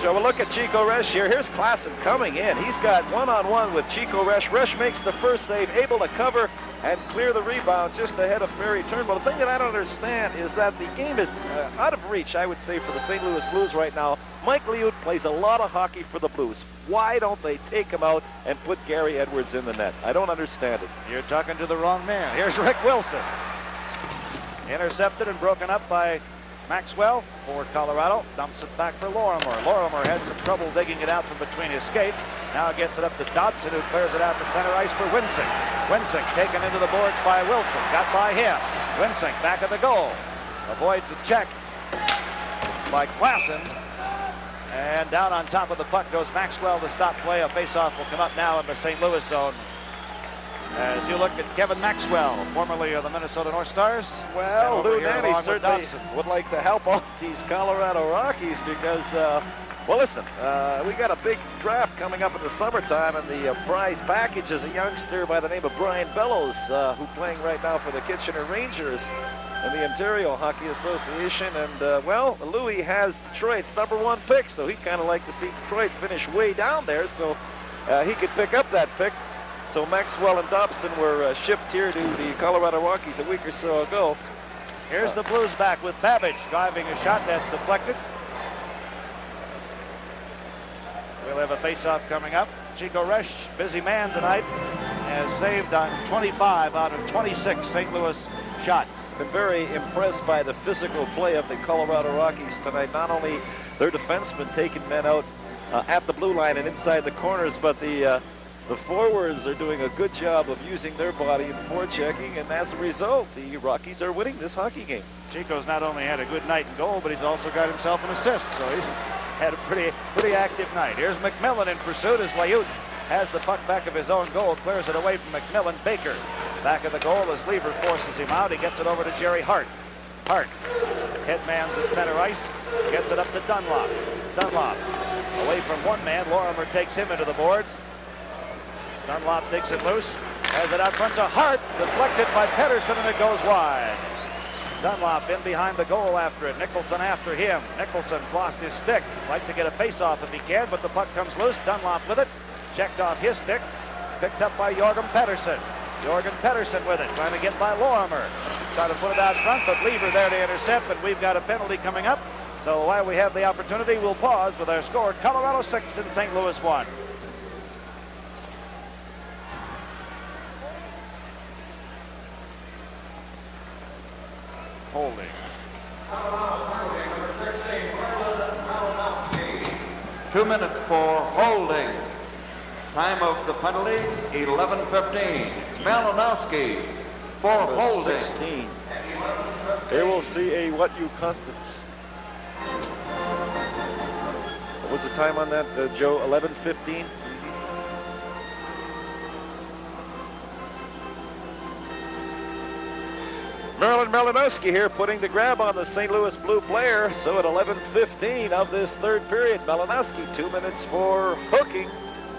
Joe, we'll look at Chico Resch here. Here's Klassen coming in. He's got one-on-one with Chico Resch. Resch makes the first save, able to cover and clear the rebound just ahead of Ferry Turnbull. The thing that I don't understand is that the game is out of reach, I would say, for the St. Louis Blues right now. Mike Liut plays a lot of hockey for the Blues. Why don't they take him out and put Gary Edwards in the net? I don't understand it. You're talking to the wrong man. Here's Rick Wilson. Intercepted and broken up by Maxwell for Colorado. Dumps it back for Lorimer. Lorimer had some trouble digging it out from between his skates. Now gets it up to Dobson, who clears it out to center ice for Winsink. Winsink taken into the boards by Wilson. Got by him. Winsink back at the goal. Avoids the check by Klassen. And down on top of the puck goes Maxwell to stop play. A faceoff will come up now in the St. Louis zone. As you look at Kevin Maxwell, formerly of the Minnesota North Stars. Well, Lou Nanny certainly would like to help out these Colorado Rockies because, well, listen, we got a big draft coming up in the summertime, and the prize package is a youngster by the name of Brian Bellows, who's playing right now for the Kitchener Rangers in the Ontario Hockey Association. And, well, Louis has Detroit's #1 pick, so he'd kind of like to see Detroit finish way down there so he could pick up that pick. So Maxwell and Dobson were shipped here to the Colorado Rockies a week or so ago. Here's the Blues back with Babbage driving a shot that's deflected. We'll have a face-off coming up. Chico Resch, busy man tonight, has saved on 25 out of 26 St. Louis shots. Been very impressed by the physical play of the Colorado Rockies tonight. Not only their defensemen taking men out at the blue line and inside the corners, but the forwards are doing a good job of using their body and forechecking, and as a result, the Rockies are winning this hockey game. Chico's not only had a good night in goal, but he's also got himself an assist, so he's had a pretty active night. Here's McMillan in pursuit as Liut has the puck back of his own goal, clears it away from McMillan. Baker back of the goal as Lever forces him out. He gets it over to Jerry Hart. Hart, headman's at center ice, gets it up to Dunlop. Dunlop away from one man. Lorimer takes him into the boards. Dunlop takes it loose. Has it out front to Hart, deflected by Pedersen, and it goes wide. Dunlop in behind the goal after it. Nicholson after him. Nicholson's lost his stick. Like to get a face-off if he can, but the puck comes loose. Dunlop with it. Checked off his stick. Picked up by Jorgen Pedersen. Jorgen Pedersen with it, trying to get by Lorimer. Try to put it out front, but Lever there to intercept, and we've got a penalty coming up. So while we have the opportunity, we'll pause with our score. Colorado 6 and St. Louis 1. Holding. 2 minutes for holding. Time of the penalty, 11:15. Malinowski for holding. 16. Here we'll see a what you constant. What was the time on that, Joe? 11:15? Marilyn Malinowski here putting the grab on the St. Louis Blue player. So at 11:15 of this third period, Malinowski 2 minutes for hooking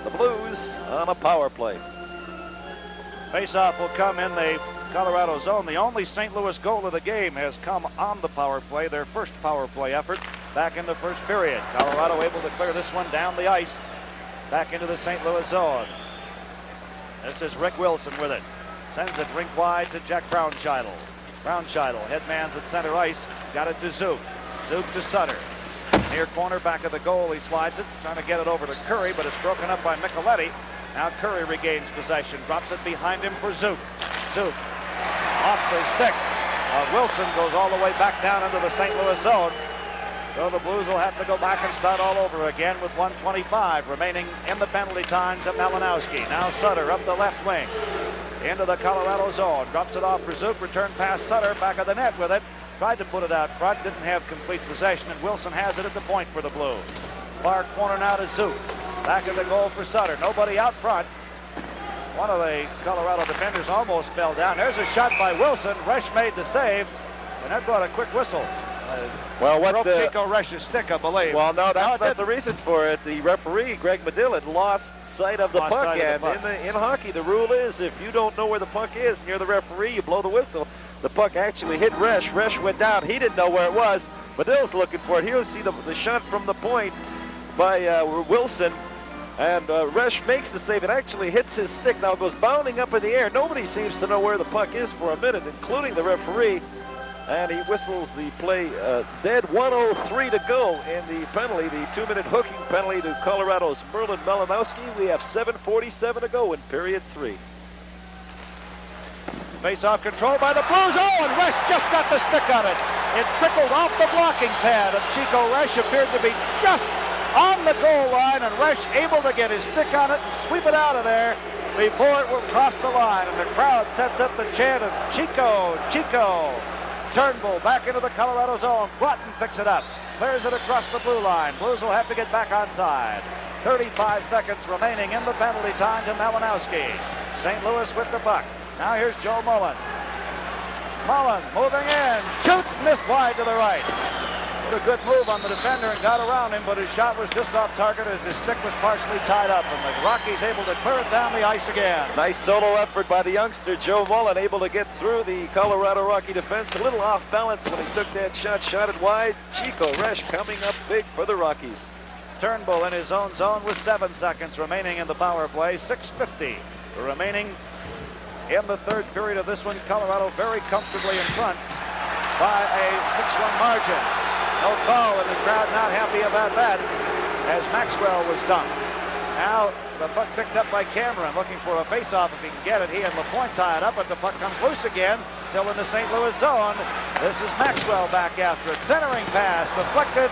the Blues on a power play. Faceoff will come in the Colorado zone. The only St. Louis goal of the game has come on the power play, their first power play effort back in the first period. Colorado able to clear this one down the ice, back into the St. Louis zone. This is Rick Wilson with it. Sends it rink wide to Jack Brownscheitel. Brownscheitel, headman's at center ice, got it to Zook. Zook to Sutter. Near corner, back of the goal, he slides it, trying to get it over to Curry, but it's broken up by Micheletti. Now Curry regains possession, drops it behind him for Zook. Zook off the stick. Wilson goes all the way back down into the St. Louis zone. So the Blues will have to go back and start all over again with 1:25 remaining in the penalty time to Malinowski. Now Sutter up the left wing into the Colorado zone. Drops it off for Zook. Return pass Sutter. Back of the net with it. Tried to put it out front. Didn't have complete possession. And Wilson has it at the point for the Blues. Far corner now to Zook. Back of the goal for Sutter. Nobody out front. One of the Colorado defenders almost fell down. There's a shot by Wilson. Resch made the save. And that brought a quick whistle. Well, what broke Chico Resch's stick, I believe. Well, no, that's not the reason for it. The referee, Greg Medill, had lost sight of the puck. And in hockey, the rule is if you don't know where the puck is and you're the referee, you blow the whistle. The puck actually hit Resch. Resch went down. He didn't know where it was. Medill's looking for it. He'll see the shot from the point by Wilson. And Resch makes the save. It actually hits his stick. Now it goes bounding up in the air. Nobody seems to know where the puck is for a minute, including the referee. And he whistles the play dead. 1:03 to go in the penalty, the 2-minute hooking penalty to Colorado's Merlin Malinowski. We have 7:47 to go in period 3. Face-off control by the Blues. Oh, and Resch just got the stick on it. It trickled off the blocking pad of Chico Resch. Appeared to be just on the goal line, and Resch able to get his stick on it and sweep it out of there before it will cross the line. And the crowd sets up the chant of Chico, Chico. Turnbull back into the Colorado zone. Broughton picks it up. Clears it across the blue line. Blues will have to get back onside. 35 seconds remaining in the penalty time to Malinowski. St. Louis with the puck. Now here's Joe Mullen. Mullen moving in. Shoots, missed wide to the right. Did a good move on the defender and got around him, but his shot was just off target as his stick was partially tied up. And the Rockies able to clear it down the ice again. Nice solo effort by the youngster, Joe Mullen, able to get through the Colorado Rocky defense. A little off balance when he took that shot, shot it wide. Chico Resch coming up big for the Rockies. Turnbull in his own zone with 7 seconds remaining in the power play. 6:50 remaining in the third period of this one. Colorado very comfortably in front by a 6-1 margin. No call, and the crowd not happy about that as Maxwell was dumped. Now the puck picked up by Cameron, looking for a face-off if he can get it. He and LaPointe tie it up, but the puck comes loose again, still in the St. Louis zone. This is Maxwell back after it. Centering pass, deflected,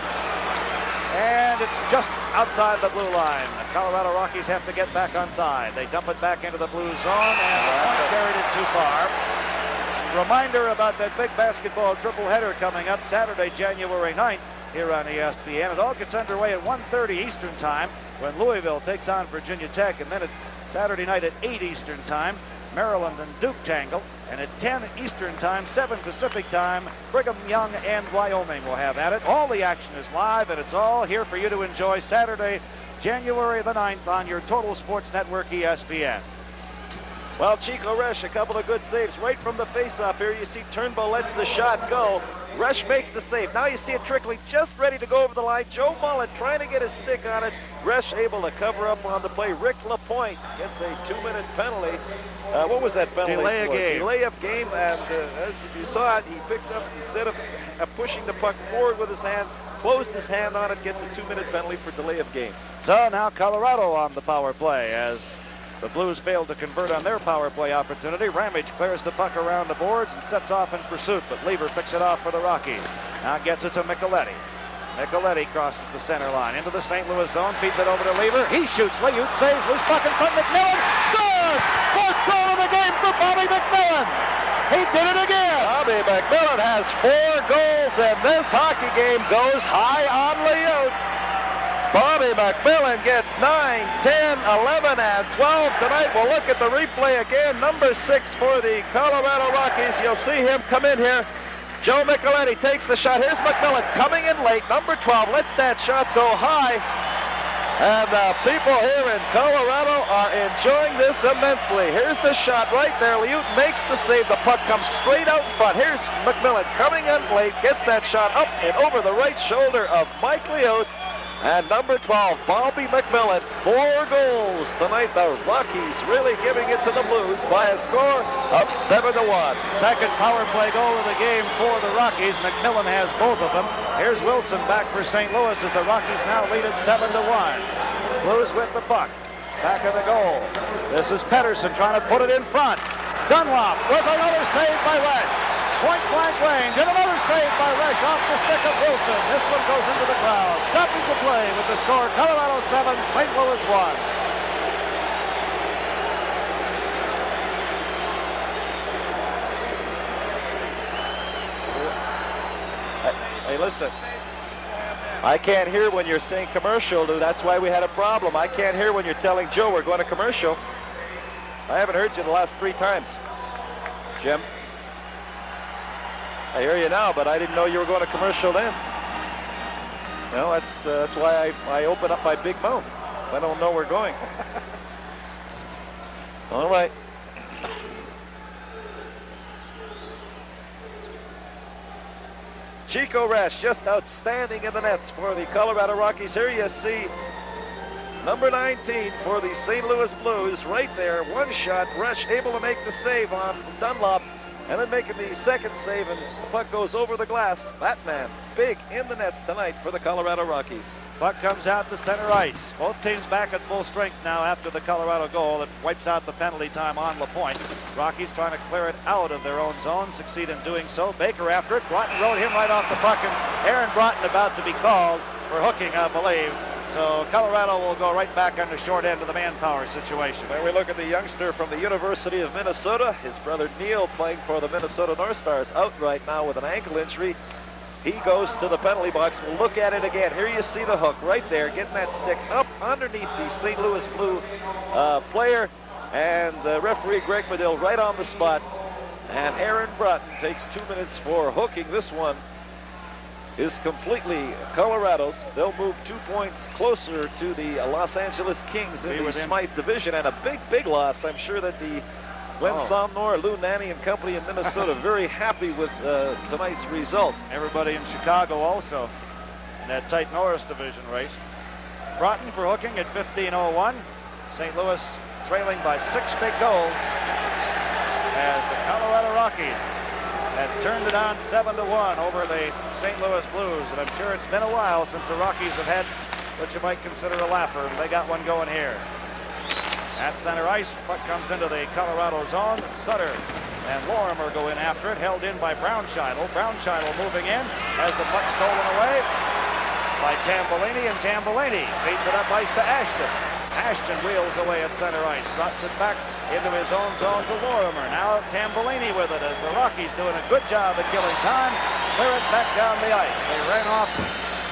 and it's just outside the blue line. The Colorado Rockies have to get back onside. They dump it back into the blue zone, and LaPointe carried it too far. Reminder about that big basketball triple-header coming up Saturday, January 9th here on ESPN. It all gets underway at 1:30 Eastern Time when Louisville takes on Virginia Tech. And then at Saturday night at 8 Eastern Time, Maryland and Duke tangle. And at 10 Eastern Time, 7 Pacific Time, Brigham Young and Wyoming will have at it. All the action is live, and it's all here for you to enjoy Saturday, January the 9th on your Total Sports Network ESPN. Well, Chico Resch, a couple of good saves right from the face-off here. You see Turnbull lets the shot go. Resch makes the save. Now you see it trickling, just ready to go over the line. Joe Mullen trying to get his stick on it. Resch able to cover up on the play. Rick LaPointe gets a 2-minute penalty. What was that penalty? Delay of game. Delay of game, and as you saw it, he picked up, instead of pushing the puck forward with his hand, closed his hand on it, gets a 2-minute penalty for delay of game. So now Colorado on the power play as the Blues failed to convert on their power play opportunity. Ramage clears the puck around the boards and sets off in pursuit, but Lever picks it off for the Rockies. Now gets it to Micheletti. Micheletti crosses the center line into the St. Louis zone, feeds it over to Lever. He shoots. Liut saves. Loose puck in front. McMillan scores! Fourth goal of the game for Bobby McMillan. He did it again. Bobby McMillan has 4 goals, and this hockey game goes high on Liut. Bobby McMillan gets 9, 10, 11, and 12 tonight. We'll look at the replay again. Number 6 for the Colorado Rockies. You'll see him come in here. Joe Micheletti takes the shot. Here's McMillan coming in late. Number 12 lets that shot go high. And people here in Colorado are enjoying this immensely. Here's the shot right there. Liut makes the save. The puck comes straight out in front. Here's McMillan coming in late. Gets that shot up and over the right shoulder of Mike Liut. And number 12, Bobby McMillan, 4 goals tonight. The Rockies really giving it to the Blues by a score of 7-1. Second power play goal of the game for the Rockies. McMillan has both of them. Here's Wilson back for St. Louis as the Rockies now lead it 7-1. Blues with the puck. Back of the goal. This is Pedersen trying to put it in front. Dunlop with another save by Resch. Point blank range, and another save by Resch off the stick of Wilson. This one goes into the crowd. Stopping the play with the score, Colorado 7, St. Louis 1. Hey, listen. I can't hear when you're saying commercial, dude. That's why we had a problem. I can't hear when you're telling Joe we're going to commercial. I haven't heard you the last 3 times. Jim? I hear you now, but I didn't know you were going to commercial then. Well, that's why I open up my big mouth. I don't know we're going. All right. Chico Resch just outstanding in the nets for the Colorado Rockies. Here you see number 19 for the St. Louis Blues right there. One shot. Resch able to make the save on Dunlop. And then making the second save, and the puck goes over the glass. That man, big in the nets tonight for the Colorado Rockies. Puck comes out to center ice. Both teams back at full strength now after the Colorado goal that wipes out the penalty time on LaPointe. Rockies trying to clear it out of their own zone, succeed in doing so. Baker after it. Broughton rode him right off the puck, and Aaron Broughton about to be called for hooking, I believe. So Colorado will go right back on the short end of the manpower situation. When we look at the youngster from the University of Minnesota, his brother Neil playing for the Minnesota North Stars, out right now with an ankle injury. He goes to the penalty box. We'll look at it again. Here you see the hook right there, getting that stick up underneath the St. Louis Blue player. And the referee, Greg Medill, right on the spot. And Aaron Broughton takes 2 minutes for hooking. This one is completely Colorado's. They'll move 2 points closer to the Los Angeles Kings in the Smythe division, and a big loss. I'm sure that the Glenn Somnor, Lou Nanny and company in Minnesota very happy with tonight's result. Everybody in Chicago also in that tight Norris division race. Broughton for hooking at 15:01. St. Louis trailing by 6 big goals as the Colorado Rockies had turned it on 7-1 over the St. Louis Blues. And I'm sure it's been a while since the Rockies have had what you might consider a laugher. They got one going here. At center ice, puck comes into the Colorado zone. Sutter and Lorimer go in after it, held in by Brownschidel. Brownschidel moving in as the puck stolen away by Tambellini, and Tambellini feeds it up ice to Ashton. Ashton wheels away at center ice, drops it back into his own zone to Lorimer. Now Tambellini with it as the Rockies doing a good job at killing time. Clear it back down the ice. They ran off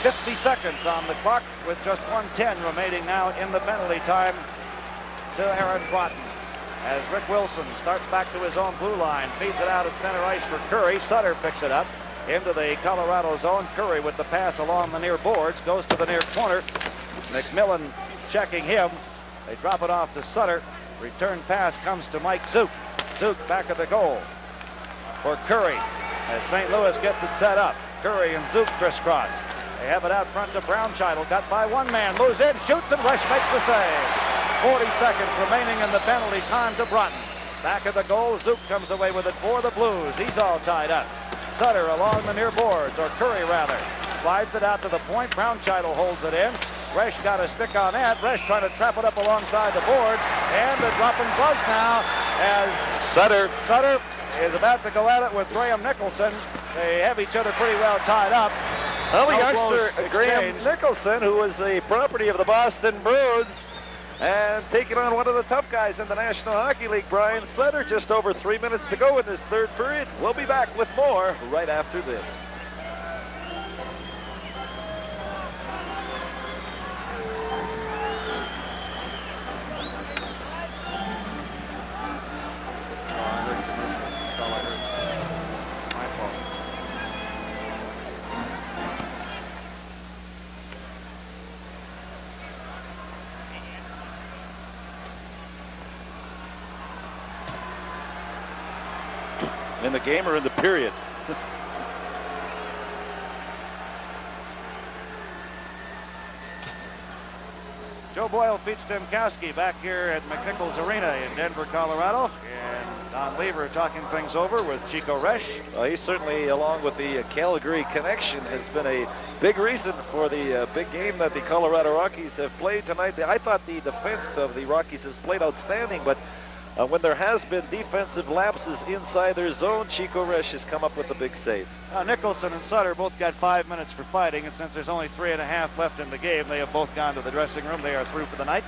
50 seconds on the clock with just 1:10 remaining now in the penalty time to Aaron Broughton. As Rick Wilson starts back to his own blue line, feeds it out at center ice for Curry. Sutter picks it up into the Colorado zone. Curry with the pass along the near boards, goes to the near corner. McMillan checking him. They drop it off to Sutter. Return pass comes to Mike Zook. Zook back of the goal for Curry as St. Louis gets it set up. Curry and Zook crisscross. They have it out front to Brownchild. Got by one man. Moves in, shoots, and Resch makes the save. 40 seconds remaining in the penalty time to Broughton. Back of the goal, Zook comes away with it for the Blues. He's all tied up. Sutter along the near boards, or Curry rather. Slides it out to the point. Brownchild holds it in. Resch got a stick on that. Resch trying to trap it up alongside the boards. And they're dropping gloves now as Sutter is about to go at it with Graham Nicholson. They have each other pretty well tied up. Well, the youngster Graham Nicholson, who was a property of the Boston Bruins, and taking on one of the tough guys in the National Hockey League, Brian Sutter. Just over 3 minutes to go in this third period. We'll be back with more right after this. In the game or in the period? Joe Boyle beats Stemkowski back here at McNichols Arena in Denver, Colorado. And Don Lever talking things over with Chico Resch. Well, he certainly, along with the Calgary connection, has been a big reason for the big game that the Colorado Rockies have played tonight. I thought the defense of the Rockies has played outstanding, but when there has been defensive lapses inside their zone, Chico Resch has come up with a big save. Nicholson and Sutter both got 5 minutes for fighting, and since there's only 3.5 left in the game, they have both gone to the dressing room. They are through for the night.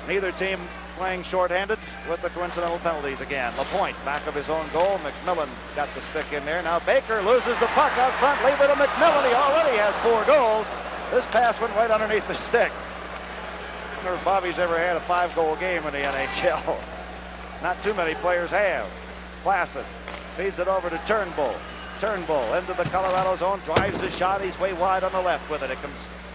Neither team playing shorthanded with the coincidental penalties again. LaPointe back of his own goal. McMillan got the stick in there. Now Baker loses the puck out front. Leave it to McMillan. He already has 4 goals. This pass went right underneath the stick. I wonder if Bobby's ever had a 5-goal game in the NHL. Not too many players have. Klassen feeds it over to Turnbull. Turnbull into the Colorado zone, drives his shot. He's way wide on the left with it. It comes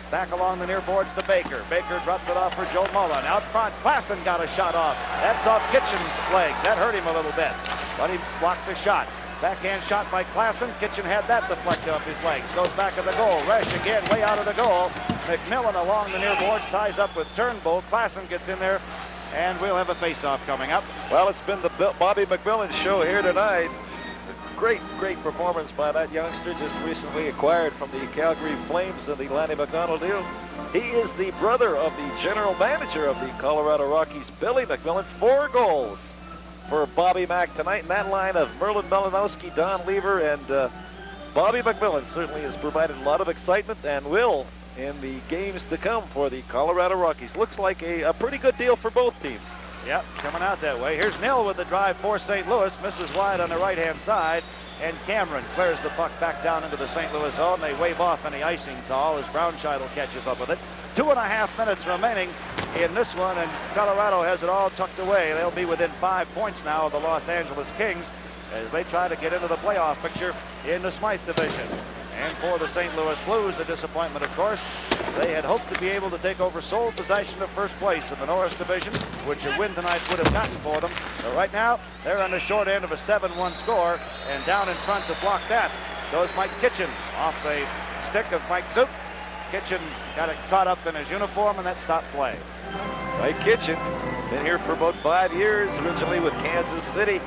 back along the near boards to Baker. Baker drops it off for Joe Mullen. Out front, Klassen got a shot off. That's off Kitchen's legs. That hurt him a little bit, but he blocked the shot. Backhand shot by Klassen. Kitchen had that deflected off his legs. Goes back of the goal. Resch again way out of the goal. McMillan along the near boards ties up with Turnbull. Klassen gets in there. And we'll have a face-off coming up. Well, it's been the Bobby McMillan show here tonight. Great performance by that youngster, just recently acquired from the Calgary Flames in the Lanny McDonald deal. He is the brother of the general manager of the Colorado Rockies, Billy McMillan. 4 goals for Bobby Mack tonight. And that line of Merlin Malinowski, Don Lever, and Bobby McMillan certainly has provided a lot of excitement and will in the games to come for the Colorado Rockies. Looks like a pretty good deal for both teams. Yep, coming out that way. Here's Nil with the drive for St. Louis. Misses wide on the right-hand side. And Cameron clears the puck back down into the St. Louis zone. They wave off any icing call as Brownchild catches up with it. 2.5 minutes remaining in this one, and Colorado has it all tucked away. They'll be within 5 points now of the Los Angeles Kings as they try to get into the playoff picture in the Smythe division. And for the St. Louis Blues, a disappointment, of course. They had hoped to be able to take over sole possession of first place in the Norris division, which a win tonight would have gotten for them. But right now, they're on the short end of a 7-1 score, and down in front to block that goes Mike Kitchen off the stick of Mike Zook. Kitchen got it caught up in his uniform, and that stopped play. Mike Kitchen, been here for about 5 years, originally with Kansas City.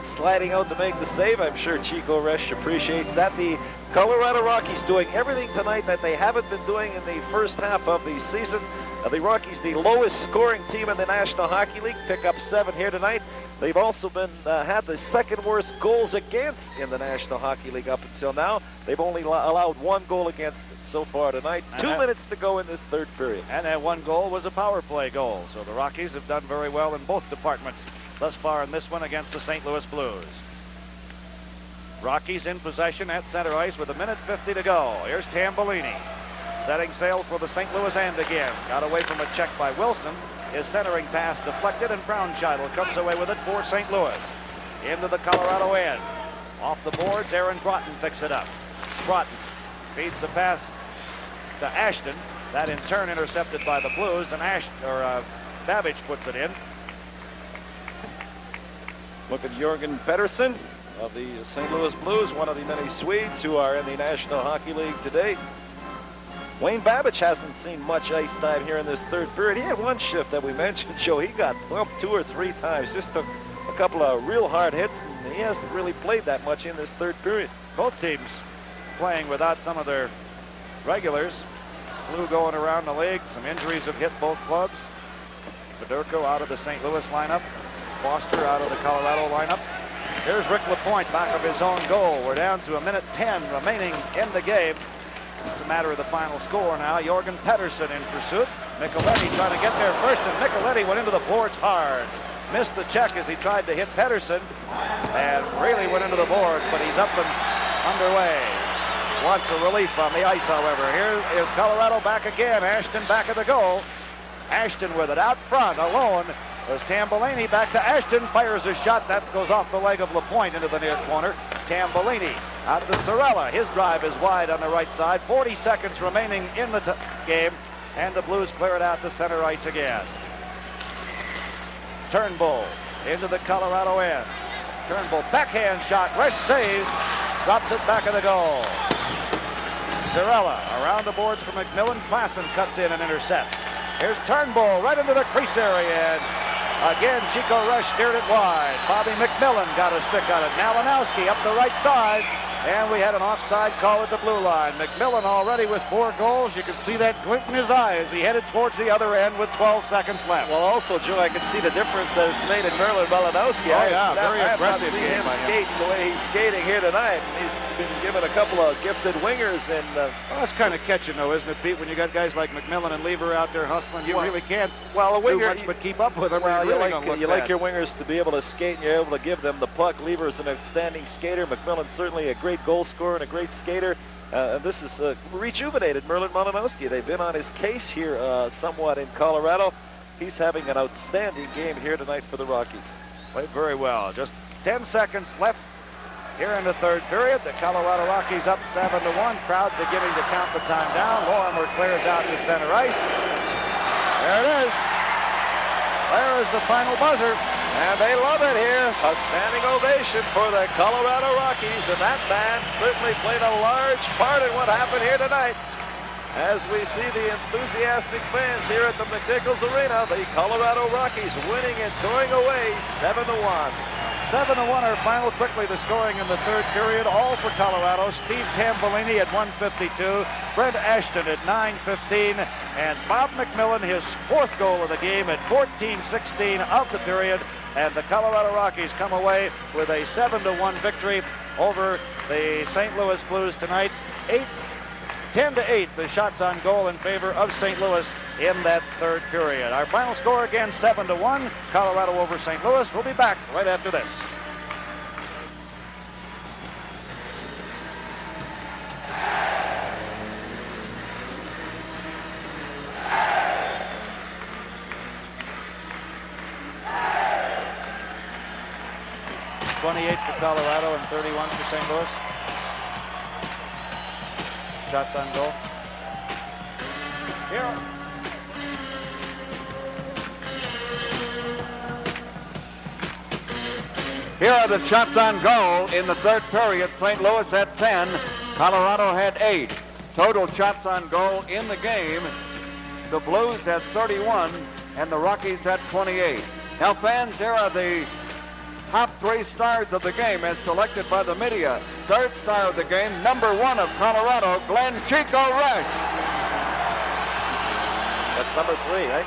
Sliding out to make the save. I'm sure Chico Resch appreciates that. The Colorado Rockies doing everything tonight that they haven't been doing in the first half of the season. The Rockies, the lowest scoring team in the National Hockey League, pick up 7 here tonight. They've also been had the second worst goals against in the National Hockey League up until now. They've only allowed 1 goal against so far tonight. 2 minutes to go in this third period. And that 1 goal was a power play goal. So the Rockies have done very well in both departments thus far in this one against the St. Louis Blues. Rockies in possession at center ice with 1:50 to go. Here's Tambellini setting sail for the St. Louis end again. Got away from a check by Wilson. His centering pass deflected, and Brownchild comes away with it for St. Louis. Into the Colorado end. Off the boards, Aaron Broughton picks it up. Broughton feeds the pass to Ashton. That in turn intercepted by the Blues, and Babbage puts it in. Look at Jorgen Pedersen of the St. Louis Blues, one of the many Swedes who are in the National Hockey League today. Wayne Babbage hasn't seen much ice time here in this third period. He had one shift that we mentioned, Joe. He got bumped 2 or 3 times. Just took a couple of real hard hits, and he hasn't really played that much in this third period. Both teams playing without some of their regulars. Flu going around the league. Some injuries have hit both clubs. Fedorko out of the St. Louis lineup. Foster out of the Colorado lineup. Here's Rick LaPointe back of his own goal. We're down to 1:10 remaining in the game. It's a matter of the final score now. Jorgen Pedersen in pursuit. Micheletti trying to get there first, and Micheletti went into the boards hard. Missed the check as he tried to hit Pedersen, and really went into the boards, but he's up and underway. Wants a relief on the ice, however. Here is Colorado back again. Ashton back of the goal. Ashton with it out front, alone. There's Tambellini back to Ashton, fires a shot that goes off the leg of LaPointe into the near corner. Tambellini out to Sorella. His drive is wide on the right side. 40 seconds remaining in the game, and the Blues clear it out to center ice again. Turnbull into the Colorado end. Turnbull backhand shot. Resch saves, drops it back of the goal. Sorella around the boards for McMillan. Klassen cuts in and intercept. Here's Turnbull right into the crease area. And again, Chico Resch steered it wide. Bobby McMillan got a stick on it. Malinowski up the right side. And we had an offside call at the blue line. McMillan already with 4 goals. You can see that glint in his eye as he headed towards the other end with 12 seconds left. Well, also, Joe, I can see the difference that it's made in Merlin Malinowski. Oh, yeah, very aggressive I game have not by seen him him. skating the way he's skating here tonight. He's been given a couple of gifted wingers. And Well, that's kind of catching, though, isn't it, Pete? When you got guys like McMillan and Lever out there hustling, you really can't a do winger, much but keep up with them. Well, You're really gonna look you bad. like your wingers to be able to skate, and you're able to give them the puck. Lever's an outstanding skater. McMillan's certainly a great goal scorer and a great skater. This is rejuvenated Merlin Malinowski. They've been on his case here somewhat in Colorado. He's having an outstanding game here tonight for the Rockies. Played very well. Just 10 seconds left here in the third period. The Colorado Rockies up 7-1. Crowd beginning to count the time down. Lorimer clears out to center ice. There it is. There is the final buzzer. And they love it here. A standing ovation for the Colorado Rockies. And that band certainly played a large part in what happened here tonight. As we see the enthusiastic fans here at the McNichols Arena, the Colorado Rockies winning and going away 7-1. 7-1 our final. Quickly the scoring in the third period, all for Colorado. Steve Tambellini at 1:52, Brent Ashton at 9:15, and Bob McMillan his 4th goal of the game at 14:16 of the period. And the Colorado Rockies come away with a 7-1 victory over the St. Louis Blues tonight. 10-8 the shots on goal in favor of St. Louis in that third period. Our final score again 7-1, Colorado over St. Louis. We'll be back right after this. .28 for Colorado and 31 for St. Louis. Shots on goal. Here. Here are the shots on goal in the third period. St. Louis had 10. Colorado had 8. Total shots on goal in the game. The Blues had 31 and the Rockies had 28. Now, fans, here are the top 3 stars of the game as selected by the media. Third star of the game, number 1 of Colorado, Glenn Chico Resch. That's number 3, right?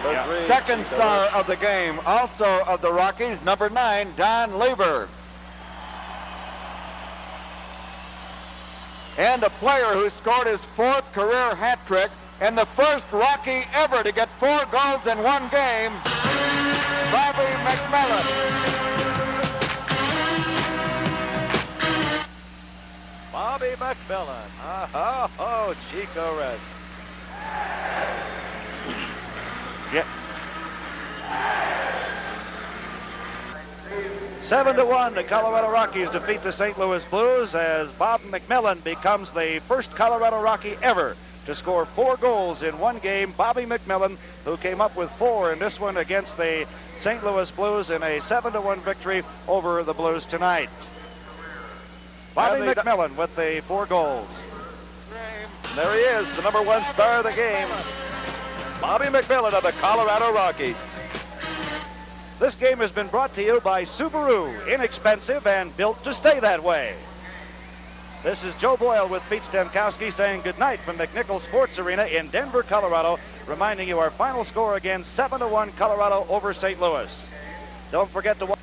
Number 3. Second Chico star Resch. of the game, also of the Rockies, number 9, Don Lever. And a player who scored his 4th career hat trick and the first Rocky ever to get 4 goals in one game, Bobby McMillan. Bobby McMillan. Oh, Chico Resch. Yeah. 7-1, the Colorado Rockies defeat the St. Louis Blues as Bob McMillan becomes the first Colorado Rocky ever to score 4 goals in one game. Bobby McMillan, who came up with 4 in this one against the St. Louis Blues in a 7-1 victory over the Blues tonight. Bobby McMillan with the 4 goals. And there he is, the number 1 star of the game, Bobby McMillan of the Colorado Rockies. This game has been brought to you by Subaru, inexpensive and built to stay that way. This is Joe Boyle with Pete Stemkowski saying goodnight from McNichols Sports Arena in Denver, Colorado, reminding you our final score again, 7-1 Colorado over St. Louis. Don't forget to watch.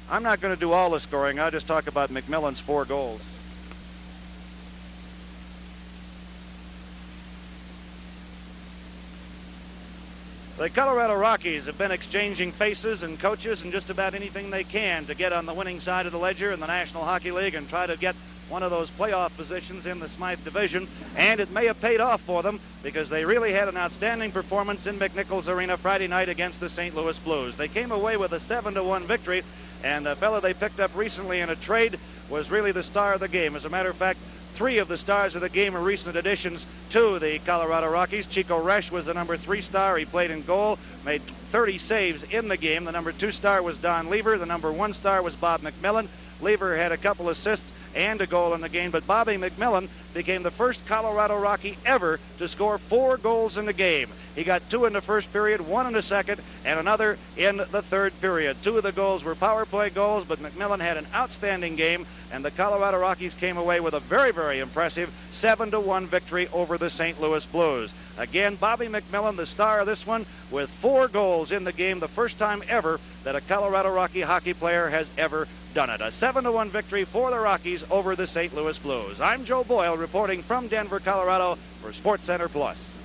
I'm not going to do all the scoring. I'll just talk about McMillan's 4 goals. The Colorado Rockies have been exchanging faces and coaches and just about anything they can to get on the winning side of the ledger in the National Hockey League and try to get one of those playoff positions in the Smythe Division, and it may have paid off for them because they really had an outstanding performance in McNichols Arena Friday night against the St. Louis Blues. They came away with a 7-1 victory, and a fellow they picked up recently in a trade was really the star of the game. As a matter of fact, 3 of the stars of the game are recent additions to the Colorado Rockies. Chico Resch was the number 3 star. He played in goal, made 30 saves in the game. The number 2 star was Don Lever. The number 1 star was Bob McMillan. Lever had a couple assists and a goal in the game, but Bobby McMillan became the first Colorado Rocky ever to score 4 goals in the game. He got 2 in the first period, 1 in the second, and another in the third period. 2 of the goals were power play goals, but McMillan had an outstanding game, and the Colorado Rockies came away with a very, very impressive 7-1 victory over the St. Louis Blues. Again, Bobby McMillan, the star of this one, with 4 goals in the game, the first time ever that a Colorado Rocky hockey player has ever done it. A 7-1 victory for the Rockies over the St. Louis Blues. I'm Joe Boyle reporting from Denver, Colorado for SportsCenter Plus.